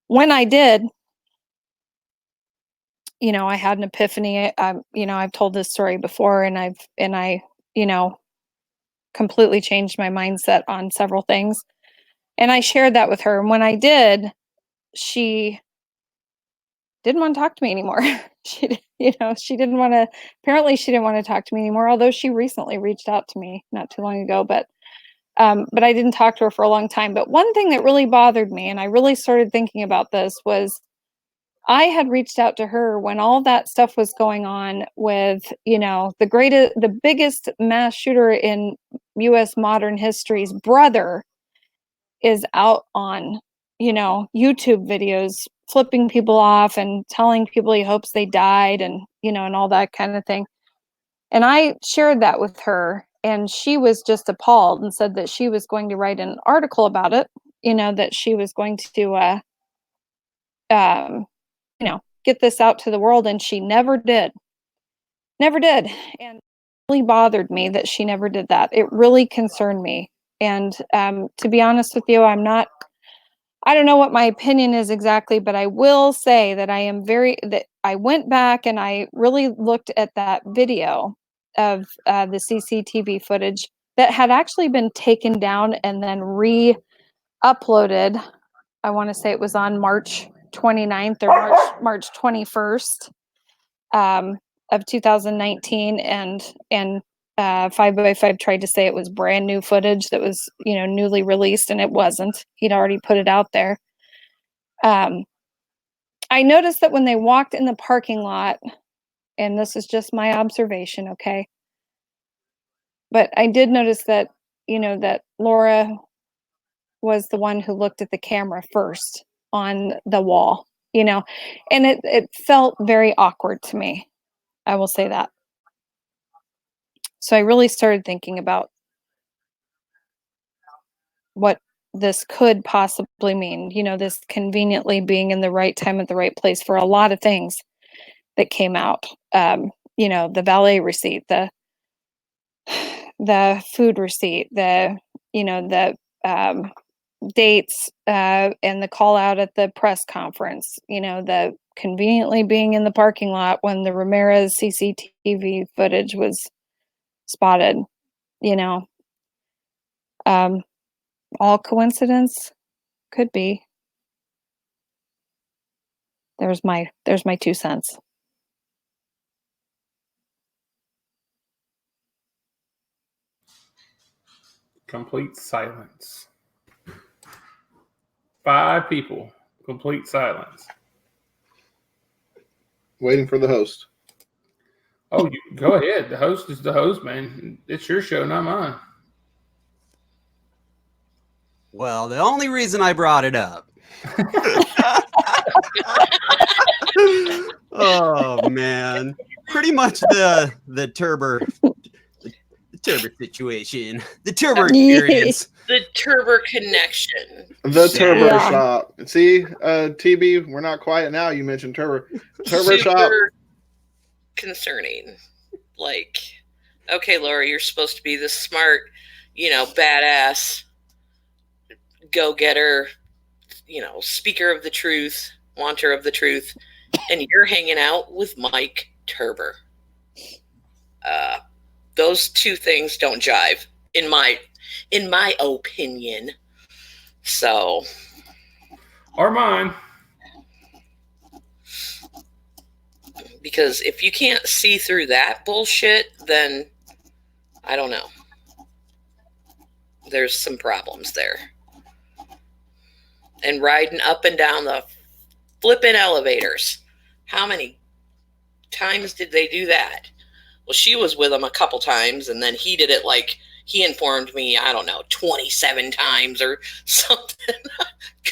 When I did, I had an epiphany. I've told this story before, and I completely changed my mindset on several things. And I shared that with her. And when I did, she didn't want to talk to me anymore. She didn't want to, apparently she didn't want to talk to me anymore, although she recently reached out to me not too long ago, but I didn't talk to her for a long time. But one thing that really bothered me, and I really started thinking about this, was I had reached out to her when all that stuff was going on with, the biggest mass shooter in U.S. modern history's brother is out on, YouTube videos, flipping people off and telling people he hopes they died, and, and all that kind of thing. And I shared that with her, and she was just appalled and said that she was going to write an article about it, that she was going to, get this out to the world. And she never did. And it really bothered me that she never did that. It really concerned me. And to be honest with you, I don't know what my opinion is exactly, but I will say that I went back and I really looked at that video of the CCTV footage that had actually been taken down and then re-uploaded. I want to say it was on March 29th or March 21st of 2019, and 5x5 tried to say it was brand new footage that was, newly released, and it wasn't. He'd already put it out there. I noticed that when they walked in the parking lot, and this is just my observation, okay, but I did notice that, that Laura was the one who looked at the camera first on the wall, and it felt very awkward to me. I will say that. So I really started thinking about what this could possibly mean, this conveniently being in the right time at the right place for a lot of things that came out. The valet receipt, the food receipt, the dates, and the call out at the press conference, the conveniently being in the parking lot when the Ramirez CCTV footage was spotted, all coincidence? Could be. There's my 2 cents. Complete silence. 5 people. Complete silence. Waiting for the host. Oh, you go ahead. The host is the host, man. It's your show, not mine. Well, the only reason I brought it up. Oh man, pretty much the Thumper situation, the Thumper experience, the Thumper connection, the Thumper shop. See, TB, we're not quiet now. You mentioned Thumper shop. Concerning. Like, okay, Laura, you're supposed to be this smart, badass, go-getter, speaker of the truth, wanter of the truth, and you're hanging out with Mike Thumper. Those two things don't jive, in my opinion. So, or mine. Because if you can't see through that bullshit, then I don't know. there's some problems there. And riding up and down the flipping elevators. How many times did they do that? Well, she was with him a couple times, and then he did it like, he informed me, I don't know, 27 times or something.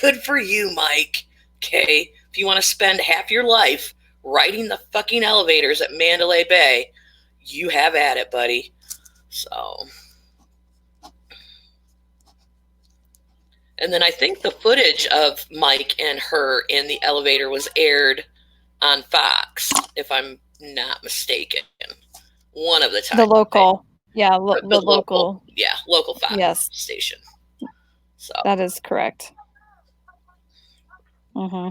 Good for you, Mike. Okay, if you want to spend half your life riding the fucking elevators at Mandalay Bay, you have at it, buddy. So, and then I think the footage of Mike and her in the elevator was aired on Fox, if I'm not mistaken. One of the times. The local, yeah, the local. Yeah, local Fox station. So that is correct. Mm-hmm.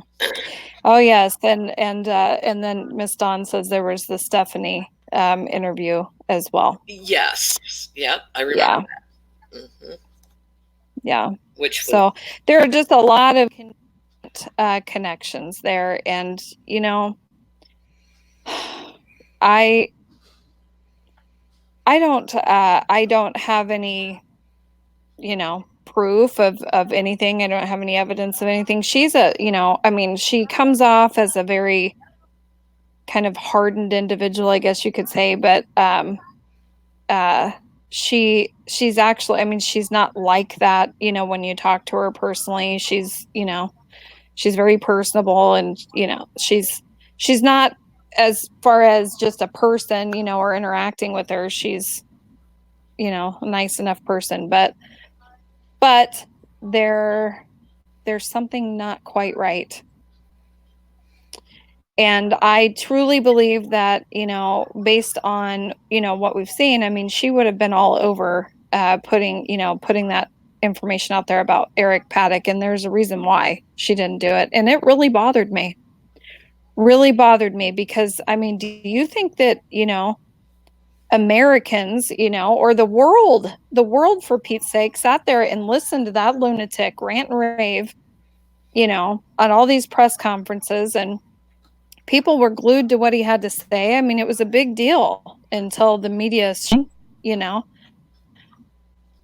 Oh yes, and then Miss Dawn says there was the Stephanie interview as well. Yes. Yep, I remember that. Mm-hmm. Yeah. So there are just a lot of connections there, and you know, I don't have any, you know, proof of anything. I don't have any evidence of anything. She's she comes off as a very kind of hardened individual, I guess you could say, but she's actually, she's not like that, you know, when you talk to her personally. She's very personable, and you know, she's not, as far as just a person, you know, or interacting with her, she's, you know, a nice enough person, but there's something not quite right. And I truly believe that, you know, based on, you know, what we've seen, she would have been all over putting that information out there about Eric Paddock, and there's a reason why she didn't do it. And it really bothered me. Because do you think that, you know, Americans, you know, or the world for Pete's sake, sat there and listened to that lunatic rant and rave, you know, on all these press conferences, and people were glued to what he had to say? It was a big deal until the media, you know.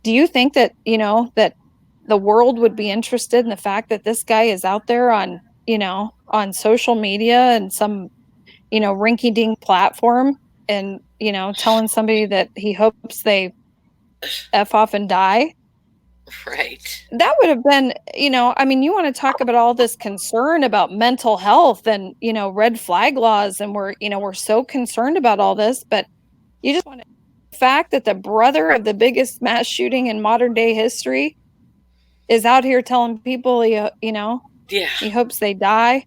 Do you think that, you know, that the world would be interested in the fact that this guy is out there on, you know, on social media and some, you know, rinky-dink platform, and, you know, telling somebody that he hopes they F off and die? Right. That would have been, you know, you want to talk about all this concern about mental health and, you know, red flag laws, and we're so concerned about all this, but you just want to, the fact that the brother of the biggest mass shooting in modern day history is out here telling people, you know, he hopes they die.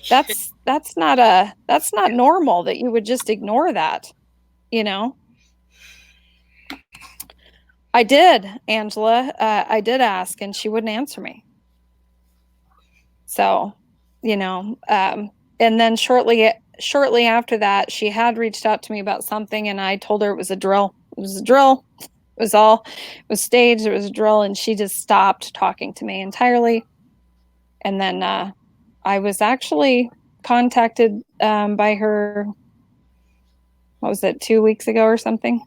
That's not normal, that you would just ignore that, you know. I did, Angela. I did ask, and she wouldn't answer me. So, you know, and then shortly after that, she had reached out to me about something, and I told her it was a drill. It was a drill. It was staged. It was a drill, and she just stopped talking to me entirely. And then I was actually contacted by her, what was it, 2 weeks ago or something?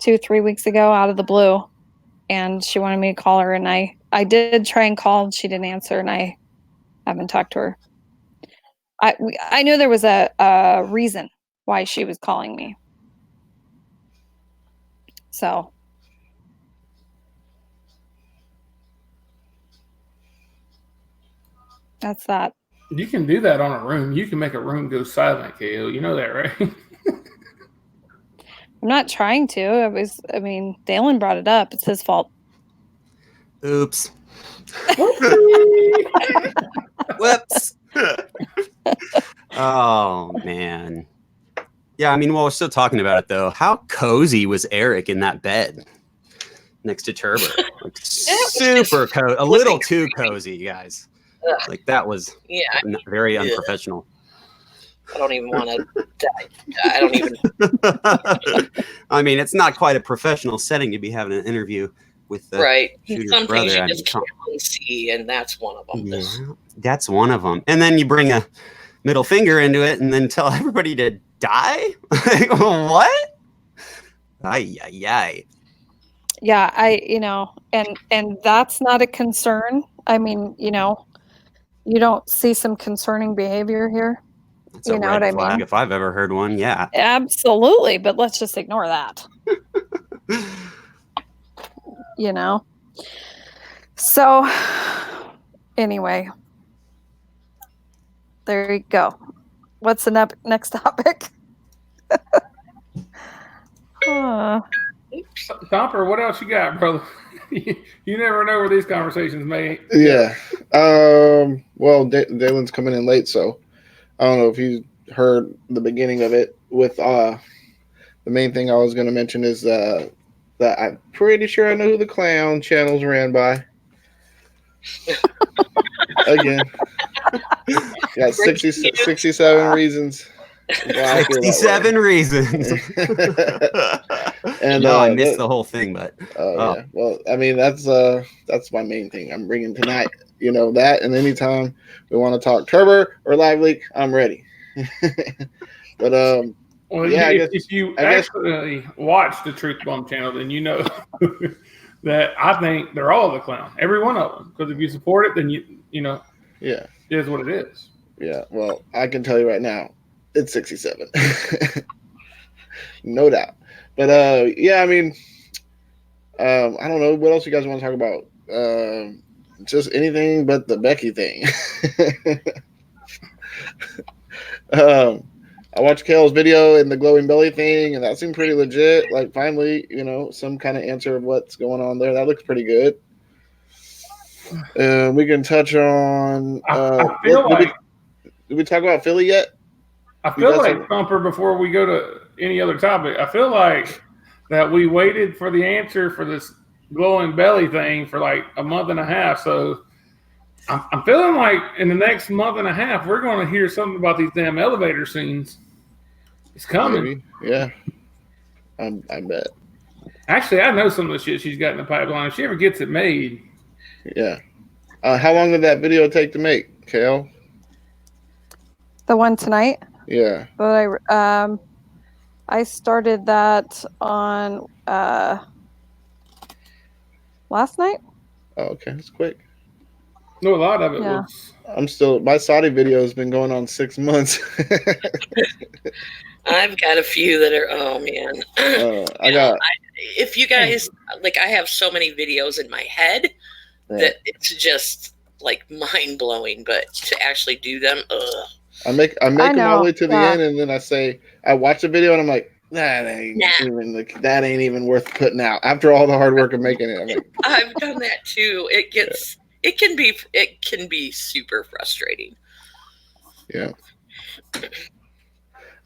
2-3 weeks ago, out of the blue, and she wanted me to call her, and I did try and call, and she didn't answer, and I haven't talked to her. I knew there was a reason why she was calling me, so that's that. You can do that on a room. You can make a room go silent, KO. You know that, right? I'm not trying to. Dalin brought it up. It's his fault. Oops. Whoops. Oh, man. Yeah, while we're still talking about it, though, how cozy was Eric in that bed next to Turbo? Like, super cozy. A little too cozy, guys. Like, that was very unprofessional. I don't even want to die. I don't even. It's not quite a professional setting to be having an interview with the shooter's some brother. Things you just can't see, and that's one of them. Yeah, that's one of them. And then you bring a middle finger into it, and then tell everybody to die. Like, what? Ay. yeah, and that's not a concern. I mean, you don't see some concerning behavior here. That's a red flag if I've ever heard one. Yeah. Absolutely, but let's just ignore that. So anyway, there you go. What's the next topic? Thumper, what else you got, brother? You never know where these conversations may. Yeah. Well, Dalin's coming in late, so I don't know if you heard the beginning of it. With the main thing I was going to mention is that I'm pretty sure I know who the clown channel's ran by. Again, got 67 reasons. 67 reasons. And no, I missed the whole thing, but yeah. Well, I mean that's my main thing I'm bringing tonight. That, and anytime we want to talk Turber or LiveLeak, I'm ready. But well, yeah, if you actually watch the Truth Bomb channel, then you know that I think they're all the clown, every one of them. Because if you support it, then you know, yeah, it is what it is. Yeah. Well, I can tell you right now, it's 67, no doubt. But yeah, I mean, I don't know what else you guys want to talk about. Just anything but the Becky thing. I watched Kale's video and the glowing belly thing, and that seemed pretty legit. Like, finally, some kind of answer of what's going on there. That looks pretty good. We can touch on. I feel like. Did we talk about Philly yet? I feel like, Thumper, before we go to any other topic, I feel like that we waited for the answer for this glowing belly thing for like a month and a half. So I'm feeling like in the next month and a half, we're going to hear something about these damn elevator scenes. It's coming. Maybe. Yeah. I bet. Actually, I know some of the shit she's got in the pipeline. If she ever gets it made. Yeah. How long did that video take to make, Kale? The one tonight? Yeah. But I started that on last night. Oh, okay. That's quick. No, a lot of it was. My Saudi video has been going on 6 months. I've got a few that are, oh man. If you guys, like, I have so many videos in my head that it's just like mind blowing, but to actually do them, I make them all the way to the end, and then I watch the video and I'm like, that ain't even worth putting out. After all the hard work of making it, I'm like, I've done that too. It can be super frustrating. Yeah.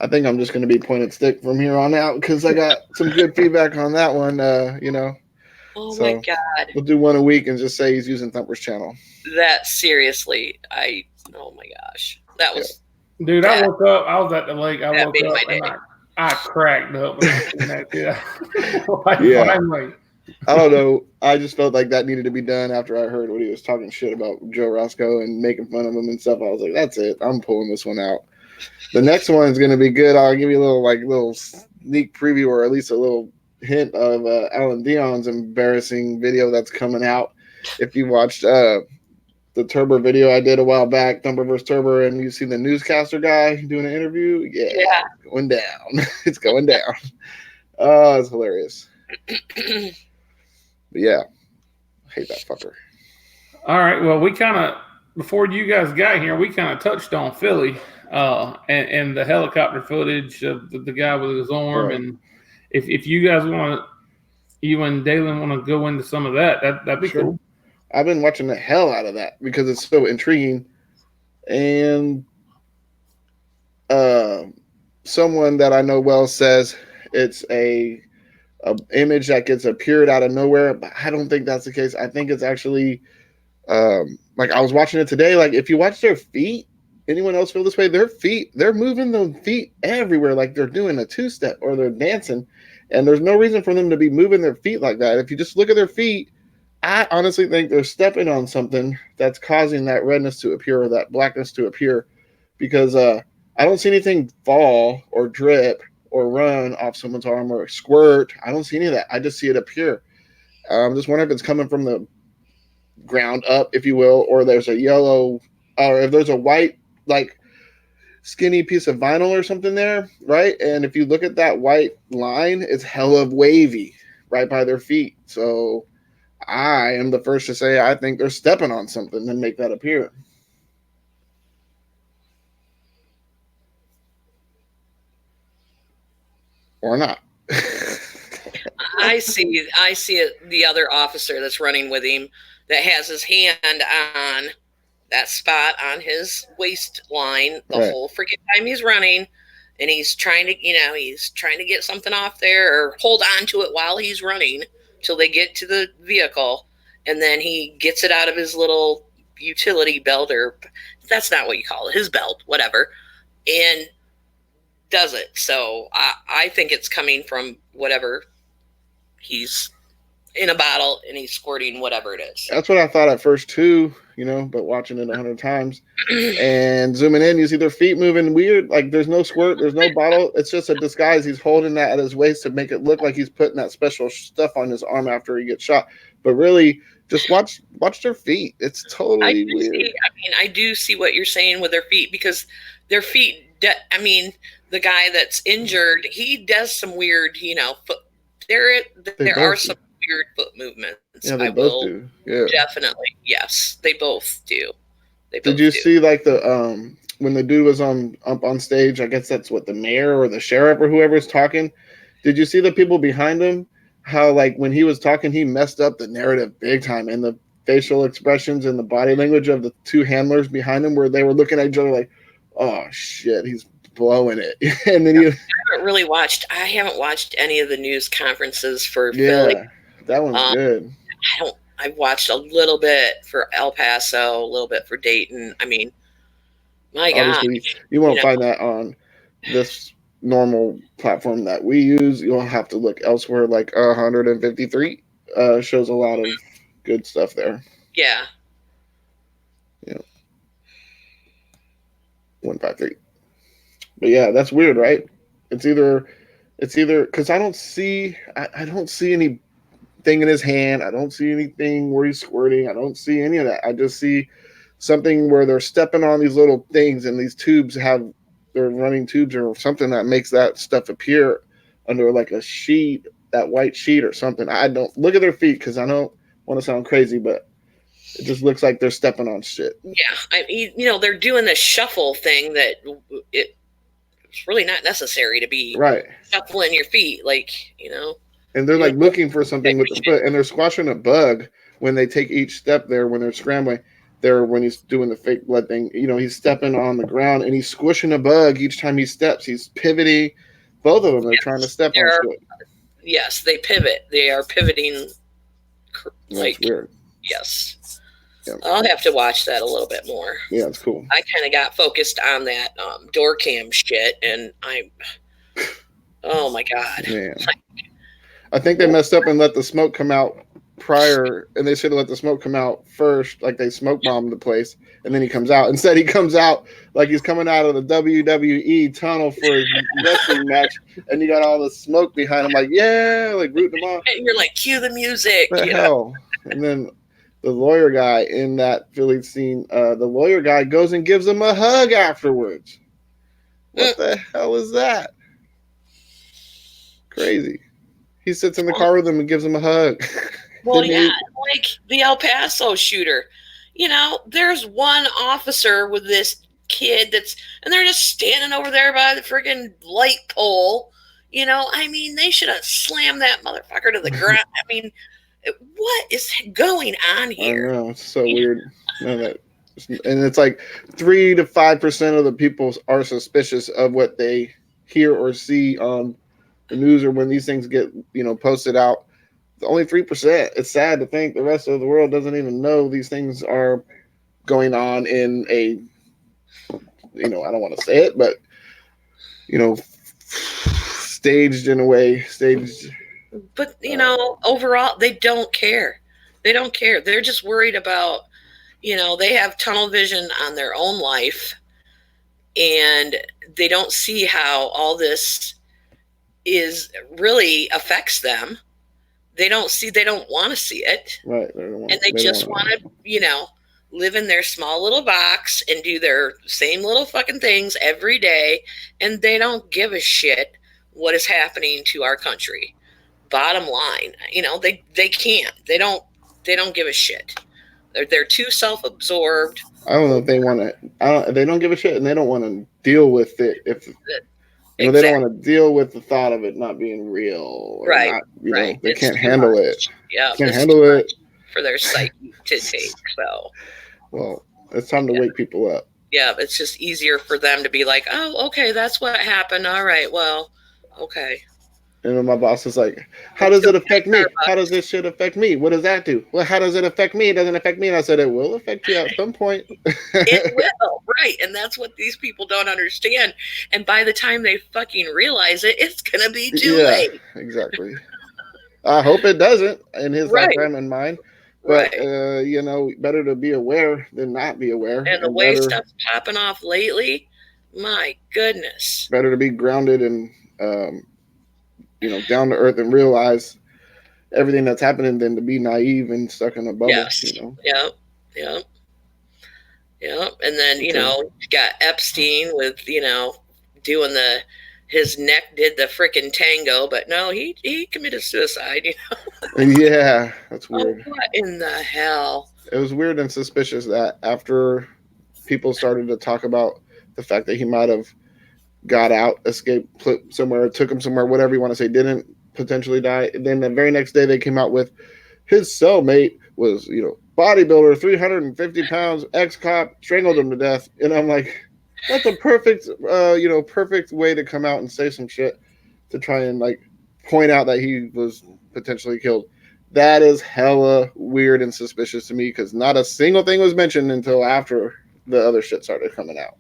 I think I'm just going to be point and stick from here on out because I got some good feedback on that one. Oh my God. We'll do one a week and just say he's using Thumper's channel. That seriously, oh my gosh. That was. Dude, I woke up. I was at the lake. I woke up and I cracked up. Yeah. Finally. I don't know. I just felt like that needed to be done after I heard what he was talking shit about Joe Roscoe and making fun of him and stuff. I was like, that's it. I'm pulling this one out. The next one's going to be good. I'll give you a little sneak preview, or at least a little hint of Alan Dion's embarrassing video that's coming out. If you watched the Turber video I did a while back, Thumper vs. Turber, and you see the newscaster guy doing an interview, yeah. It's going down. It's going down. Oh, it's hilarious. But yeah, I hate that fucker. All right. Well, we kind of, before you guys got here, we kind of touched on Philly and the helicopter footage of the guy with his arm. Right. And if you guys want to, you and Dalin want to go into some of that'd be cool. I've been watching the hell out of that because it's so intriguing. And someone that I know well says it's a image that gets appeared out of nowhere, but I don't think that's the case. I think it's actually like I was watching it today. Like if you watch their feet, anyone else feel this way? Their feet, they're moving their feet everywhere, like they're doing a two-step or they're dancing, and there's no reason for them to be moving their feet like that. If you just look at their feet, I honestly think they're stepping on something that's causing that redness to appear or that blackness to appear, because I don't see anything fall or drip or run off someone's arm or squirt. I don't see any of that. I just see it appear. Just wonder if it's coming from the ground up, if you will, or there's a yellow, or if there's a white, like skinny piece of vinyl or something there, right? And if you look at that white line, it's hella wavy right by their feet. So I am the first to say I think they're stepping on something and make that appear. Or not. I see it, the other officer that's running with him that has his hand on that spot on his waistline the whole freaking time he's running, and he's trying to, he's trying to get something off there or hold on to it while he's running till they get to the vehicle, and then he gets it out of his little utility belt, or that's not what you call it, his belt, whatever, and does it. So I think it's coming from whatever he's in a bottle and he's squirting whatever it is. That's what I thought at first too, but watching it 100 times and zooming in, you see their feet moving weird. Like there's no squirt, there's no bottle. It's just a disguise. He's holding that at his waist to make it look like he's putting that special stuff on his arm after he gets shot. But really, just watch their feet. It's totally weird. I do see what you're saying with their feet, because their feet, the guy that's injured, he does some weird, foot. There are some weird foot movements. Yeah, they both do. Yeah, definitely. Yes, they both do. Did you see like the when the dude was up on stage? I guess that's what the mayor or the sheriff or whoever's talking. Did you see the people behind him? How like when he was talking, he messed up the narrative big time, and the facial expressions and the body language of the two handlers behind him, where they were looking at each other like, "Oh shit, he's blowing it." And then I haven't watched any of the news conferences for Philly. That one's good. I've watched a little bit for El Paso, a little bit for Dayton. My Obviously, God, you won't find that on this normal platform that we use. You'll have to look elsewhere. Like 153 shows a lot of good stuff there. Yeah. 153. But yeah, that's weird, right? It's either because I don't see anything in his hand. I don't see anything where he's squirting. I don't see any of that. I just see something where they're stepping on these little things, and these tubes they're running tubes or something that makes that stuff appear under like a sheet, that white sheet or something. I don't look at their feet because I don't want to sound crazy, but it just looks like they're stepping on shit. Yeah, they're doing this shuffle thing that it's really not necessary to be shuffling your feet, And they're like looking for something with the foot, and they're squashing a bug when they take each step there when they're scrambling. When he's doing the fake blood thing, he's stepping on the ground and he's squishing a bug each time he steps. He's pivoting. Both of them are trying to step on shit. Yes, they pivot. They are pivoting. That's weird. Yes. Yeah. I'll have to watch that a little bit more. Yeah, it's cool. I kind of got focused on that door cam shit, and oh my God. Yeah. I think they messed up and let the smoke come out prior, and they should have let the smoke come out first, like they smoke bombed the place, and then he comes out. Instead, he comes out like he's coming out of the WWE tunnel for his wrestling match, and you got all the smoke behind him, like, yeah, like rooting him on. And you're like, cue the music. What the hell? And then the lawyer guy in that Philly scene, the lawyer guy goes and gives him a hug afterwards. What the hell is that? Crazy. He sits in the car with him and gives him a hug. Well, yeah, like the El Paso shooter. There's one officer with this kid and they're just standing over there by the freaking light pole. They should have slammed that motherfucker to the ground. What is going on here? I know, it's so weird. And it's like 3 to 5% of the people are suspicious of what they hear or see on the news or when these things get, posted out. Only 3%. It's sad to think the rest of the world doesn't even know these things are going on in a, I don't want to say it, but, staged in a way, But, overall, they don't care. They don't care. They're just worried about, they have tunnel vision on their own life, and they don't see how all this really affects them. they don't want to see it. Right. And they just want to, you know, live in their small little box and do their same little fucking things every day. And they don't give a shit what is happening to our country. Bottom line, you know, they can't. They don't give a shit. They're too self-absorbed. I don't know if they want to. They don't give a shit, and they don't want to deal with it. If you know, they don't want to deal with the thought of it not being real, or right? Not, you right. know, they it's can't handle it. Yeah, can't handle it for their psyche to take. So, well, it's time to wake people up. Yeah, it's just easier for them to be like, "Oh, okay, that's what happened. All right, well, okay." And then my boss is like, how does it affect me? How does this shit affect me? What does that do? Well, how does it affect me? It doesn't affect me. And I said, it will affect you at some point. It will, right. And that's what these people don't understand. And by the time they fucking realize it, it's going to be too late. Exactly. I hope it doesn't in his lifetime and mine. But, you know, better to be aware than not be aware. And the way stuff's popping off lately, my goodness. Better to be grounded and, you know, down to earth and realize everything that's happening than to be naive and stuck in a bubble. Yes. You know? Yeah. And then, you know, you got Epstein with, you know, doing his neck did the freaking tango, but no, he committed suicide, you know? Yeah, that's weird. Oh, what in the hell? It was weird and suspicious that after people started to talk about the fact that he might have got out, escaped somewhere, took him somewhere, whatever you want to say, didn't potentially die. And then the very next day they came out with his cellmate was, you know, bodybuilder, 350 pounds, ex-cop, strangled him to death. And I'm like, that's a perfect, you know, perfect way to come out and say some shit to try and like point out that he was potentially killed. That is hella weird and suspicious to me because not a single thing was mentioned until after the other shit started coming out.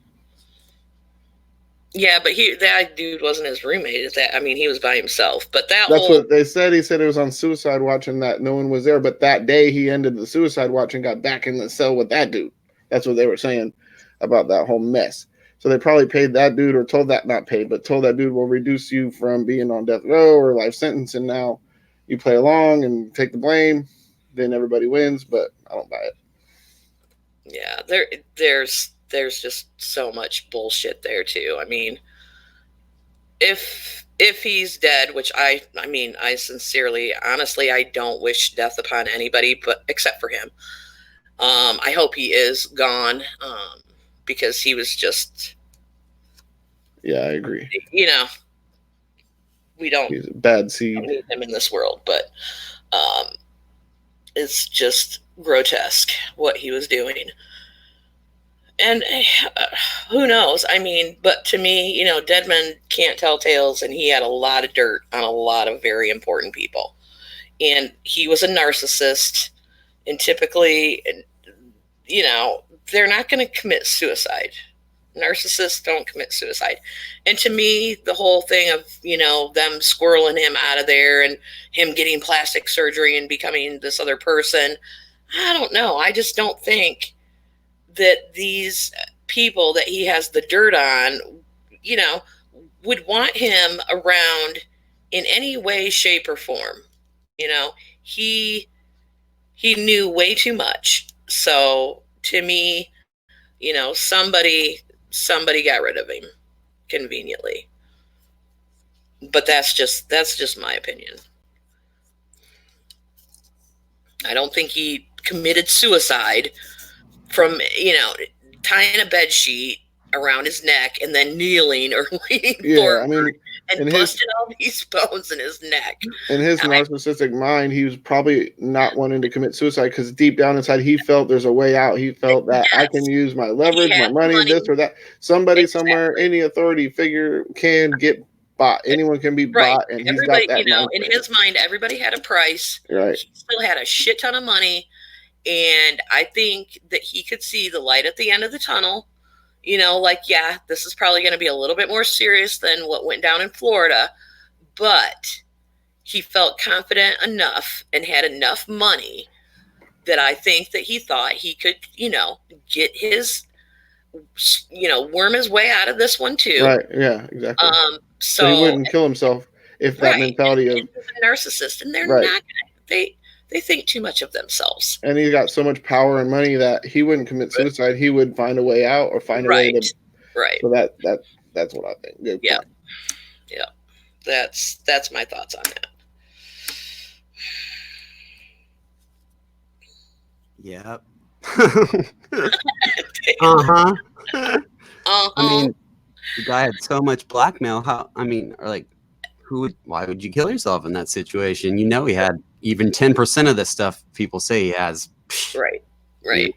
Yeah, but that dude wasn't his roommate. I mean, he was by himself. But that's what they said. He said it was on suicide watch and that no one was there. But that day he ended the suicide watch and got back in the cell with that dude. That's what they were saying about that whole mess. So they probably paid that dude or told that dude will reduce you from being on death row or life sentence. And now you play along and take the blame. Then everybody wins. But I don't buy it. Yeah, there's just so much bullshit there too. I mean, if he's dead, which I mean, I sincerely, honestly, I don't wish death upon anybody, but except for him. I hope he is gone, because he was just. Yeah, I agree. You know, he's a bad seed. We don't need him in this world, but it's just grotesque what he was doing. And who knows? I mean, but to me, you know, dead men can't tell tales, and he had a lot of dirt on a lot of very important people. And he was a narcissist, and typically, you know, they're not going to commit suicide. Narcissists don't commit suicide. And to me, the whole thing of, you know, them squirreling him out of there and him getting plastic surgery and becoming this other person, I don't know. I just don't think that these people that he has the dirt on, you know, would want him around in any way, shape, or form. You know, he knew way too much. So to me, you know, somebody got rid of him conveniently. But that's just my opinion. I don't think he committed suicide from, you know, tying a bed sheet around his neck and then kneeling or leaning forward and busting all these bones in his neck. In his narcissistic mind, he was probably not wanting to commit suicide because deep down inside, he felt there's a way out. He felt that I can use my leverage, my money, this or that. Somebody somewhere, any authority figure can get bought. Anyone can be bought, and he's got that. You know, in his mind, everybody had a price. Right. He still had a shit ton of money. And I think that he could see the light at the end of the tunnel, you know, like, yeah, this is probably going to be a little bit more serious than what went down in Florida, but he felt confident enough and had enough money that I think that he thought he could, you know, get his, you know, worm his way out of this one too. Right. Yeah, exactly. So he wouldn't kill himself. if that mentality of a narcissist, and they're not. They think too much of themselves. And he's got so much power and money that he wouldn't commit suicide. He would find a way out or find a way to. Right. So that's what I think. Good yeah. point. Yeah. That's my thoughts on that. Yep. Uh-huh. I mean, the guy had so much blackmail. Why would you kill yourself in that situation? You know, he had even 10% of the stuff people say he has. Right.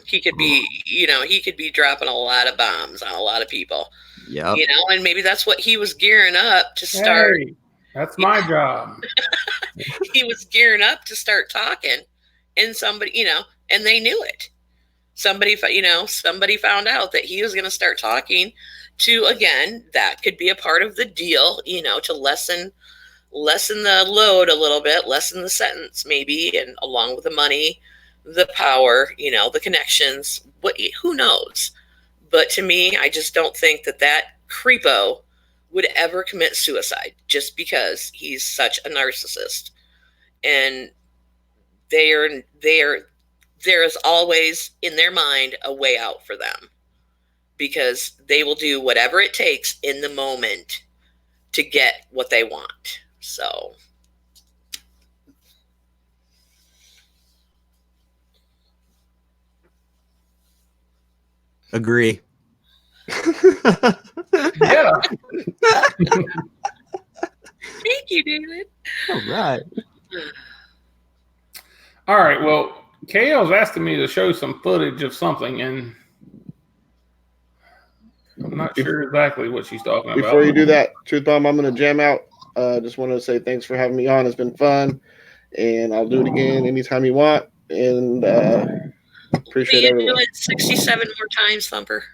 He could be dropping a lot of bombs on a lot of people. Yeah. You know, and maybe that's what he was gearing up to start. Hey, that's my job. He was gearing up to start talking, and somebody, and they knew it. Somebody found out that he was going to start talking to, again, that could be a part of the deal, to lessen the load a little bit, lessen the sentence maybe, and along with the money, the power, the connections, who knows? But to me, I just don't think that creepo would ever commit suicide just because he's such a narcissist. And there is always in their mind a way out for them, because they will do whatever it takes in the moment to get what they want. So agree. Yeah. Thank you, David. All right. Well, KL's asking me to show some footage of something, and I'm not sure exactly what she's talking about. Before you do that, Truth Bomb, I'm going to jam out. Just want to say thanks for having me on. It's been fun, and I'll do it again anytime you want. And appreciate everyone. Do it 67 more times, Thumper.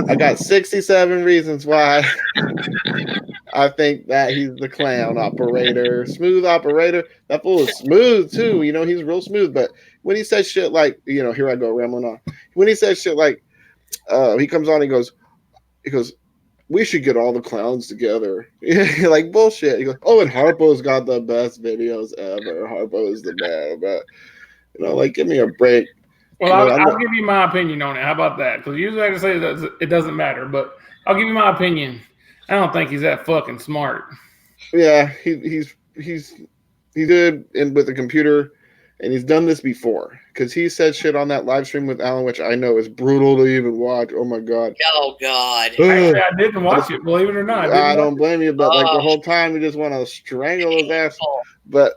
I got 67 reasons why I think that he's the clown operator. Smooth operator. That fool is smooth, too. He's real smooth. But when he says shit like, here I go rambling on. When he says shit like, he comes on, he goes, we should get all the clowns together. Like bullshit. He goes, and Harpo's got the best videos ever. Harpo is the man. But, give me a break. Well, I'll give you my opinion on it. How about that? Because usually I can say that it doesn't matter, but I'll give you my opinion. I don't think he's that fucking smart. Yeah, he's good with the computer, and he's done this before. Because he said shit on that live stream with Alan, which I know is brutal to even watch. Oh my god. Oh god. Actually, I didn't watch it. Believe it or not, I don't blame you, but the whole time you just want to strangle his ass. But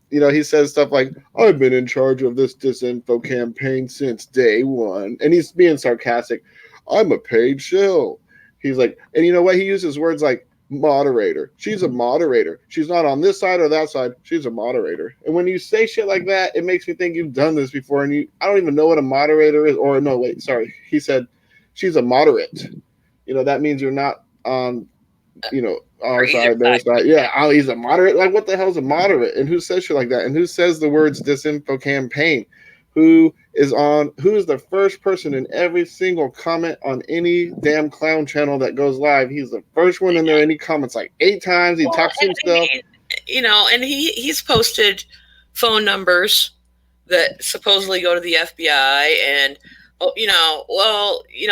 he says stuff like, I've been in charge of this disinfo campaign since day one. And he's being sarcastic. I'm a paid shill. He's like, and you know what? He uses words like moderator. She's a moderator. She's not on this side or that side. She's a moderator. And when you say shit like that, it makes me think you've done this before. And I don't even know what a moderator is. Or no, wait, sorry. He said, she's a moderate. That means you're not on, our side, their side. Yeah, he's a moderate. Like, what the hell's a moderate? And who says shit like that? And who says the words disinfo campaign? Who is the first person in every single comment on any damn clown channel that goes live? He's the first one in there, and he comments like 8 times. He talks to himself. And he's posted phone numbers that supposedly go to the FBI, and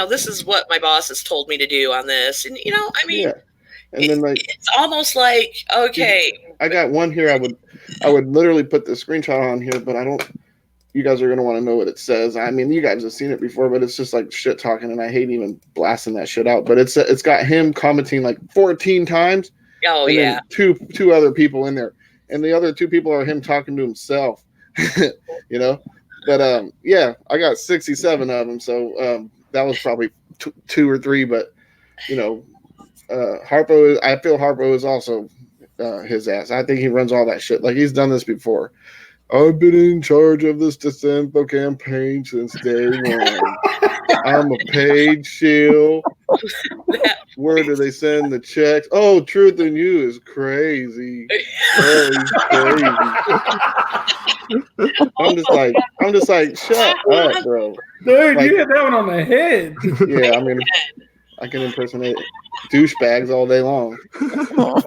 this is what my boss has told me to do on this. And Yeah. And then it's almost like, okay. I got one here. I would literally put the screenshot on here, but I don't. You guys are going to want to know what it says. I mean, you guys have seen it before, but it's just like shit talking, and I hate even blasting that shit out. But it's got him commenting like 14 times. Oh, and yeah. Then two other people in there, and the other 2 people are him talking to himself. But I got 67 of them, so that was probably 2 or 3. But Harpo, I feel Harpo is also his ass. I think he runs all that shit. Like, he's done this before. I've been in charge of this disinfo campaign since day one. I'm a paid shill. Where do they send the checks? Oh, Truth in You is crazy. Oh, he's crazy. I'm just like, shut up, bro. Dude, like, you hit that one on the head. Yeah, I mean, I can impersonate douchebags all day long.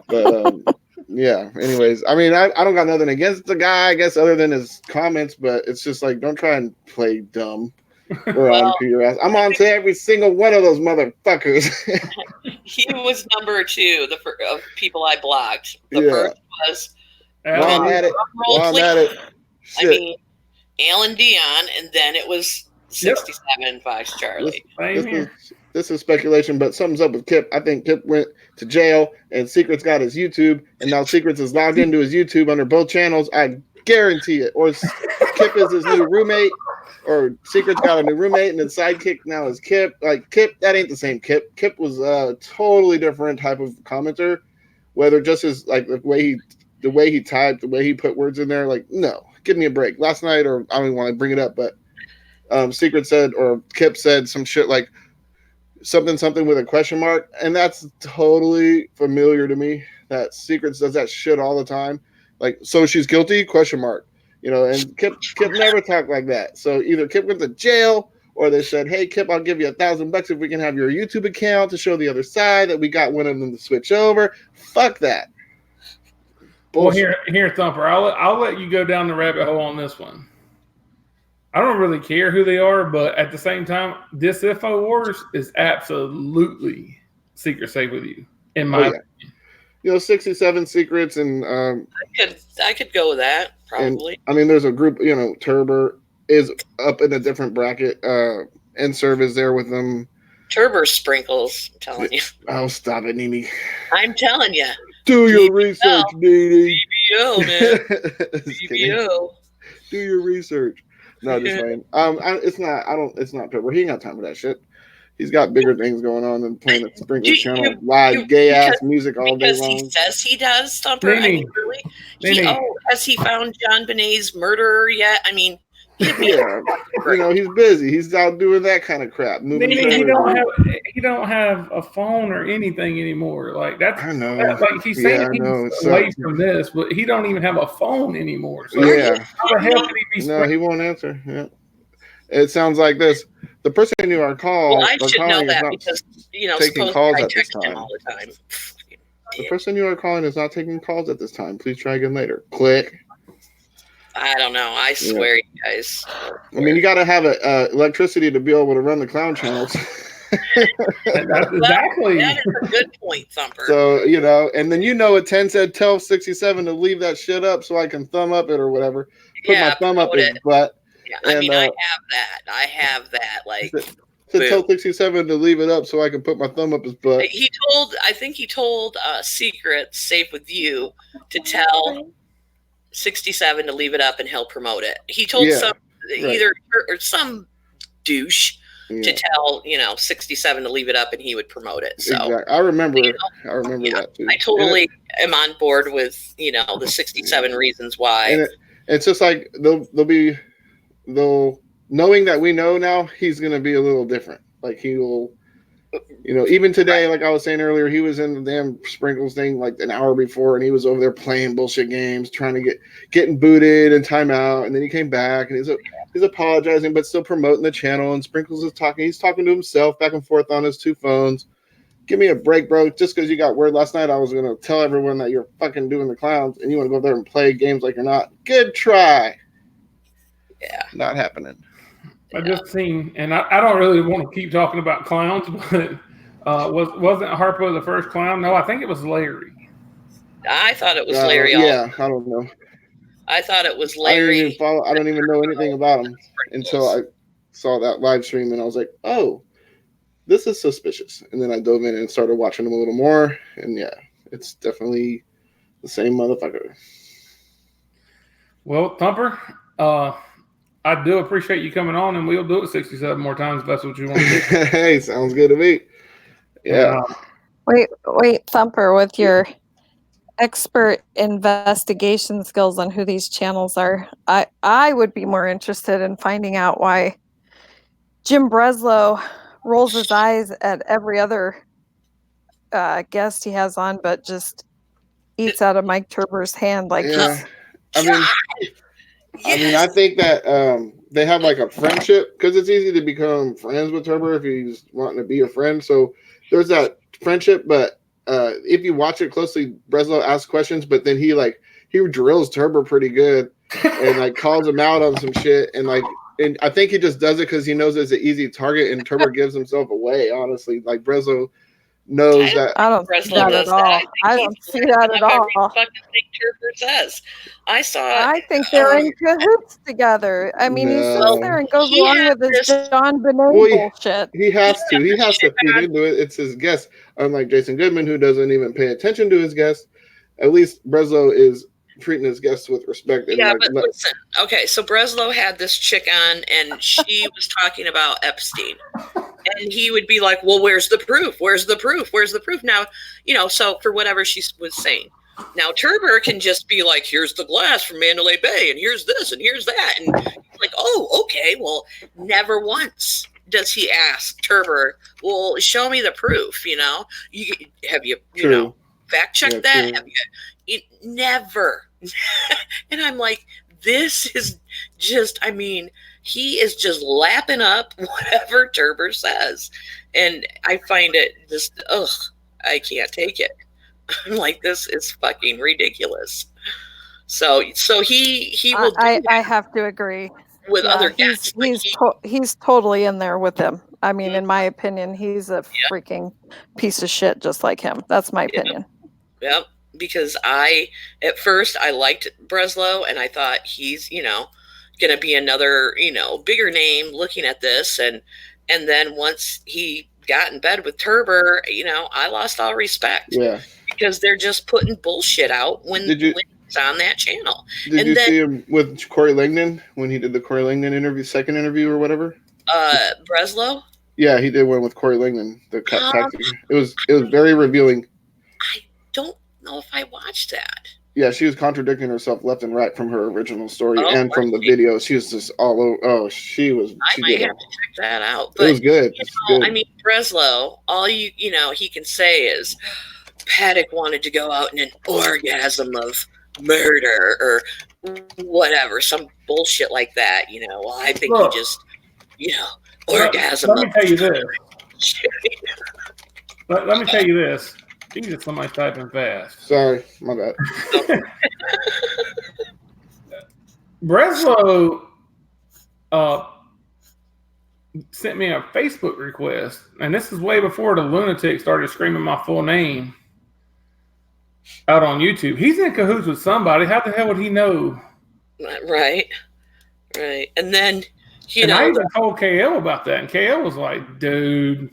But yeah. Anyways, I mean, I don't got nothing against the guy, I guess, other than his comments. But it's just like, don't try and play dumb. We're on to your ass. I'm on to every single one of those motherfuckers. He was number 2 of people I blocked. The Yeah. first was. While I'm at it. I mean, Alan Dion, and then it was 67 Fox Charlie. This is speculation, but something's up with Kip. I think Kip went to jail, and Secrets got his YouTube, and now Secrets is logged into his YouTube under both channels. I guarantee it. Or Kip is his new roommate, or Secrets got a new roommate, and then sidekick now is Kip. Like Kip, that ain't the same Kip. Kip was a totally different type of commenter. Whether just his like the way he typed, the way he put words in there, like no, give me a break. Last night, or I don't even want to bring it up, but Secret said, or Kip said some shit like something with a question mark, and that's totally familiar to me. That Secrets does that shit all the time. Like, so she's guilty? Question mark. You know, and Kip never talked like that. So either Kip went to jail, or they said, "Hey, Kip, I'll give you $1,000 if we can have your YouTube account to show the other side that we got one of them to switch over." Fuck that. Bullshit. Well, here, Thumper. I'll let you go down the rabbit hole on this one. I don't really care who they are, but at the same time, this Info Wars is absolutely secret safe with you. In my opinion. You know, 67 secrets, and I could go with that probably. And, I mean, there's a group. You know, Turber is up in a different bracket. N-Serve is there with them. Turber sprinkles. I'm telling you. Oh, stop it, Nini. I'm telling you. Do your research, Nini. BBO, man. BBO. Do your research. No, just saying. It's not Turbo. He ain't got time for that shit. He's got bigger things going on than playing a Sprinkle channel live gay ass music all day long. Because he says he does, Thumper. I mean, really? Has he found John Benet's murderer yet? I mean, yeah, you know, he's busy. He's out doing that kind of crap. He don't have a phone or anything anymore. Like that's, I know. Like he's saying he's away from this, but he don't even have a phone anymore. So yeah, how the hell can he be? No, he won't answer. Yeah, it sounds like this. The person you are calling. Well, I should know that because taking calls at this time. All the time. The person you are calling is not taking calls at this time. Please try again later. Click. I don't know. I swear, you guys. I mean, you got to have electricity to be able to run the clown channels. Exactly. That is a good point, Thumper. So, you know, and then at 10 said, tell 67 to leave that shit up so I can thumb up it or whatever. Put my thumb up his butt. Yeah, I mean, I have that. Like, to tell 67 to leave it up so I can put my thumb up his butt. I think he told Secret, Safe with You, to tell 67 to leave it up and he'll promote it. He told some douche to tell 67 to leave it up and he would promote it. So exactly. I remember that too. I totally am on board with the 67 reasons why. And it's just like they'll knowing that we know now, he's gonna be a little different. Like he will. Even today, like I was saying earlier, he was in the damn Sprinkles thing like an hour before, and he was over there playing bullshit games, trying to getting booted and timeout, and then he came back and he's apologizing, but still promoting the channel. And Sprinkles is talking. He's talking to himself back and forth on his 2 phones. Give me a break, bro. Just because you got word last night, I was gonna tell everyone that you're fucking doing the clowns, and you want to go there and play games like you're not. Good try. Yeah, not happening. I just seen, and I don't really want to keep talking about clowns, but wasn't Harpo the first clown? No, I think it was Larry. I thought it was Larry. Yeah, I don't know. I thought it was Larry. I don't even know anything about him until I saw that live stream, and I was like, oh, this is suspicious. And then I dove in and started watching him a little more, and yeah, it's definitely the same motherfucker. Well, Thumper, I do appreciate you coming on, and we'll do it 67 more times if that's what you want to do. Hey, sounds good to me. Yeah. Wait, Thumper, with your expert investigation skills on who these channels are, I would be more interested in finding out why Jim Breslow rolls his eyes at every other guest he has on, but just eats out of Mike Turber's hand like I mean, I think that they have like a friendship because it's easy to become friends with Turber if he's wanting to be a friend. So there's that friendship, but if you watch it closely, Breslow asks questions, but then he drills Turber pretty good and like calls him out on some shit and I think he just does it because he knows it's an easy target and Turber gives himself away. Honestly, like Breslow knows that. I don't see that at all. I don't see that at all. Fucking thing Turber says. I think they're in cahoots together. I mean, he sits there and goes along with his John Bonet bullshit. He has to. He has to feed into it. It's his guest. Unlike Jason Goodman, who doesn't even pay attention to his guests. At least Breslow is treating his guests with respect. And but listen. Okay, so Breslow had this chick on, and she was talking about Epstein. And he would be like, well, where's the proof? Where's the proof? Where's the proof? Now, so for whatever she was saying. Now, Turber can just be like, here's the glass from Mandalay Bay, and here's this, and here's that. And like, oh, okay, well, never once does he ask Turber, well, show me the proof, Have you, fact-checked that? Have you? Never. And I'm like, this is just, he is just lapping up whatever Turber says. And I find it just, I can't take it. I'm like, this is fucking ridiculous. So he will. I have to agree with other guests. He's totally in there with him. I mean, in my opinion, he's a freaking piece of shit, just like him. That's my opinion. Yep. Because at first I liked Breslow, and I thought he's going to be another bigger name looking at this, and then once he got in bed with Turber, I lost all respect. Yeah. Because they're just putting bullshit out when it's on that channel. Did you see him with Corey Langdon when he did the Corey Langdon second interview or whatever? Breslow? Yeah, he did one with Corey Langdon. It was very revealing. I don't know if I watched that. Yeah, she was contradicting herself left and right from her original story and from the video. She was just all over. Oh, she was. I might have to check that out. But, it was good. Breslow, all he can say is, Paddock wanted to go out in an orgasm of murder or whatever, some bullshit like that. Well, I think he just, orgasm. Let me tell you this. Let me tell you this. Jesus, somebody's typing fast. Sorry, my bad. Breslow sent me a Facebook request, and this is way before the lunatic started screaming my full name out on YouTube. He's in cahoots with somebody. How the hell would he know? Right. And then, I even told KL about that, and KL was like, dude.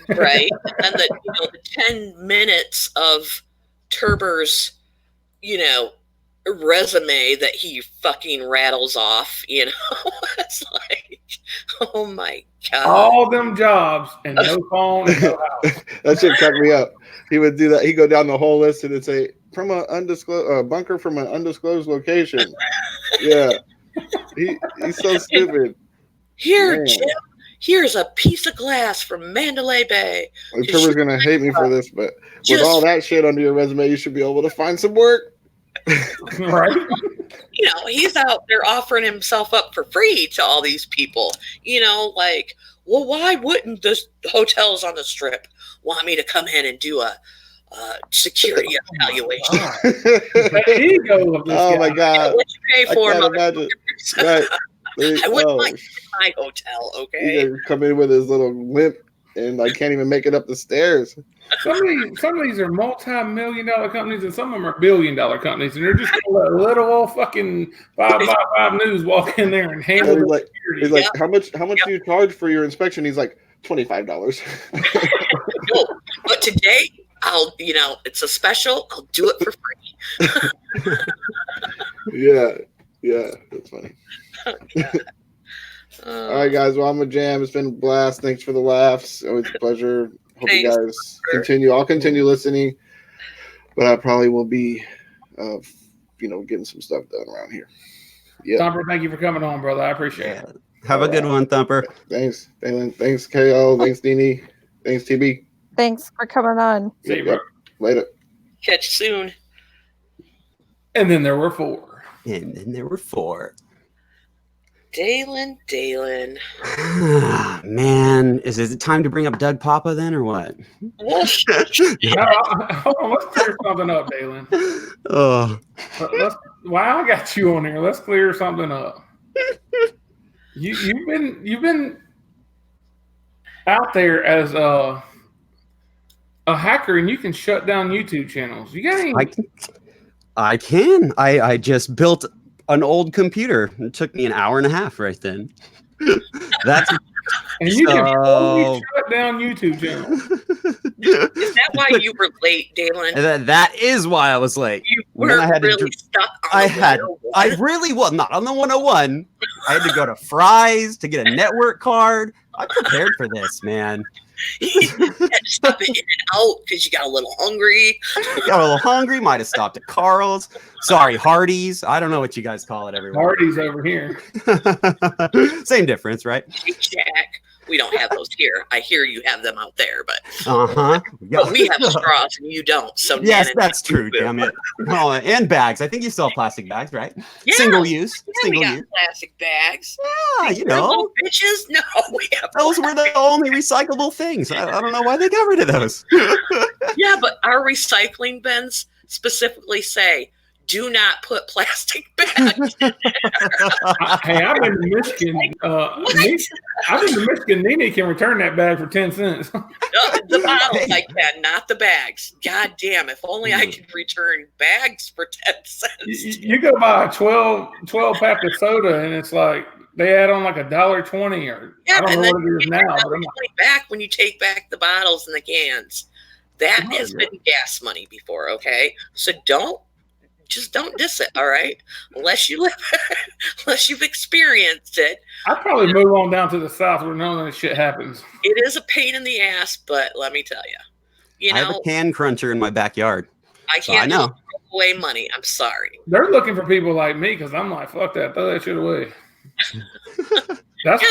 Right. And the 10 minutes of Turber's, resume that he fucking rattles off, it's like, oh my God. All them jobs and no phone and no house. That shit cracked me up. He would do that. He'd go down the whole list and it'd say, from an undisclosed bunker from an undisclosed location. Yeah. He's so stupid. Here, Jim. Here's a piece of glass from Mandalay Bay. Turber's going to hate me for this, but with all that shit under your resume, you should be able to find some work. Right? He's out there offering himself up for free to all these people. Like, well, why wouldn't the hotels on the Strip want me to come in and do a security evaluation? The ego of this guy. My God. What you pay for? I can't imagine. Right. I wouldn't like my hotel, okay? He come in with his little limp and I can't even make it up the stairs. Some of these are multi-million-dollar companies, and some of them are billion-dollar companies, and they're just gonna let a little old fucking 5x5 news walk in there and handle the security. He's like, how much do you charge for your inspection? He's like, $25. No, but today I'll, it's a special. I'll do it for free. Yeah, that's funny. All right, guys. Well, I'm a jam. It's been a blast. Thanks for the laughs. Always a pleasure. Hope you guys continue. I'll continue listening, but I probably will be, getting some stuff done around here. Yeah. Thumper, thank you for coming on, brother. I appreciate it. Have a good one, Thumper. Thanks, Dalin. Thanks, KO. Thanks, Nini. Thanks, TB. Thanks for coming on. See you, bro. Later. Catch you soon. And then there were 4. Dalin. Man, is it time to bring up Doug Papa then, or what? No, hold on, let's clear something up, Dalin. Oh, Wow, I got you on here. Let's clear something up. You've been out there as a hacker, and you can shut down YouTube channels. You got any? I can. I just built an old computer. It took me an hour and a half right then. And you can only shut down YouTube channels. Is that why you were late, Dalin? That is why I was late. You were really stuck on I really was not on the 101. I had to go to Fry's to get a network card. I prepared for this, man. You had to stop it in and out because you got a little hungry. Might have stopped at Carl's. Sorry, Hardee's. I don't know what you guys call it everywhere. Hardee's over here. Same difference, right? Jack. We don't have those here. I hear you have them out there, but but we have straws and you don't. So yes, that's true. Damn it! Oh, and bags. I think you still have plastic bags, right? Yeah, single use. Yeah, we got plastic bags. Yeah, you know, little bitches. No, we have. Those were the only recyclable things. I don't know why they got rid of those. Yeah, but our recycling bins specifically say, do not put plastic bags in there. Hey, I've been to Michigan. I've been to Michigan. Nini can return that bag for 10 cents. The bottles I can, not the bags. God damn, if only I could return bags for 10 cents. You go buy a 12 pack of soda, and it's like they add on like $1.20 or I don't know what it is now. But back when you take back the bottles and the cans. That has been gas money before, okay? So don't diss it, all right? Unless you've experienced it. I'd probably move on down to the south where none of this shit happens. It is a pain in the ass, but let me tell you, I have a can cruncher in my backyard. I can't throw away money. I'm sorry. They're looking for people like me because I'm like, fuck that, throw that shit away. That's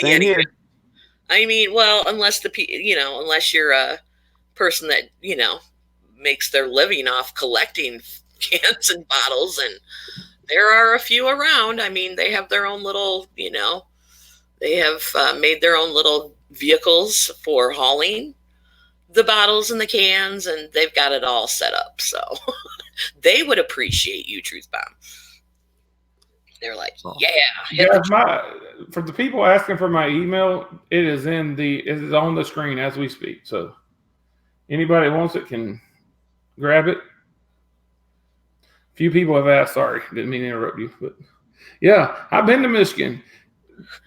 anyway. I mean, well, unless you're a person that makes their living off collecting cans and bottles, and there are a few around. I mean, they have their own little, they have made their own little vehicles for hauling the bottles and the cans, and they've got it all set up. So they would appreciate you, Truth Bomb. They're like, for the people asking for my email, it is on the screen as we speak. So anybody who wants it can grab it. A few people have asked. Sorry, didn't mean to interrupt you, but yeah, I've been to Michigan.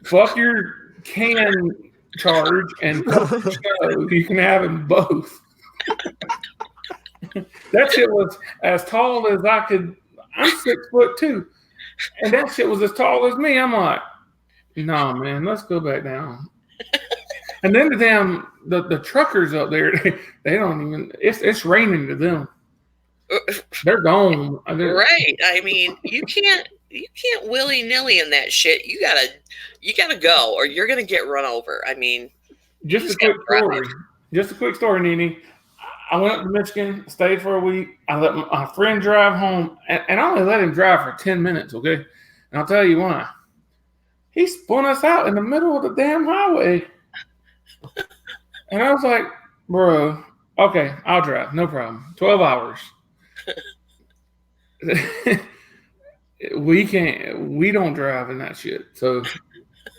Fuck your can charge and you can have them both. That shit was as tall as I could. I'm 6'2", and that shit was as tall as me. I'm like, nah, man, let's go back down. And then the truckers up there, they don't even. It's raining to them. They're gone. Right. I mean, you can't willy nilly in that shit. You gotta go, or you're gonna get run over. I mean, just a quick story, Nini. I went up to Michigan, stayed for a week. I let my friend drive home, and I only let him drive for 10 minutes. Okay, and I'll tell you why. He spun us out in the middle of the damn highway. And I was like, bro, okay, I'll drive. No problem. 12 hours. We don't drive in that shit. So,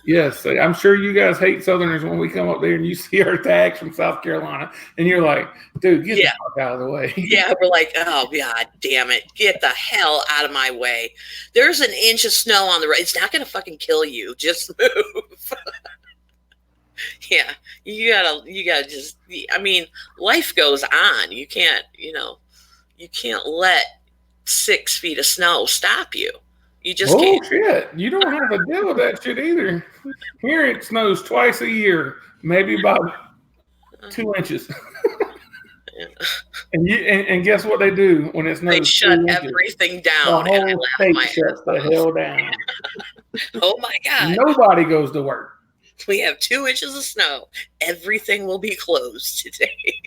yes, I'm sure you guys hate Southerners when we come up there and you see our tags from South Carolina and you're like, dude, get the fuck out of the way. Yeah, we're like, oh, God damn it. Get the hell out of my way. There's an inch of snow on the road. It's not going to fucking kill you. Just move. Yeah, you gotta just, I mean, life goes on. You can't let 6 feet of snow stop you. You just can't. Shit. You don't have to deal with that shit either. Here it snows twice a year, maybe about 2 inches. And guess what they do when it snows? They shut everything down. The whole state shuts the hell down. Oh my God. Nobody goes to work. We have 2 inches of snow. Everything will be closed today.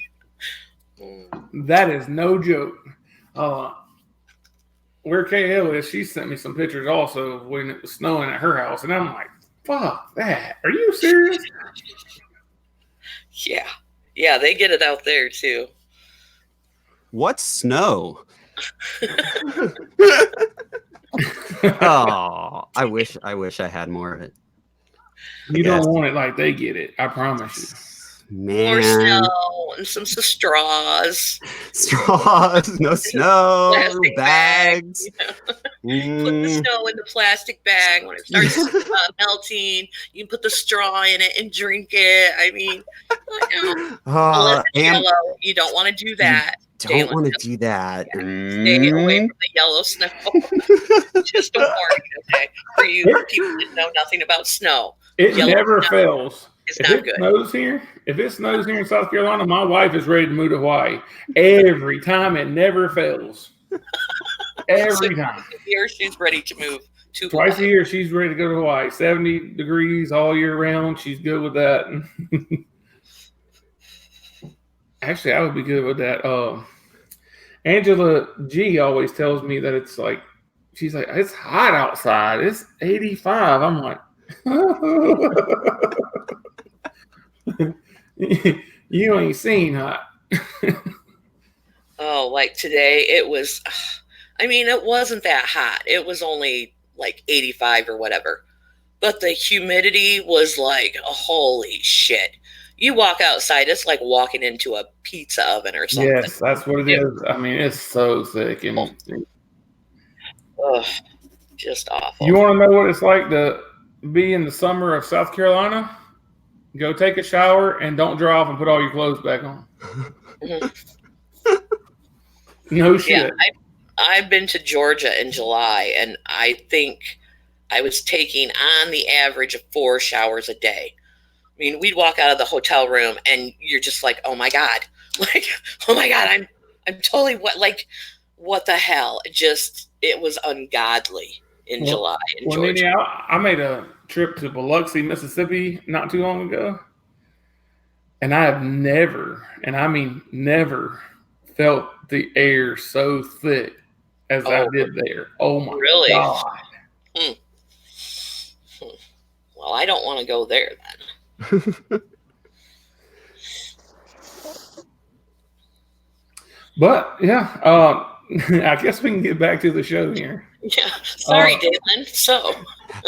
That is no joke. where KL is, she sent me some pictures also of when it was snowing at her house, and I'm like, fuck that. Are you serious? Yeah. Yeah, they get it out there too. What's snow? Oh, I wish I had more of it. You don't want it like they get it. I promise you. Man. More snow and some straws. Straws, no snow, Plastic bags. Put the snow in the plastic bag. When it starts melting, you can put the straw in it and drink it. I mean, unless it's yellow, you don't want to do that. Don't want to do that. Stay away from the yellow snow. Just a warning, okay? For you people that know nothing about snow. It never fails. It's not good. If it snows here in South Carolina, my wife is ready to move to Hawaii. Every time, it never fails. Every time. Here she's ready to move to Twice a year, she's ready to go to Hawaii. 70 degrees all year round. She's good with that. Actually, I would be good with that. Angela G always tells me that it's like, she's like, it's hot outside. It's 85. I'm like, you ain't seen hot. Oh, like today, it was, I mean, it wasn't that hot. It was only like 85 or whatever. But the humidity was like, holy shit. You walk outside, it's like walking into a pizza oven or something. Yes, that's what it is. I mean, it's so thick. And just awful. You want to know what it's like to be in the summer of South Carolina? Go take a shower and don't dry off and put all your clothes back on. No shit. Yeah, I've been to Georgia in July, and I think I was taking on the average of 4 showers a day. I mean, we'd walk out of the hotel room, and you're just like, "Oh my god!" Like, "Oh my god, I'm totally wet." Like, what the hell? It was ungodly in July in Georgia. Nini, I made a trip to Biloxi, Mississippi, not too long ago, and I have never, and I mean never, felt the air so thick as I did there. Oh my god! Well, I don't want to go there then. But yeah, I guess we can get back to the show here. Yeah, sorry, Dalin. So,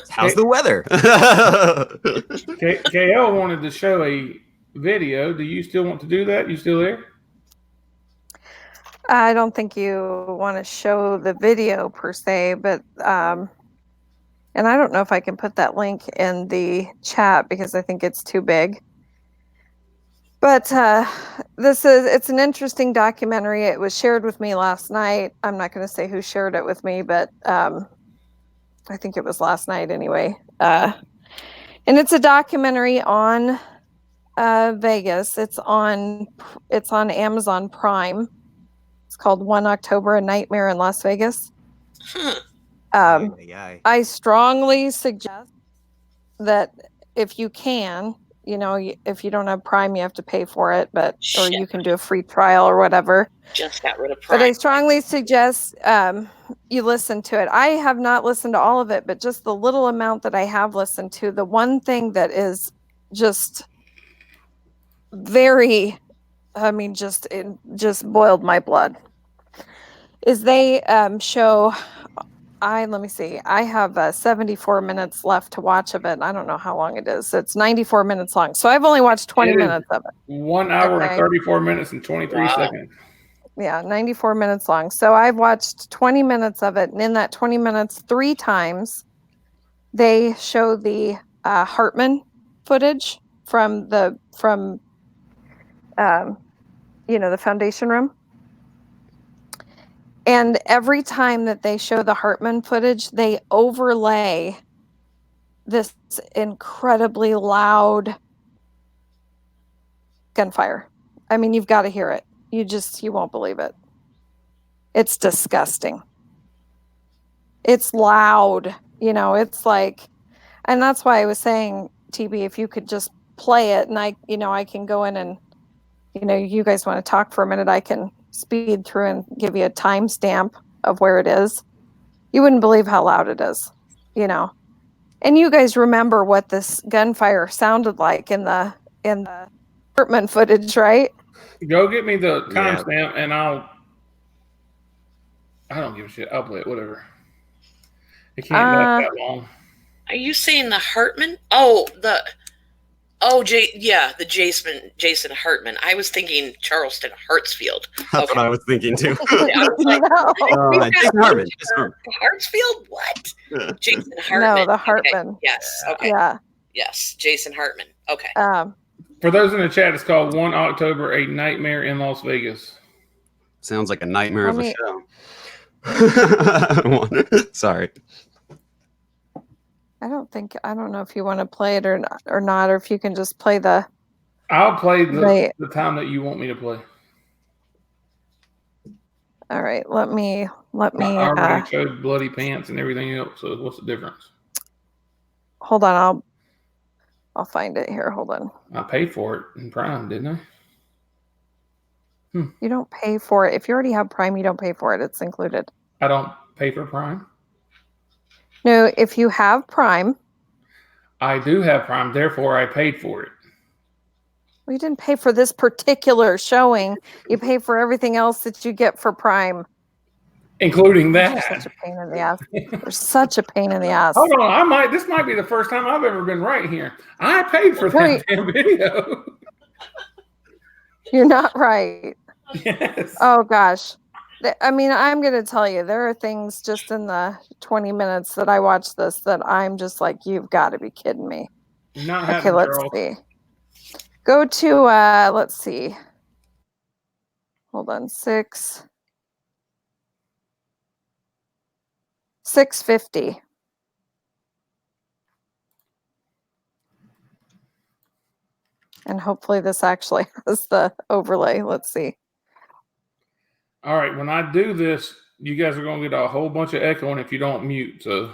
how's the weather? KL wanted to show a video. Do you still want to do that? You still there? I don't think you want to show the video per se, but and I don't know if I can put that link in the chat because I think it's too big. But it's an interesting documentary. It was shared with me last night. I'm not going to say who shared it with me, but I think it was last night anyway. And it's a documentary on Vegas. It's on Amazon Prime. It's called 1 October, A Nightmare in Las Vegas. I strongly suggest that if you can, if you don't have Prime, you have to pay for it, or you can do a free trial or whatever. Just got rid of Prime. But I strongly suggest you listen to it. I have not listened to all of it, but just the little amount that I have listened to, the one thing that is just very, it just boiled my blood, is they show... let me see. I have 74 minutes left to watch of it. I don't know how long it is. It's 94 minutes long. So I've only watched 20 minutes of it. 1 hour and 34 minutes and 23 seconds. Yeah, 94 minutes long. So I've watched 20 minutes of it. And in that 20 minutes, 3 times, they show the Hartman footage from the foundation room. And every time that they show the Hartman footage, they overlay this incredibly loud gunfire. I mean, you've got to hear it. You won't believe it. It's disgusting. It's loud. It's like, and that's why I was saying, TB, if you could just play it and I can go in and, you guys want to talk for a minute, I can speed through and give you a timestamp of where it is. You wouldn't believe how loud it is, you know. And you guys remember what this gunfire sounded like in the apartment footage, right? Go get me the Yeah. timestamp, and I don't give a shit. I'll play it. Whatever. It can't last that long. Are you saying the Hartman? Oh, the Jason Hartman. I was thinking Charleston Hartsfield. That's what I was thinking too. I was like, Jason Hartman. Hartsfield? What? Jason Hartman. No, the Hartman. Okay. Yes. Okay. Yeah. Yes, Jason Hartman. Okay. For those in the chat, it's called 1 October, A Nightmare in Las Vegas. Sounds like a nightmare of a show. Sorry. I don't know if you want to play it or not, or if you can just play the. I'll play the time that you want me to play. All right, let me. I already showed bloody pants and everything else. So what's the difference? Hold on, I'll find it here. Hold on. I paid for it in Prime, didn't I? You don't pay for it. If you already have Prime, you don't pay for it. It's included. I don't pay for Prime. No, if you have Prime. I do have Prime, therefore I paid for it. Well, you didn't pay for this particular showing. You pay for everything else that you get for Prime. Including that. You're such a pain in the ass. You're such a pain in the ass. Hold on, this might be the first time I've ever been right here. I paid for that damn video. You're not right. Yes. Oh gosh. I mean, I'm going to tell you, there are things just in the 20 minutes that I watched this that I'm just like, you've got to be kidding me. Okay, let's see. Go to, let's see. Hold on, 650. And hopefully this actually has the overlay. Let's see. All right, when I do this, you guys are going to get a whole bunch of echoing if you don't mute. So,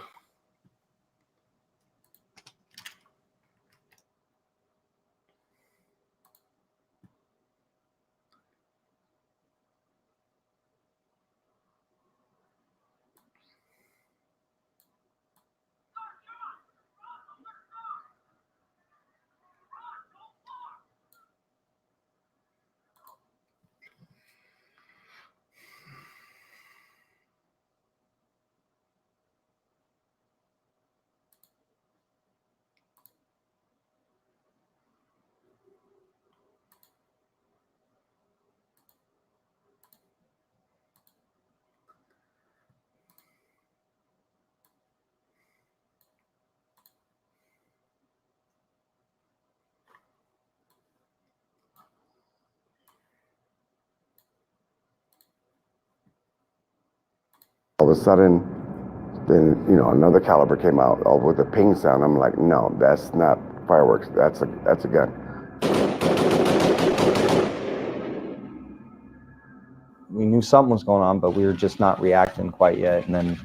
all of a sudden, then another caliber came out with a ping sound. I'm like, no, that's not fireworks. That's a gun. We knew something was going on, but we were just not reacting quite yet. And then,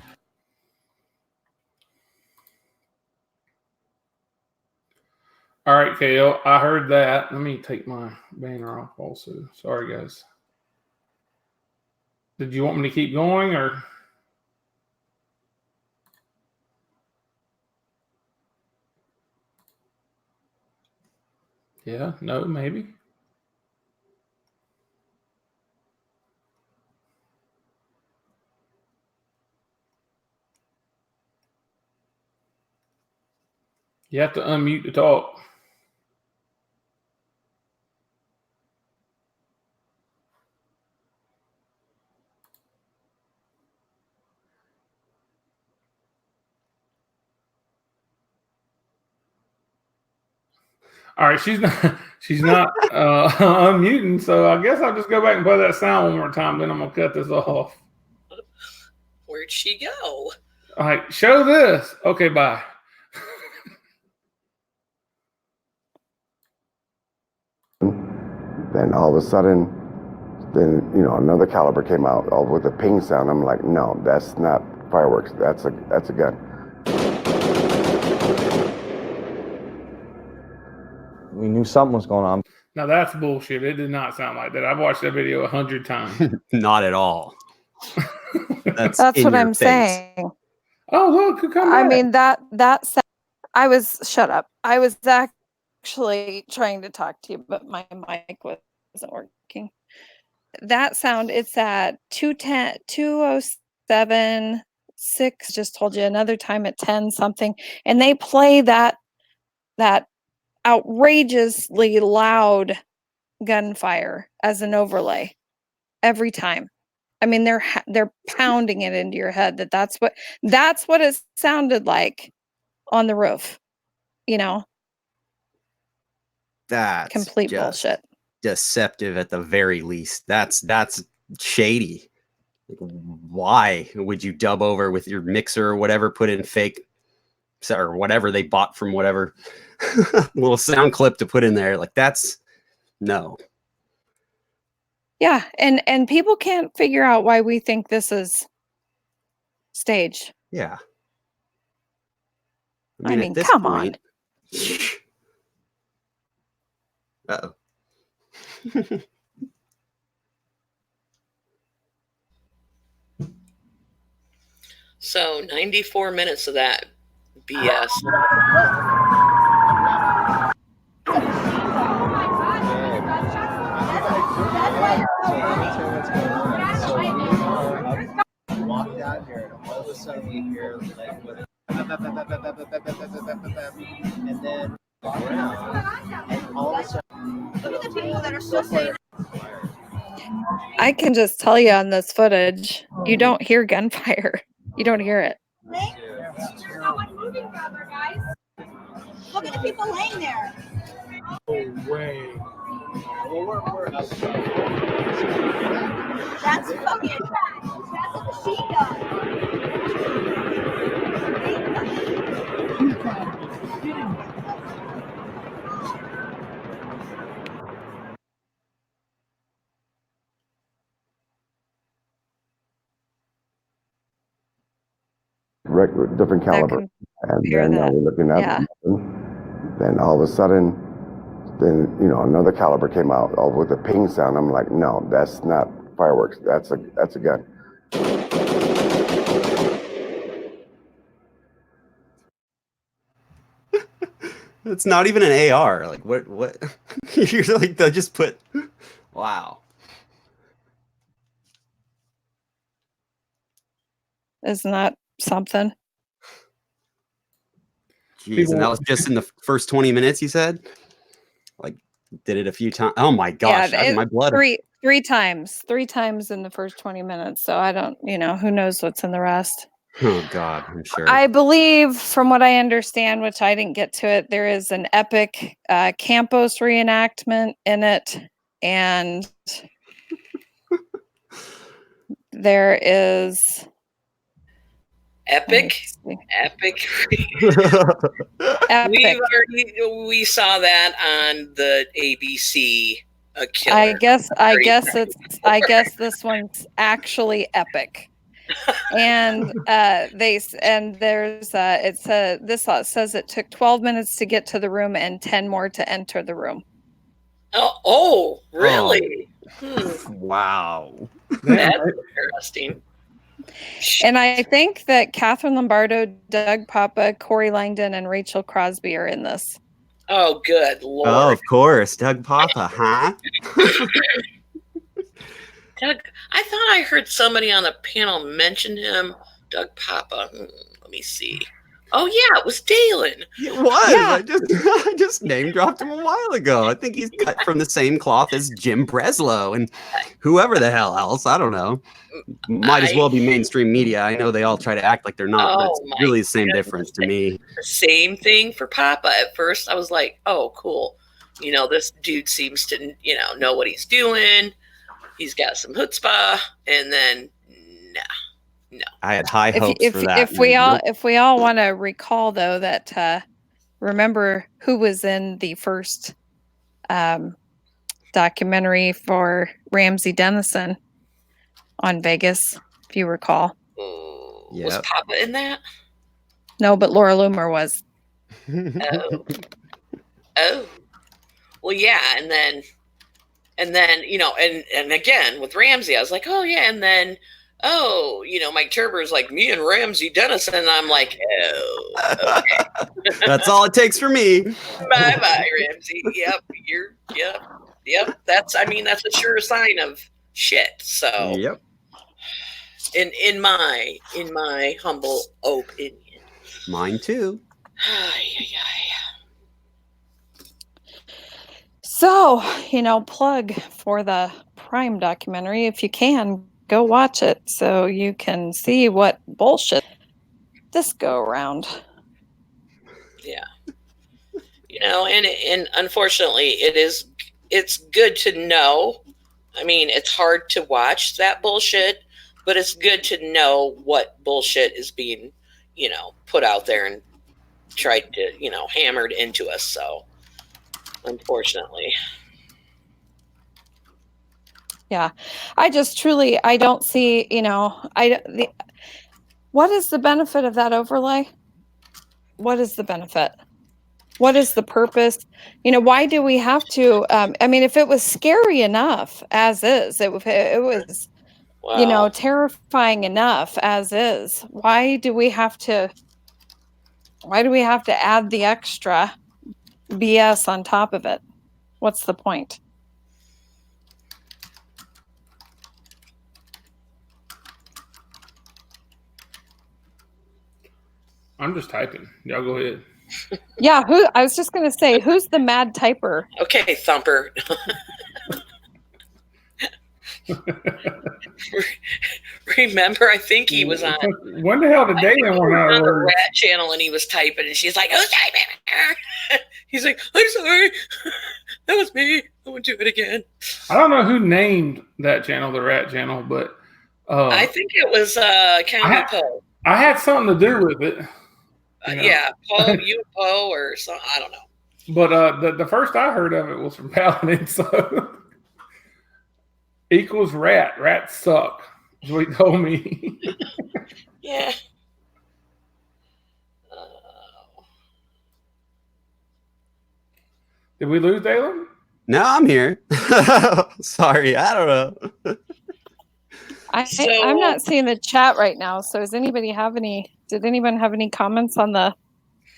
all right, KO, I heard that. Let me take my banner off also. Sorry, guys. Did you want me to keep going or? Yeah, no, maybe. You have to unmute to talk. All right, she's not unmuting, so I guess I'll just go back and play that sound one more time, then I'm gonna cut this off. Where'd she go? All right, show this. Okay, bye. Then all of a sudden, another caliber came out with a ping sound. I'm like, no, that's not fireworks. That's a gun. we knew something was going on. Now that's bullshit. It did not sound like that. I've watched that video 100 times. Not at all. That's what I'm saying. Oh, look, who come I back? mean, shut up. I was actually trying to talk to you, but my mic wasn't working. That sound, it's at 210, 207, 6, just told you another time at 10 something. And they play that outrageously loud gunfire as an overlay every time. I mean, they're pounding it into your head that's what it sounded like on the roof. You know, That's complete bullshit. Deceptive at the very least. That's shady. Like, why would you dub over with your mixer or whatever, put in fake or whatever they bought from whatever little sound clip to put in there? Like, that's no. Yeah, and people can't figure out why we think this is staged. Yeah. I mean, come on. Uh-oh. So 94 minutes of that BS. Walk down here, and all of a sudden we hear like, and then around, and all of a sudden, look at the people that are still saying. I can just tell you on this footage, you don't hear gunfire. You don't hear it. Look at the people laying there. No way. Well, that's fucking that's a machine gun. Different caliber, and then we're looking at then all of a sudden, then another caliber came out with a ping sound. I'm like, no, that's not fireworks. That's a gun. It's not even an AR. Like, what? You're like, they just put. Wow. Isn't that something? Jeez, and that was just in the first 20 minutes, you said? Like, did it a few times? Oh my gosh, my blood. Three times in the first 20 minutes. So I don't, who knows what's in the rest. Oh God, I'm sure. I believe, from what I understand, which I didn't get to it, there is an epic Campos reenactment in it, and there is epic. We saw that on the ABC. A killer. I guess this one's actually epic. And this says it took 12 minutes to get to the room and 10 more to enter the room. Oh, really? Wow. That's interesting. And I think that Catherine Lombardo, Doug Papa, Corey Langdon, and Rachel Crosby are in this. Oh, good Lord. Oh, of course. Doug Papa, huh? Doug, I thought I heard somebody on the panel mention him. Doug Papa. Let me see. Oh, yeah, it was Dalin. It was. Yeah. I just name dropped him a while ago. I think he's cut from the same cloth as Jim Breslow and whoever the hell else. I don't know. Might as well be mainstream media. I know they all try to act like they're not, but it's really the same difference to me. Same thing for Papa. At first, I was like, oh, cool. This dude seems to, know what he's doing. He's got some chutzpah. And then, no. I had high hopes for that. If we all want to recall, though, that remember who was in the first documentary for Ramsey Dennison on Vegas, if you recall. Was Papa in that? No, but Laura Loomer was. Oh. Well, yeah, and then and again with Ramsey, I was like, oh yeah, and then oh, Mike Turber's like, me and Ramsey Dennison. And I'm like, oh, okay. That's all it takes for me. Bye-bye, Ramsey. Yep. That's a sure sign of shit. So, yep. In my humble opinion. Mine too. So, plug for the Prime documentary. If you can, go watch it so you can see what bullshit this go around. Yeah. And unfortunately it's good to know. I mean, it's hard to watch that bullshit, but it's good to know what bullshit is being, put out there and tried to, hammered into us. So, unfortunately. Yeah. I just truly, I don't see, what is the benefit of that overlay? What is the benefit? What is the purpose? Why do we have to, if it was scary enough as is, it was, wow. Terrifying enough as is, why do we have to add the extra BS on top of it? What's the point? I'm just typing. Y'all go ahead. Yeah, I was just going to say, who's the mad typer? Okay, Thumper. Remember, I think he was on. When the hell did Dalin run out of the words? Rat channel, and he was typing, and she's like, "Who's typing?" He's like, "I'm sorry, that was me. I won't do it again." I don't know who named that channel, the Rat channel, but I think it was County Poe. I had something to do with it. Yeah, Poe, you Poe, or something. I don't know. But the first I heard of it was from Dalin, so equals rat. Rats suck. That's what he told me. Yeah. Did we lose Dalin? No, I'm here. Sorry, I don't know. I'm not seeing the chat right now. So did anyone have any comments on the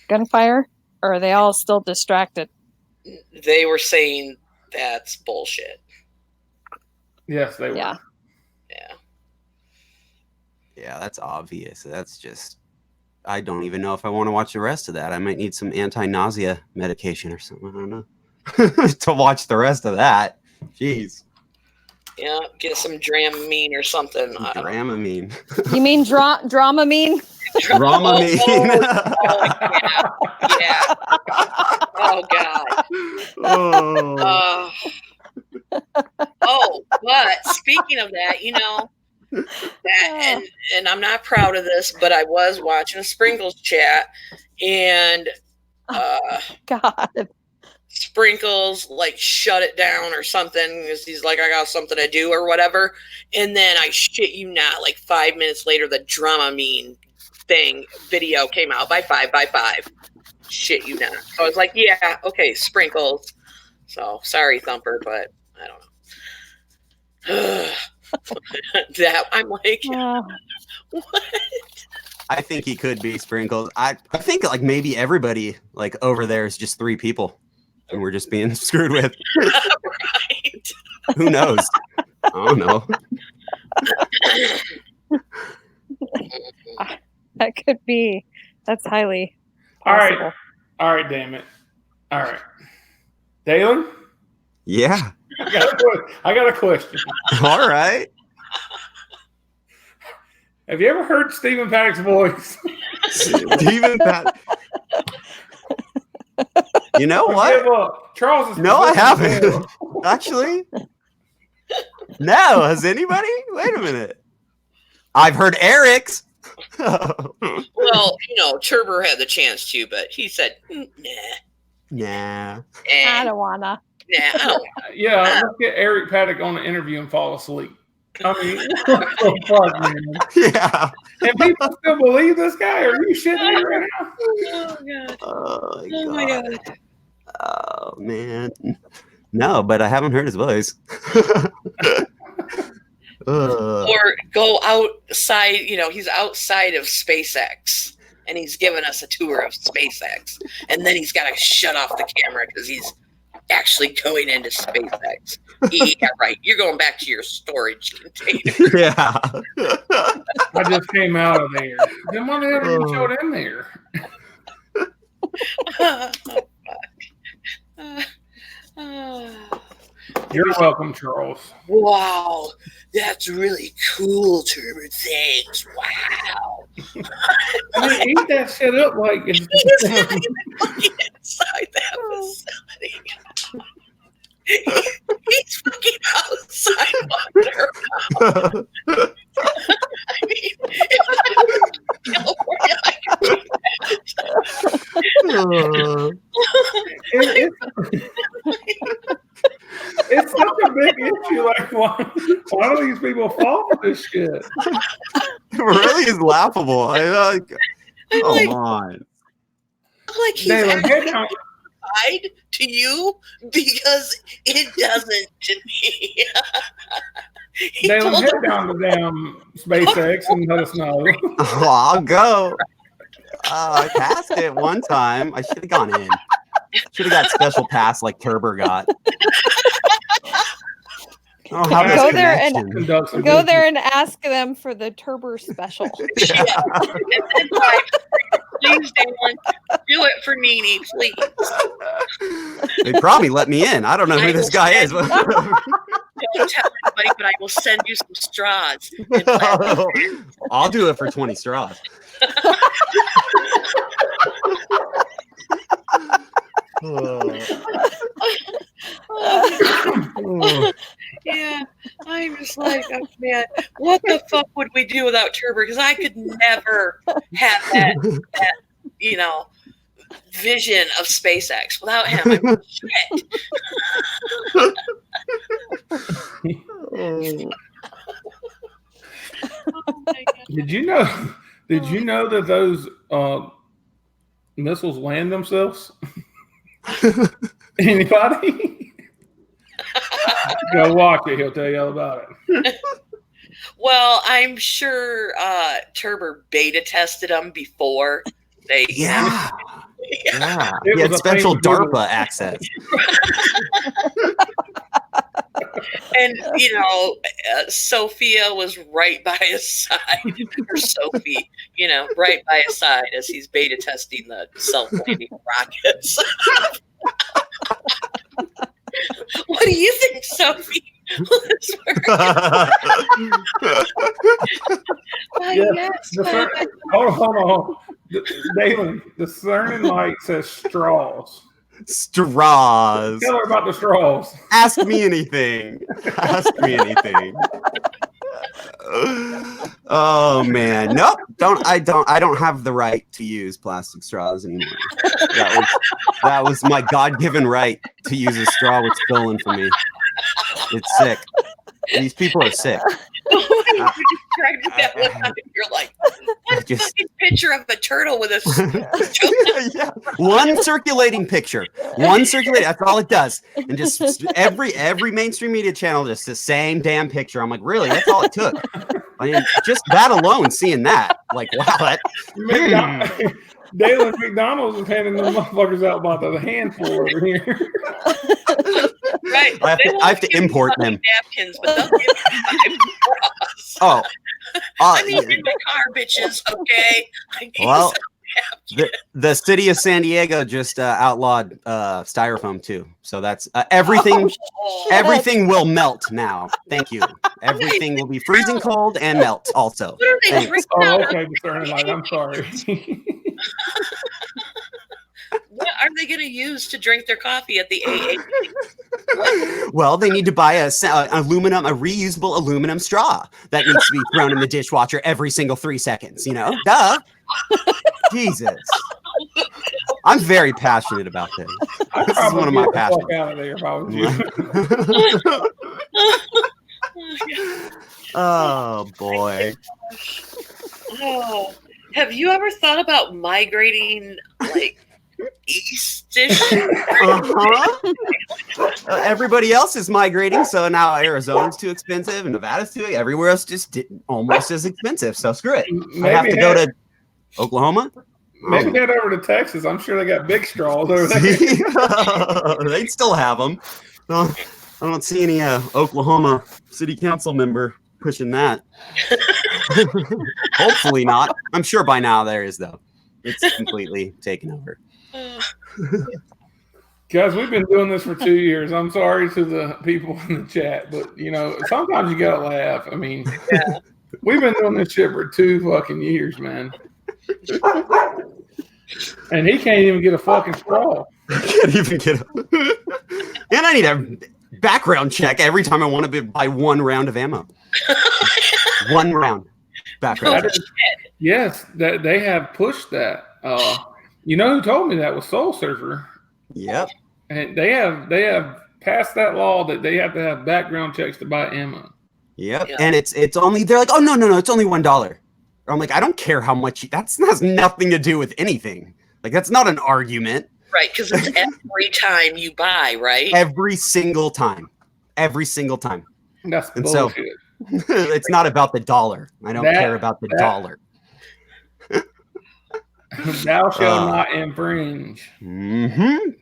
gunfire? Or are they all still distracted? They were saying that's bullshit. Yes, they were. Yeah. Yeah, that's obvious. That's just, I don't even know if I want to watch the rest of that. I might need some anti-nausea medication or something. I don't know. To watch the rest of that. Jeez. Yeah, get some Dramamine or something. Dramamine. You mean Dramamine? Dramamine. Yeah. Oh, God. But speaking of that, and I'm not proud of this, but I was watching a Sprinkles chat, and God. Sprinkles like shut it down or something because he's like, I got something to do or whatever. And then I shit you not, like 5 minutes later, the Dramamine video came out by 5 by 5. Shit you not. So I was like, yeah, okay, Sprinkles. So sorry, Thumper, but I don't know. That I'm like, what? I think he could be Sprinkles. I think like maybe everybody like over there is just 3 people. And we're just being screwed with. Right. Who knows? I don't know. That could be. That's highly possible. All right, damn it. All right. Dalin? Yeah. I got a question. All right. Have you ever heard Stephen Paddock's voice? Stephen Paddock. You know what? Charles is no, I haven't. Actually. No. Has anybody? Wait a minute. I've heard Eric's. Well, Turber had the chance to, but he said, nah. Nah. I don't wanna. Nah, I don't wanna. Yeah, let's get Eric Paddock on the interview and fall asleep. I mean, what the fuck, man? Yeah. And people still believe this guy? Are you shitting me right now? Oh, God. Oh, my God. Oh, man. No, but I haven't heard his voice. Oh, Or go outside, he's outside of SpaceX and he's giving us a tour of SpaceX. And then he's got to shut off the camera because he's actually going into SpaceX. Yeah, right. You're going back to your storage container. Yeah. I just came out of there. Then why the hell did you show it in there? You're welcome, Charles. Wow, that's really cool, Turbo. Thanks. Wow. I mean, eat that shit up like it's He's not even fucking inside that facility. He's fucking outside Wonder. I mean, if I was in California, I could do that. It's such a big issue. Like, why do these people fall for this shit? It really is laughable. Come on. I'm like, he's actually lied to you because it doesn't to me. Dalin, head down to damn SpaceX and let us know. Oh, I'll go. I passed it one time. I should have gone in. Should have got special pass like Turber got. Go there and ask them for the Turber special. Yeah. Please, Dalin, do it for Nini, please. They probably let me in. I don't know who this guy is. Don't tell anybody, but I will send you some straws. I'll do it for 20 straws. Yeah, I'm just like, oh, man, what the fuck would we do without Turber? Because I could never have that vision of SpaceX without him. I mean, shit. Did you know that those missiles land themselves? Anybody? Go watch it. He'll tell you all about it. Well, I'm sure Turber beta tested them before they. Yeah. Yeah. He had special DARPA access. And, Sophia was right by his side, or Sophie, right by his side as he's beta testing the self-landing rockets. What do you think, Sophie? Hold on. Dalin, the Cernan light says straws. Straws. Tell her about the straws. Ask me anything. Ask me anything. Oh man, nope. I don't have the right to use plastic straws anymore. That was my God-given right to use a straw was stolen from me. It's sick. These people are sick. You're like, what fucking picture of a turtle with a yeah. One circulating picture. That's all it does. And just every mainstream media channel, just the same damn picture. I'm like, really? That's all it took. I mean, just that alone, seeing that, like, wow, Dalin, McDonald's is handing them motherfuckers out by the handful over here. Right. I have to import them. Napkins, but they'll give you 5 straws. I need in my car, bitches. Okay. Well, the city of San Diego just outlawed styrofoam too. So that's everything. Everything will melt now. Thank you. Everything will be freezing cold and melt also. What are they drinking out of? Okay, I'm sorry. What are they going to use to drink their coffee at the AA? Well, they need to buy a reusable aluminum straw that needs to be thrown in the dishwasher every single 3 seconds. Duh. Jesus. I'm very passionate about this. This is one of my passions. Out of there if I was you. Oh boy. Oh, have you ever thought about migrating like east-ish? Everybody else is migrating, so now Arizona's too expensive and Nevada's too. Everywhere else just almost as expensive. So screw it. I have to go to Oklahoma. Maybe head over to Texas. I'm sure they got big straws over there. They'd still have them. I don't see any Oklahoma city council member pushing that. Hopefully not. I'm sure by now there is, though. It's completely taken over. Guys, we've been doing this for 2 years. I'm sorry to the people in the chat, but sometimes you gotta laugh. I mean, we've been doing this shit for 2 fucking years, man. And he can't even get a fucking straw. I can't even get and I need a background check every time I want to buy 1 round of ammo. 1 round background check. Yes, that they have pushed that. You know who told me that was Soul Surfer. Yep. And they have passed that law that they have to have background checks to buy ammo. Yep. And it's only, they're like, oh no, it's only $1. I'm like, I don't care how much. That has nothing to do with anything. Like, that's not an argument. Right, because it's every time you buy, right? Every single time. That's bullshit. So it's not about the dollar. I don't care about the dollar. Thou shalt not infringe.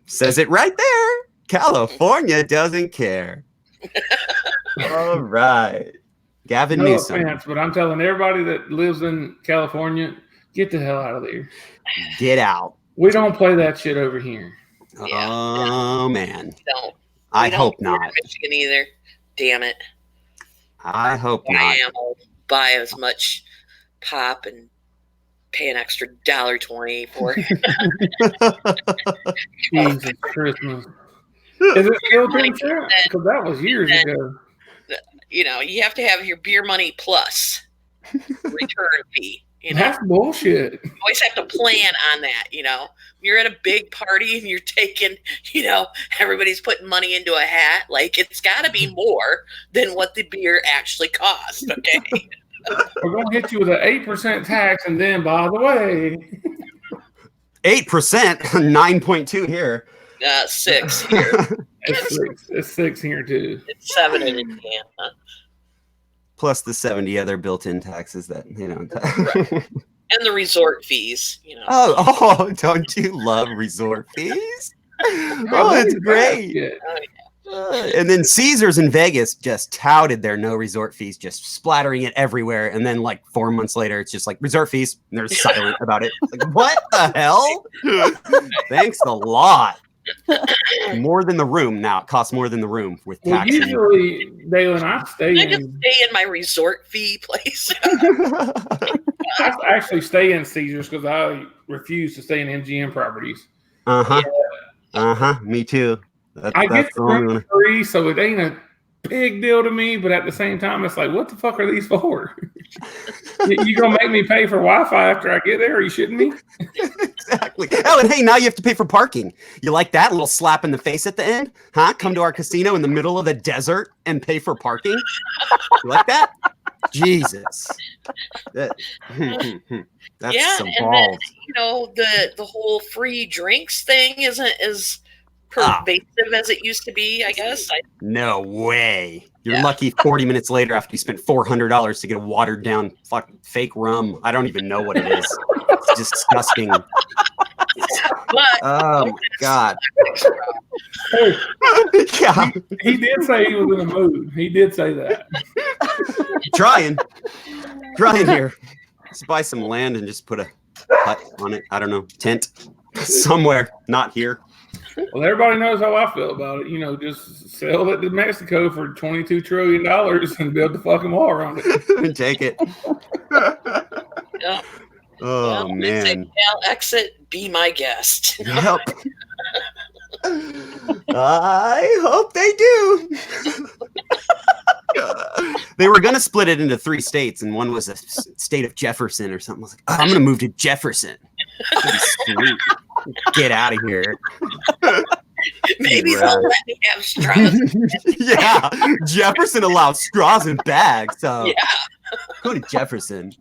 Says it right there. California doesn't care. All right. Gavin Newsom. Offense, but I'm telling everybody that lives in California, get the hell out of there. Get out. We don't play that shit over here. Oh, man. Don't. I hope not. Michigan either. Damn it. I hope not. Buy as much pop and pay an extra $1.20 for it. Jesus Christmas. Is it still 10 cents? Because that was years ago. You have to have your beer money plus return fee. That's bullshit. You always have to plan on that. You're at a big party and you're taking, everybody's putting money into a hat. Like, it's got to be more than what the beer actually costs. Okay. We're going to hit you with an 8% tax, and then, by the way, 8%, 9.2 here. 6 here. It's 6 here too. It's 7 in Indiana. Plus the 70 other built-in taxes that Right. And the resort fees. Oh, don't you love resort fees? Oh, it's great. And then Caesars in Vegas just touted their no resort fees, just splattering it everywhere. And then 4 months later, it's just like resort fees. And they're silent about it. Like, what the hell? Thanks a lot. More than the room now. It costs more than the room with tax. Usually, Dalin, I just stay in my resort fee place. I actually stay in Caesars because I refuse to stay in MGM properties. Me too. I get the room free, so it ain't a big deal to me. But at the same time, it's like, what the fuck are these for? You gonna make me pay for Wi-Fi after I get there? Are you shitting me? Exactly. Oh, and hey, now you have to pay for parking. You like that? A little slap in the face at the end? Huh? Come to our casino in the middle of the desert and pay for parking? You like that? Jesus. That's some balls. Then, the whole free drinks thing isn't as pervasive as it used to be, I guess. No way. You're lucky 40 minutes later after you spent $400 to get a watered down fucking fake rum. I don't even know what it is. It's disgusting. Oh, my God. Hey, he did say he was in the mood. He did say that. Trying here. Let's buy some land and just put a hut on it. I don't know. Tent somewhere. Not here. Well, everybody knows how I feel about it. Just sell it to Mexico for $22 trillion and build the fucking wall around it. Take it. Yeah. Oh, man. Exit, be my guest. Yep. I hope they do. They were going to split it into 3 states, and one was a state of Jefferson or something. I was like, I'm going to move to Jefferson. Sweet. Get out of here. Maybe they'll let me have straws. Yeah, Jefferson allows straws in bags. So go to Jefferson.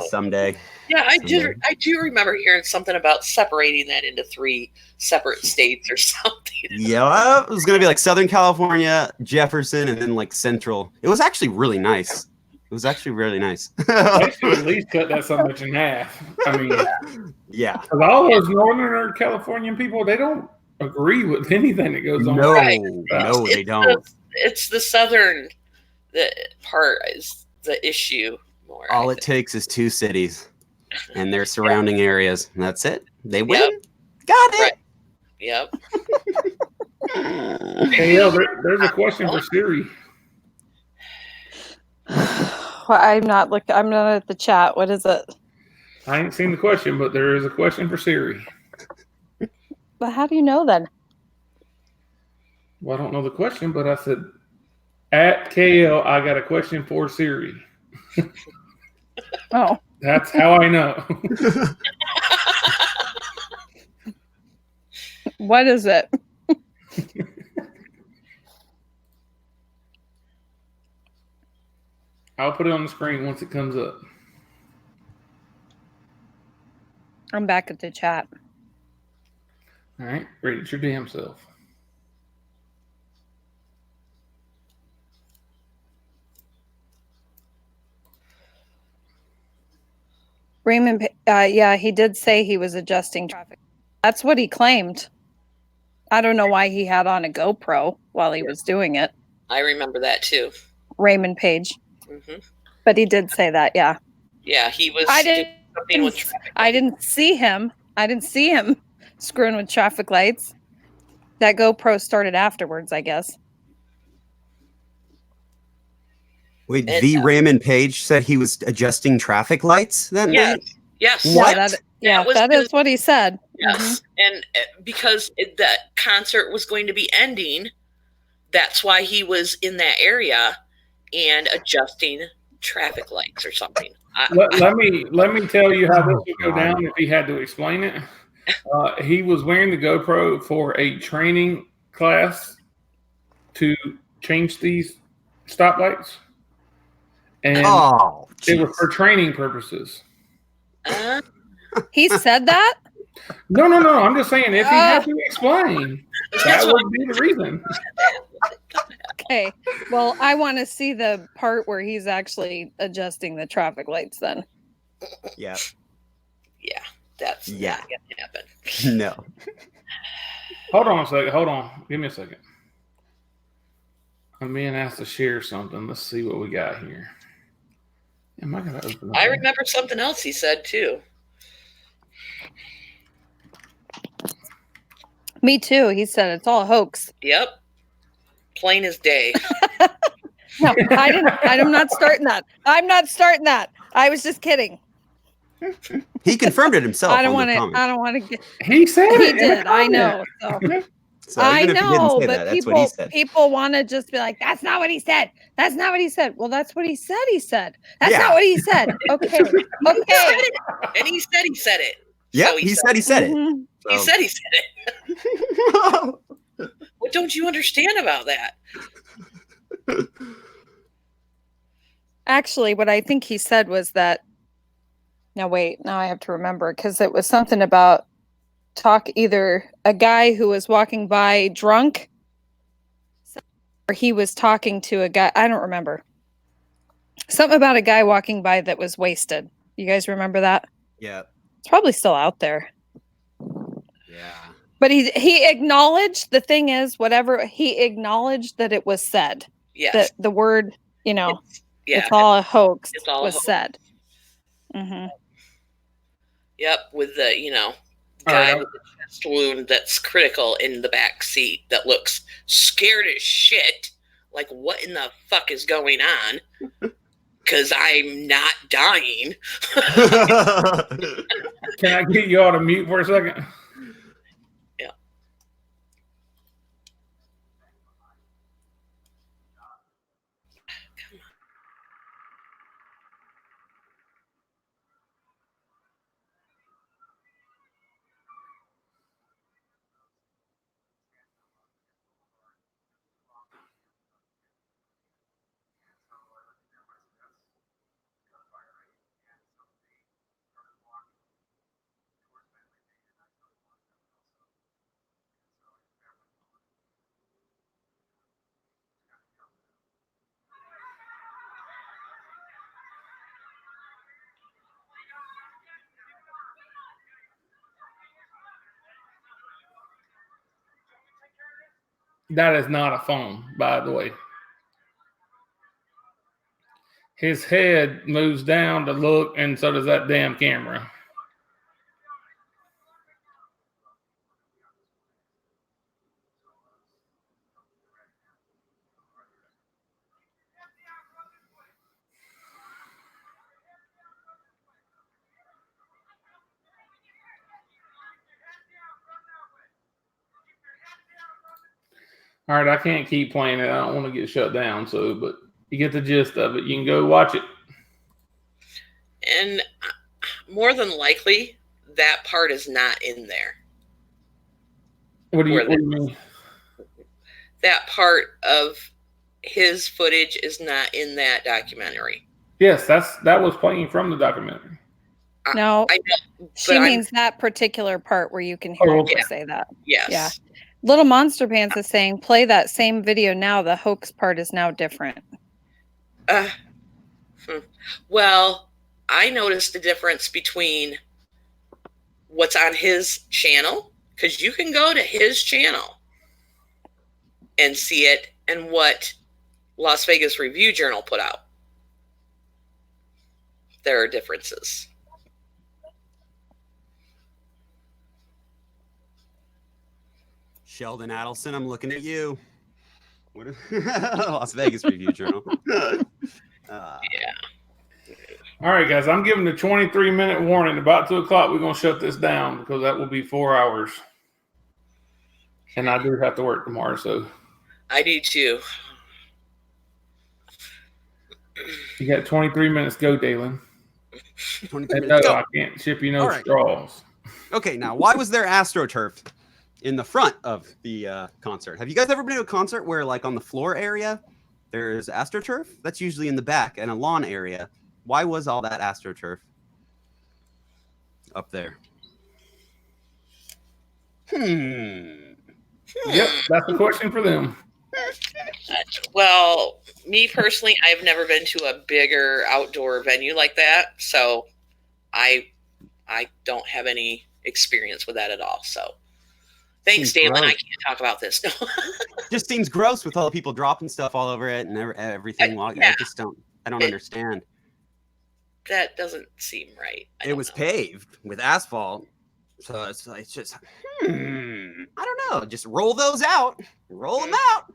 Someday. Yeah, I do remember hearing something about separating that into 3 separate states or something. Yeah, it was gonna be like Southern California, Jefferson, and then like Central. It was actually really nice. It was actually really nice. They should at least cut that so much in half. I mean, yeah. Because all those Northern Californian people, they don't agree with anything that goes on. No, Right. no, they don't. It's the southern part is the issue more. All it takes is 2 cities and their surrounding areas. And that's it. They win. Yep. Got it. Right. Yep. Hey, there's a question for Siri. Well, I'm not at the chat. What is it? I ain't seen the question, but there is a question for Siri. But how do you know then? Well, I don't know the question, but I said, at KL, I got a question for Siri. Oh. That's how I know. What is it? I'll put it on the screen once it comes up. I'm back at the chat. All right, read it your damn self. Raymond, yeah, he did say he was adjusting traffic. That's what he claimed. I don't know why he had on a GoPro while he was doing it. I remember that too. Raymond Page. Mm-hmm. But he did say that, yeah. Yeah, he was. I didn't see him. I didn't see him screwing with traffic lights. That GoPro started afterwards, I guess. Wait, the Raymond Page said he was adjusting traffic lights that night? Yes. What? That is what he said. Yes. Mm-hmm. And because that concert was going to be ending, that's why he was in that area and adjusting traffic lights or something. Let me tell you how this would go down if he had to explain it. He was wearing the GoPro for a training class to change these stoplights. And it was for training purposes. He said that? No. I'm just saying if he had to explain, that would be the reason. Okay. Well, I want to see the part where he's actually adjusting the traffic lights then. Yeah. Yeah. That's not going to happen. No. Hold on a second. Hold on. Give me a second. I'm being asked to share something. Let's see what we got here. Am I going to open I remember something else he said too. Me too. He said it's all a hoax. Yep. Plain as day. No, I didn't. I'm not starting that. I'm not starting that. I was just kidding. He confirmed it himself. I don't want to get. He said he it. did. I know. So I even if he didn't know, say but that, that's what he said. people want to just be like, "That's not what he said. That's not what he said." Well, that's what he said. He said. That's not what he said. Okay. Okay. And he said it. Yeah, so he said it. Mm-hmm. So. He said it. What don't you understand about that? Actually, what I think he said was that. Now wait. Now I have to remember because it was something about either a guy who was walking by drunk, or he was talking to a guy. I don't remember. Something about a guy walking by that was wasted. You guys remember that? Yeah. It's probably still out there. Yeah. But he acknowledged, the thing is, he acknowledged that it was said. Yes. That the word, it's all a hoax said. Mm-hmm. Yep, with the, guy with the chest wound that's critical in the back seat that looks scared as shit. Like, what in the fuck is going on? Because I'm not dying. Can I get you all to mute for a second? Yeah. That is not a phone, by the way. His head moves down to look, and so does that damn camera. All right, I can't keep playing it. I don't want to get shut down. So, but you get the gist of it. You can go watch it. And more than likely, that part is not in there. What do you mean? That part of his footage is not in that documentary. Yes, that was playing from the documentary. No, I know, she means that particular part where you can hear her say that. Yes. Yeah. Little Monster Pants is saying, play that same video now. The hoax part is now different. Well, I noticed the difference between what's on his channel, because you can go to his channel and see it, and what Las Vegas Review Journal put out. There are differences. Sheldon Adelson, I'm looking at you. What Las Vegas Review Journal. Yeah. All right, guys, I'm giving the 23-minute warning. About 2 o'clock, we're going to shut this down because that will be 4 hours. And I do have to work tomorrow, so. I do too. You got 23 minutes. Go, Dalin. 23 No, minutes. Go. I can't ship you no All right. straws. Okay, now, why was there AstroTurf in the front of the concert? Have you guys ever been to a concert where, like, on the floor area, there's AstroTurf? That's usually in the back and a lawn area. Why was all that AstroTurf up there? Yep, that's a question for them. Well, me personally, I've never been to a bigger outdoor venue like that, so I don't have any experience with that at all. So thanks, Dalin. I can't talk about this. No. Just seems gross with all the people dropping stuff all over it and everything. I don't understand. That doesn't seem right. It was paved with asphalt, so it's just I don't know. Just roll those out. Roll them out.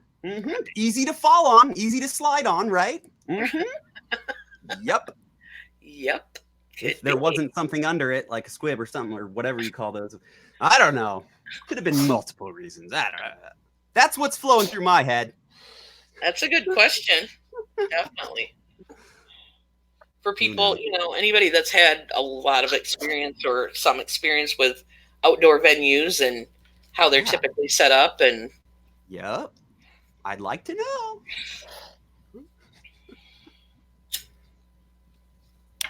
Easy to fall on, easy to slide on, right? Yep. Yep. If there wasn't something under it, like a squib or something, or whatever you call those, I don't know. Could have been multiple reasons. I don't know. That's what's flowing through my head. That's a good question. Definitely. For people, anybody that's had a lot of experience or some experience with outdoor venues and how they're typically set up. And yep, I'd like to know.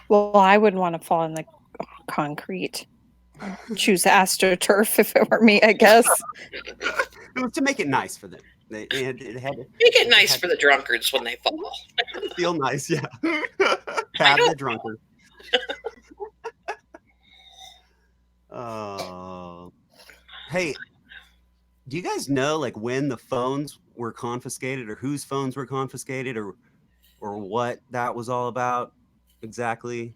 Well, I wouldn't want to fall in the concrete. Choose AstroTurf if it were me, I guess. It was to make it nice for them. It had make it nice for the drunkards when they fall. Feel nice, yeah. Have the drunkard. Hey, do you guys know like when the phones were confiscated, or whose phones were confiscated, or what that was all about exactly?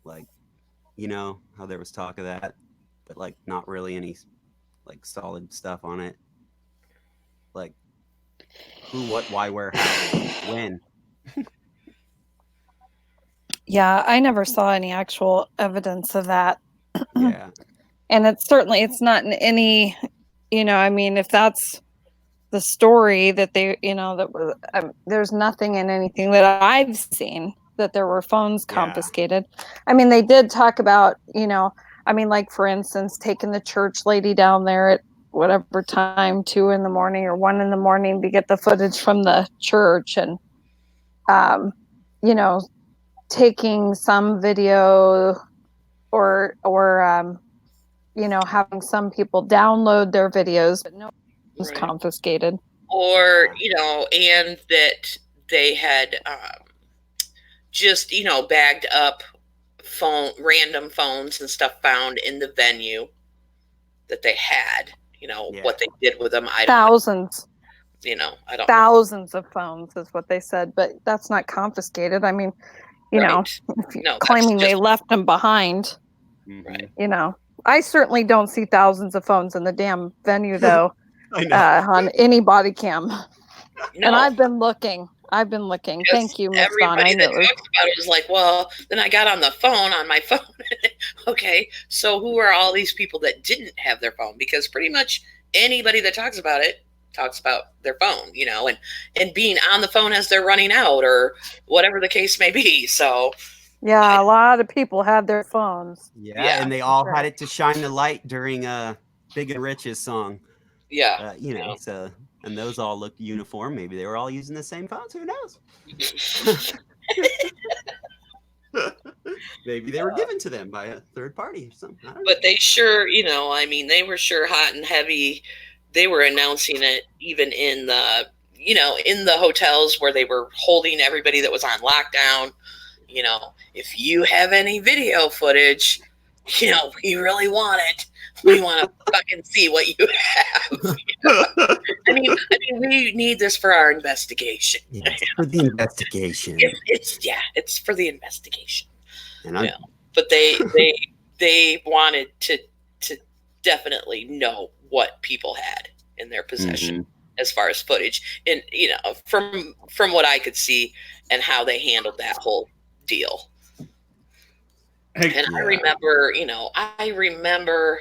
Like, how there was talk of that, but like not really any like solid stuff on it. Like who, what, why, where, how, when. Yeah, I never saw any actual evidence of that. Yeah. And it's not in any, if that's the story that they, there's nothing in anything that I've seen that there were phones confiscated. I mean, they did talk about, like for instance, taking the church lady down there at whatever time, 2 a.m. or 1 a.m. to get the footage from the church, and, taking some video or having some people download their videos, but no was confiscated. Or, and that they had just, bagged up random phones and stuff found in the venue that they had, what they did with them. I don't thousands. know. I don't thousands of phones is what they said, but that's not confiscated. I mean, if you're claiming they left them behind, I certainly don't see thousands of phones in the damn venue though. On any body cam. No. And I've been looking. Thank you, Miss Dawn. Everybody that talked about it was like, well, then I got on my phone. Okay, so who are all these people that didn't have their phone? Because pretty much anybody that talks about it talks about their phone, and being on the phone as they're running out or whatever the case may be. So yeah, a lot of people had their phones. Yeah, and they all had it to shine the light during Big and Rich's song. Yeah, so, and those all looked uniform. Maybe they were all using the same phones. Who knows? Maybe they were given to them by a third party or something. But they sure, they were sure hot and heavy. They were announcing it even in the, in the hotels where they were holding everybody that was on lockdown. If you have any video footage, we really want it. We want to fucking see what you have. I mean, we need this for our investigation. Yeah, for the investigation. It's for the investigation. And but they wanted to definitely know what people had in their possession as far as footage, and from what I could see and how they handled that whole deal. And I remember,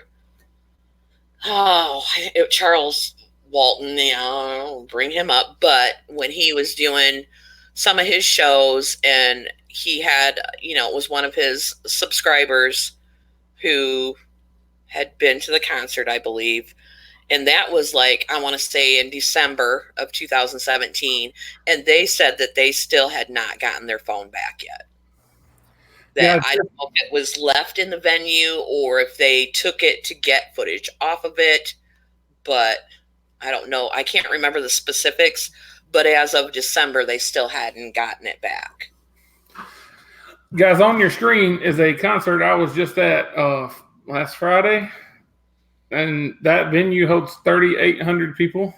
Charles Walton, bring him up, but when he was doing some of his shows and he had, it was one of his subscribers who had been to the concert, I believe. And that was like, I want to say in December of 2017. And they said that they still had not gotten their phone back yet. I don't know if it was left in the venue or if they took it to get footage off of it, but I don't know. I can't remember the specifics, but as of December, they still hadn't gotten it back. Guys, on your screen is a concert I was just at last Friday, and that venue holds 3,800 people.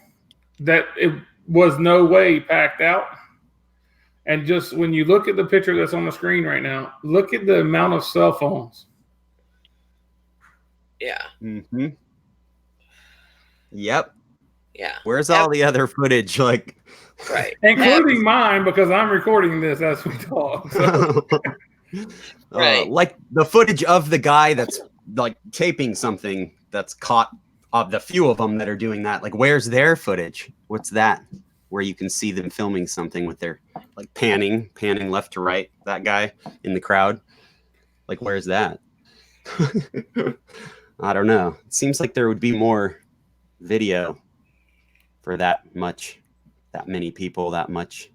That it was no way packed out. And just when you look at the picture that's on the screen right now, look at the amount of cell phones. Yeah. Mm-hmm. Yep. Yeah. Where's all the other footage? Like, right. Including mine, because I'm recording this as we talk. So. Right. Like the footage of the guy that's like taping something that's caught of the few of them that are doing that. Like, where's their footage? What's that? Where you can see them filming something with their like panning left to right, that guy in the crowd. Like, where's that? I don't know. It seems like there would be more video for that many people, that much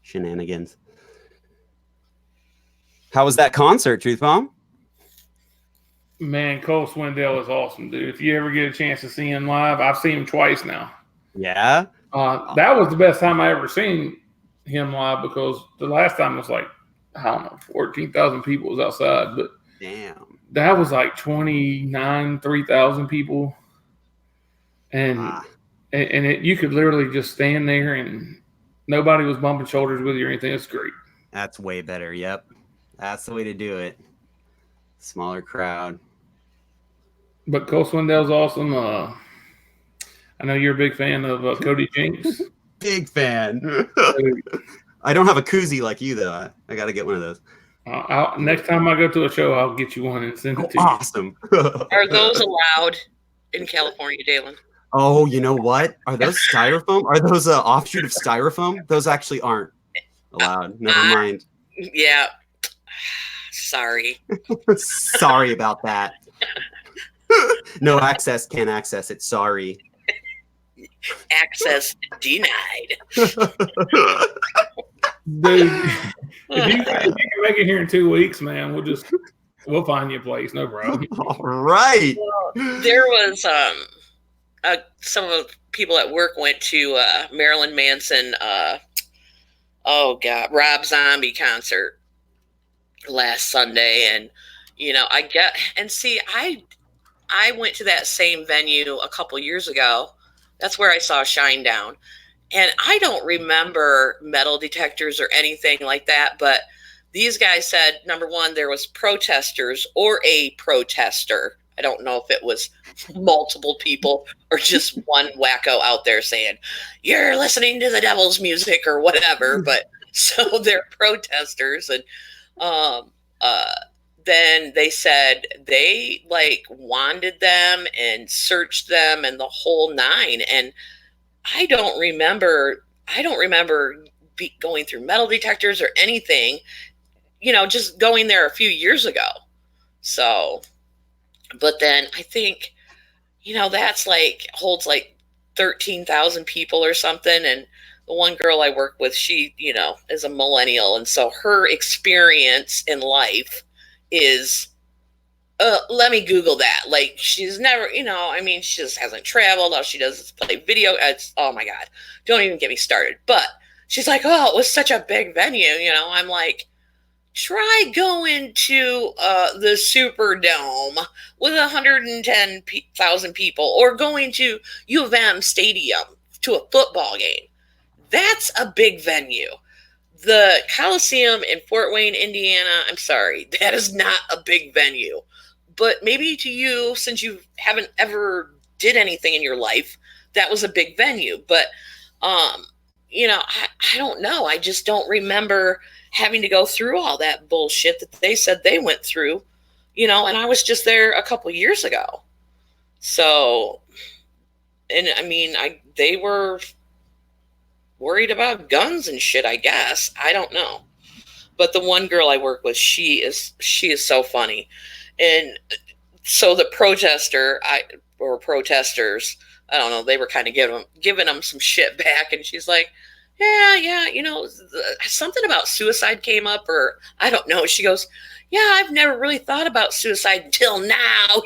shenanigans. How was that concert, Truth Bomb? Man, Cole Swindell is awesome, dude. If you ever get a chance to see him live, I've seen him twice now. Yeah. That was the best time I ever seen him live, because the last time was like, I don't know, 14,000 people was outside, but damn, that was like 3,000 people, and you could literally just stand there and nobody was bumping shoulders with you or anything. It's great. That's way better. Yep, that's the way to do it. Smaller crowd. But Cole Swindell's awesome. I know you're a big fan of Cody Jinks. Big fan. I don't have a koozie like you, though. I got to get one of those. Next time I go to a show, I'll get you one and send it to you. Awesome. Are those allowed in California, Dalin? Oh, you know what? Are those styrofoam? Are those an offshoot of styrofoam? Those actually aren't allowed. Never mind. Yeah. Sorry. Sorry about that. No access, can't access it. Sorry. Access denied. Dude, if you can make it here in 2 weeks, man, we'll find you a place, no problem. All right. Well, there was some of the people at work went to Marilyn Manson Rob Zombie concert last Sunday, and I went to that same venue a couple years ago. That's where I saw Shinedown. And I don't remember metal detectors or anything like that, but these guys said, number one, there was protesters or a protester. I don't know if it was multiple people or just one wacko out there saying, you're listening to the devil's music or whatever. But so they're protesters. And then they said they like wanded them and searched them and the whole nine. And I don't remember going through metal detectors or anything, just going there a few years ago. So, but then I think, that's like holds like 13,000 people or something. And the one girl I work with, she, is a millennial. And so her experience in life is, let me Google that. Like, she's never, she just hasn't traveled. All she does is play video. Oh my God, don't even get me started. But she's like, oh, it was such a big venue. I'm like, try going to the Superdome with 110,000 people, or going to U of M Stadium to a football game. That's a big venue. The Coliseum in Fort Wayne, Indiana, I'm sorry, that is not a big venue. But maybe to you, since you haven't ever did anything in your life, that was a big venue. But, I don't know. I just don't remember having to go through all that bullshit that they said they went through, and I was just there a couple years ago. So, and they were worried about guns and shit, I guess. I don't know. But the one girl I work with, she is so funny. And so the protesters, I don't know, they were kind of giving them some shit back. And she's like, yeah, something about suicide came up, or I don't know. She goes, yeah, I've never really thought about suicide until now.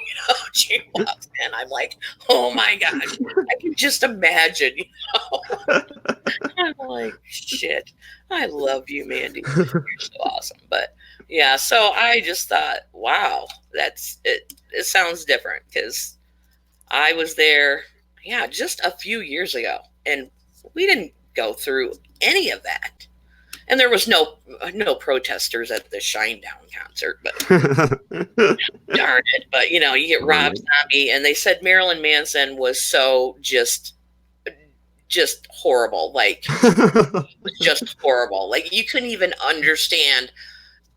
She walks in. I'm like, oh my gosh, I can just imagine, I'm like, shit, I love you, Mandy. You're so awesome. But yeah, so I just thought, wow, that's it. It sounds different because I was there, just a few years ago, and we didn't go through any of that. And there was no protesters at the Shinedown concert, but darn it. But you get Rob Zombie, and they said Marilyn Manson was so just horrible. Like, just horrible. Like, you couldn't even understand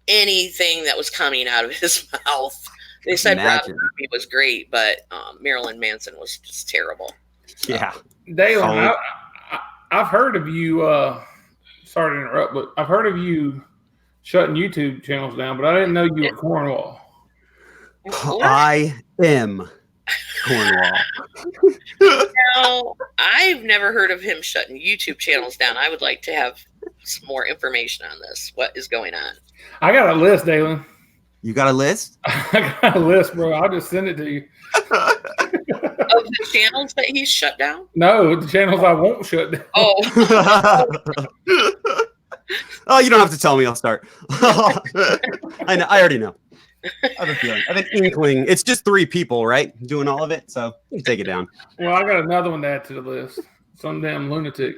anything that was coming out of his mouth. They said Rob Zombie was great, but Marilyn Manson was just terrible. Yeah. Dalin, I've heard of you, sorry to interrupt, but I've heard of you shutting YouTube channels down, but I didn't know you were Cornwall. I am Cornwall. No, I've never heard of him shutting YouTube channels down. I would like to have some more information on this. What is going on? I got a list, Dalin. You got a list? I got a list, bro. I'll just send it to you. Of the channels that he's shut down? No, the channels I won't shut down. Oh. Oh, you don't have to tell me. I'll start. I know. I already know. I have a feeling. I have an inkling. It's just 3 people, right? Doing all of it. So you take it down. Well, I got another one to add to the list. Some damn lunatic.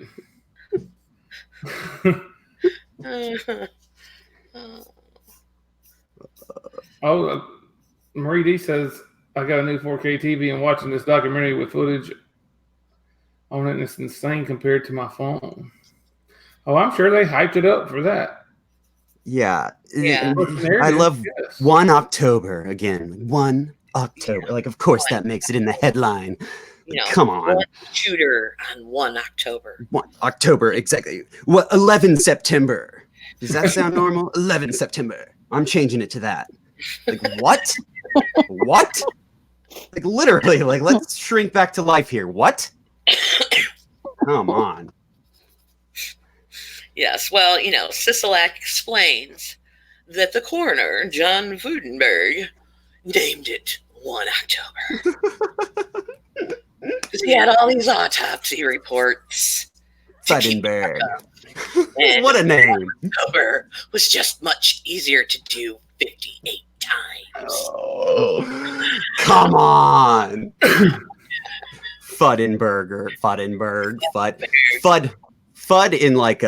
Marie D says, I got a new 4K TV and watching this documentary with footage on it, and it's insane compared to my phone. Oh, I'm sure they hyped it up for that. Yeah. I love 1 October again. 1 October. Like, of course, that makes it in the headline. Come on. One shooter on 1 October. 1 October, exactly. What? 11 September. Does that sound normal? 11 September. I'm changing it to that. Like, what? What? Like, literally, like, let's shrink back to life here. What? Come on. Yes, well, Sisolak explains that the coroner, John Vudenberg, named it 1 October. Because he had all these autopsy reports. Vudenberg. What a name. October was just much easier to do 58 times. Oh, come on. Fudenberg, FUD in like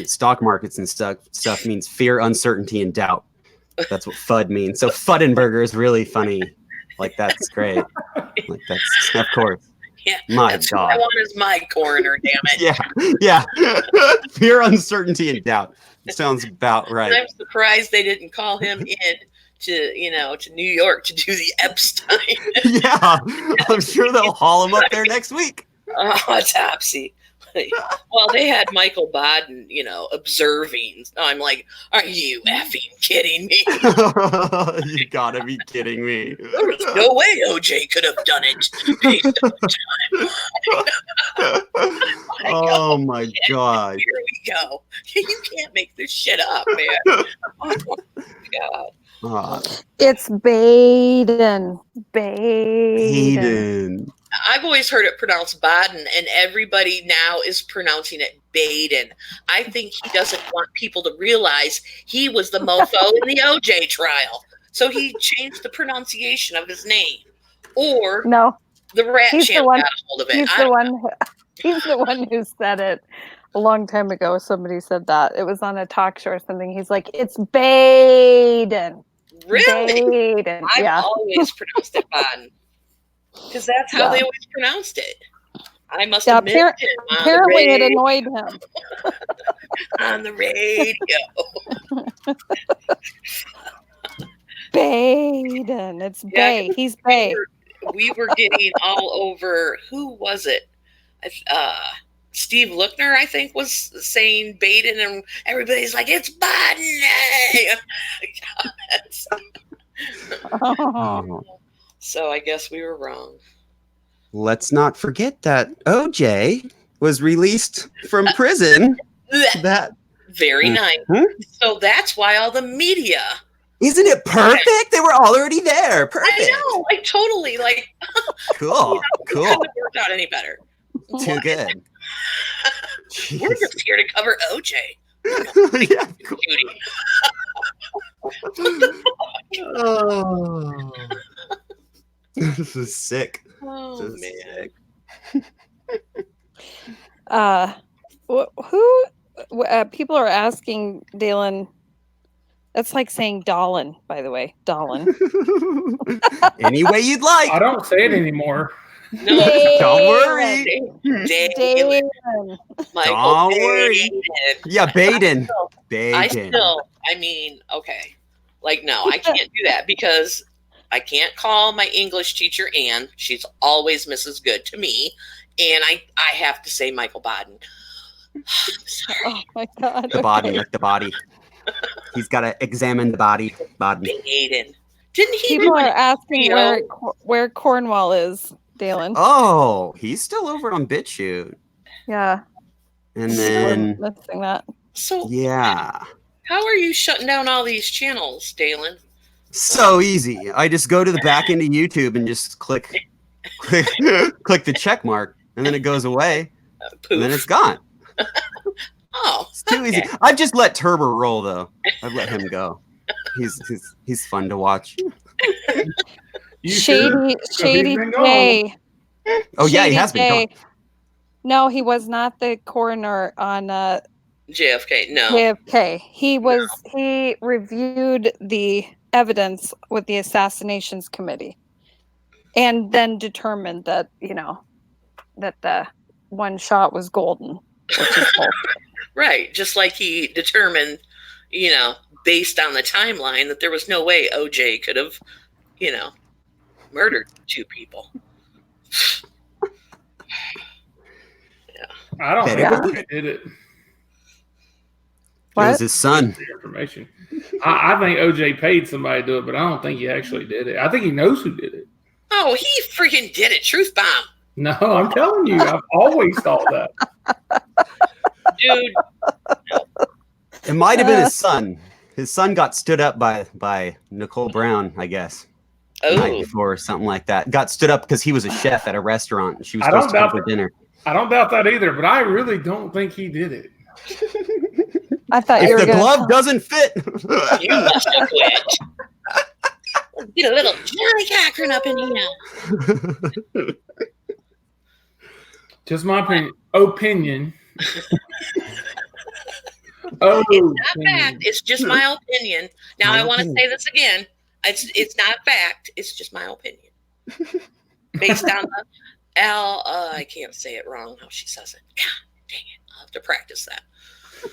stock markets and stuff means fear, uncertainty, and doubt. That's what FUD means. So Fudenberger is really funny. Like, that's great. Like, that's, of course. Yeah, my that's God. what I want as my coroner, damn it. Yeah. Fear, uncertainty, and doubt. It sounds about right. And I'm surprised they didn't call him in to New York to do the Epstein. Yeah, I'm sure they'll haul him up there next week. Autopsy. Well, they had Michael Baden, observing. I'm like, are you effing kidding me? You gotta be kidding me. There's no way OJ could have done it based on the time. Oh my God. Here we go. You can't make this shit up, man. Oh my God. It's Baden. I've always heard it pronounced Baden, and everybody now is pronouncing it Baden. I think he doesn't want people to realize he was the mofo in the OJ trial. So he changed the pronunciation of his name. Or no, the rat champ got a hold of it. He's the one who said it a long time ago. Somebody said that. It was on a talk show or something. He's like, it's Baden. Really? Baden. I've always pronounced it Baden. Because that's how they always pronounced it. I must have missed it. Apparently it annoyed him. On the radio. Baden. It's Bay. He's Bay. We were getting all over, who was it? Steve Lookner, I think, was saying Baden, and everybody's like, it's Baden. So I guess we were wrong. Let's not forget that OJ was released from prison. Very nice. So that's why all the media. Isn't it perfect? They were already there. Perfect. I know, totally. Cool. Couldn't have worked out any better. Too good. We're just here to cover OJ. Yeah, cool. Oh. This is sick. Oh, this man. Sick. People are asking Dalin. That's like saying Dalin, by the way. Dalin. Any way you'd like. I don't say it anymore. No, don't worry. Dalin. Don't worry. Yeah, Baden. Okay. No, I can't do that because I can't call my English teacher Anne. She's always Mrs. Good to me. And I have to say Michael Baden. Sorry. Oh my God. The body, like the body. He's got to examine the body. Baden. Didn't he? People are asking where Cornwall is, Dalin. Oh, he's still over on BitChute. Yeah. And then missing that. So yeah. How are you shutting down all these channels, Dalin? So easy. I just go to the back end of YouTube and just click the check mark, and then it goes away, and then it's gone. Oh, it's too easy. I've just let Thumper roll though. I've let him go. He's fun to watch. Shady J. Oh yeah, he has been gone. No, he was not the coroner on JFK. No, JFK. He reviewed the evidence with the assassinations committee, and then determined that that the one shot was golden, which is false. Right, just like he determined, based on the timeline, that there was no way OJ could have, murdered two people. I don't think OJ did it. What? It was his son. Information. I think OJ paid somebody to do it, but I don't think he actually did it. I think he knows who did it. Oh, he freaking did it. Truth bomb. No, I'm telling you, I've always thought that. Dude. It might have been his son. His son got stood up by Nicole Brown, I guess. The night before or something like that. Got stood up because he was a chef at a restaurant. And she was supposed to come for dinner. I don't doubt that either, but I really don't think he did it. I thought if the glove doesn't fit. You must have quit. Get a little Johnny Cochran up in here. Just my opinion. It's not fact. It's just my opinion. Now I want to say this again. It's not fact. It's just my opinion, based on the I can't say it wrong how she says it. God dang it! I'll have to practice that.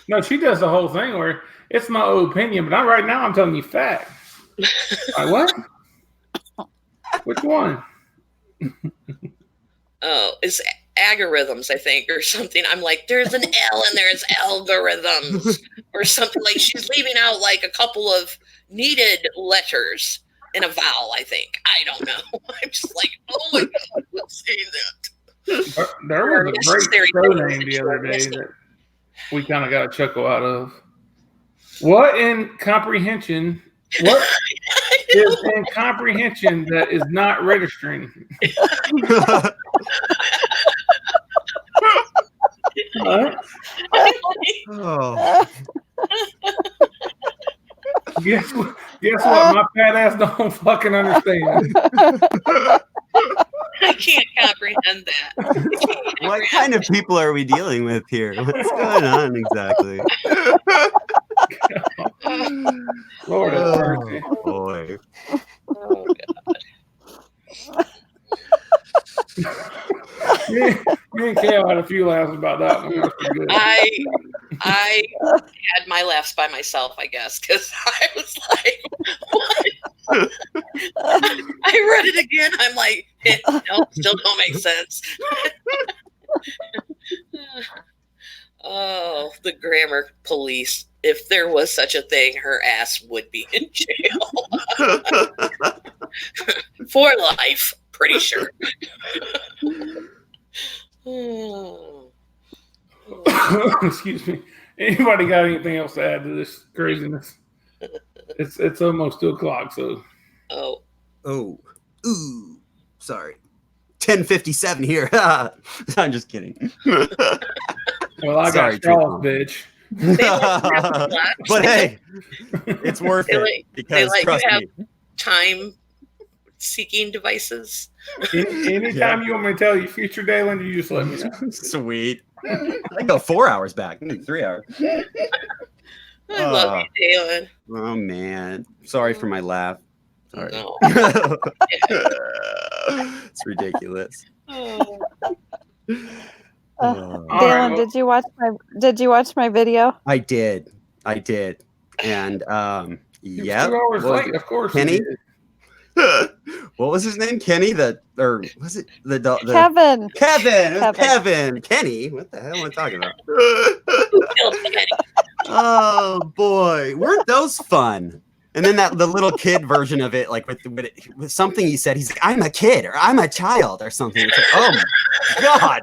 No, she does the whole thing where it's my opinion, but not right now. I'm telling you fact. Like what? Which one? Oh, it's algorithms, I think, or something. I'm like, there's an L and there's algorithms, or something. Like she's leaving out like a couple of needed letters in a vowel. I think. I don't know. I'm just like, oh my god, let's see that. There was a great show name the other day that we kind of got a chuckle out of. What in comprehension? What is in comprehension that is not registering? What? Oh. Guess what? My fat ass don't fucking understand. I can't comprehend that. What kind of people are we dealing with here? What's going on exactly? Lord have mercy. Boy. Oh god. Me and Kale had a few laughs about that one. That was pretty good. I had my laughs by myself, I guess, because I was like, what? I read it again. I'm like, nope, still don't make sense. Oh, the grammar police. If there was such a thing, her ass would be in jail. For life, pretty sure. Excuse me. Anybody got anything else to add to this craziness? It's almost 2:00, so. Oh. Ooh. Sorry. 10:57 here. I'm just kidding. Well, I got straws, bitch. But hey, it's worth it because trust me. Time-seeking devices. Anytime you want me to tell you future, Dalin, you just let me know. Sweet. I go 4 hours back. 3 hours. I love you, Dalin. Oh man, sorry for my laugh. Sorry. No. It's ridiculous. Dalin, right, did you watch my video? I did, and yeah. 2 hours late, of course. Kenny. What was his name? Kenny? Or was it the Kevin? Kevin. It was Kevin. Kenny. What the hell am I talking about? Oh boy, weren't those fun? And then the little kid version of it, like with something he said, he's like, "I'm a kid" or "I'm a child" or something. It's like, oh my god,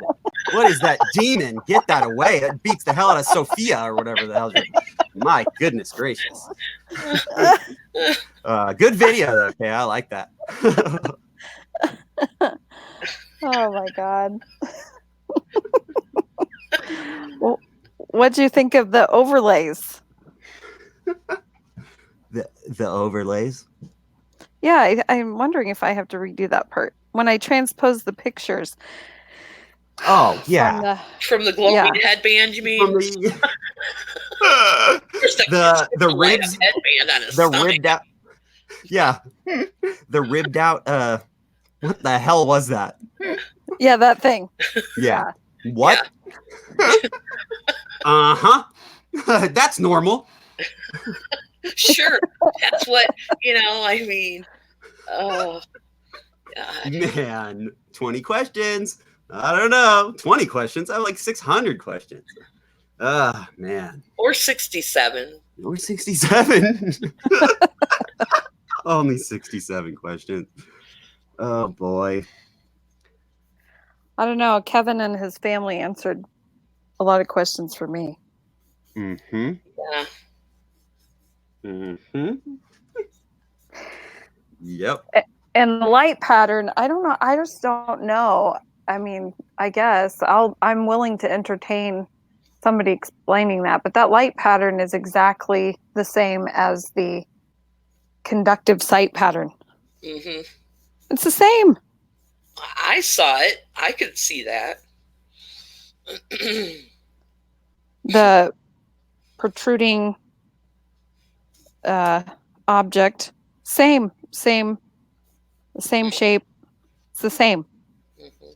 what is that demon? Get that away! It beats the hell out of Sophia or whatever the hell. My goodness gracious. Good video though. Okay, I like that. Oh my god. Well, what'd you think of the overlays? The overlays? Yeah, I'm wondering if I have to redo that part when I transpose the pictures. Oh yeah, from the glowing headband. You mean the ribs? Headband on his the ribbed out. Yeah, the ribbed out. What the hell was that? Yeah, that thing. Yeah. What? Yeah. That's normal. Sure, that's what I mean. Oh god, man, 20 questions. I don't know, 20 questions. I have like 600 questions. Man. Or 67. Or 67. Only 67 questions. Oh boy. I don't know. Kevin and his family answered a lot of questions for me. Mm-hmm. Yeah. Mm-hmm. Yep. And the light pattern, I don't know. I just don't know. I mean, I guess I'm willing to entertain somebody explaining that, but that light pattern is exactly the same as the conductive sight pattern. Mm-hmm. It's the same. I saw it. I could see that. The protruding object, same shape. It's the same. Mm-hmm.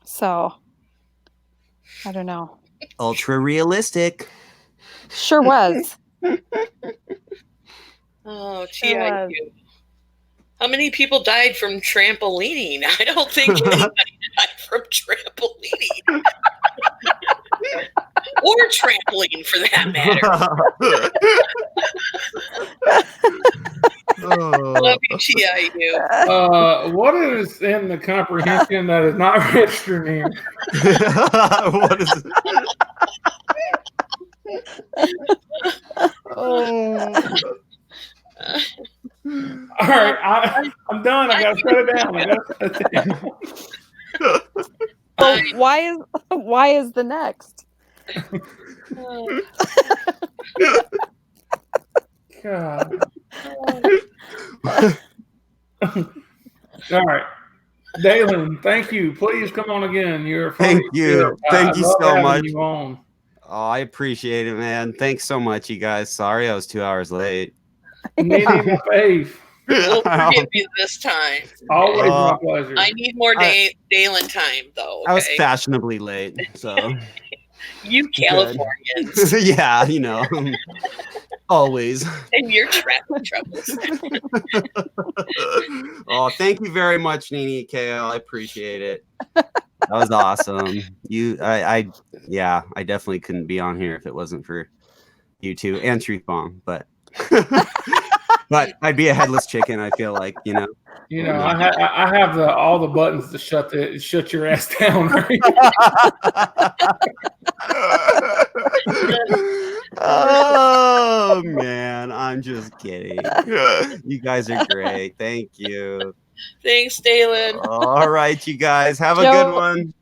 So I don't know. Ultra realistic. Sure was. Oh, Sure was. TIU. How many people died from trampolining? I don't think anybody died from trampolining. Or trampoline, for that matter. Love you, TIU. What is in the comprehension that is not registered in? What is it? Oh. All right, I'm done. I gotta shut it down. Well, why is the next? God. All right, Dalin, thank you. Please come on again. You're funny. Thank you. Thank you so much. You on. Oh, I appreciate it, man. Thanks so much, you guys. Sorry I was 2 hours late. Nini, my fave. We'll forgive you this time. Always my pleasure. I need more Dalin time, though. Okay? I was fashionably late, so. You Californians. Yeah, you know. Always. And your traffic troubles. Oh, thank you very much, Nini, KL. I appreciate it. That was awesome. I definitely couldn't be on here if it wasn't for you two and Truth Bomb, but but I'd be a headless chicken. I feel like, you know. You know, I have all the buttons to shut your ass down. Right? Oh man, I'm just kidding. You guys are great. Thank you. Thanks, Dalin. All right, you guys have a good one.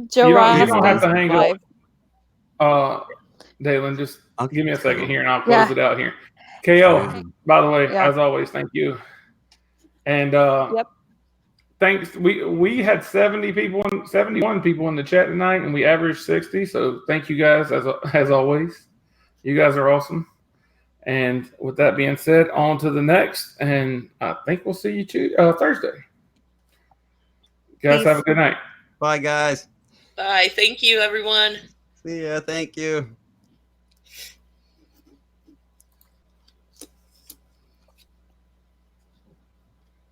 Joe Ross. You don't have to hang up. Dalin, just give me a second here and I'll close it out here. KO, by the way, as always, thank you. And thanks. We had 71 people in the chat tonight, and we averaged 60. So thank you guys as always. You guys are awesome. And with that being said, on to the next, and I think we'll see you Thursday. Guys, Peace. have a good night. Bye, guys. Bye. Thank you, everyone. See ya. Thank you.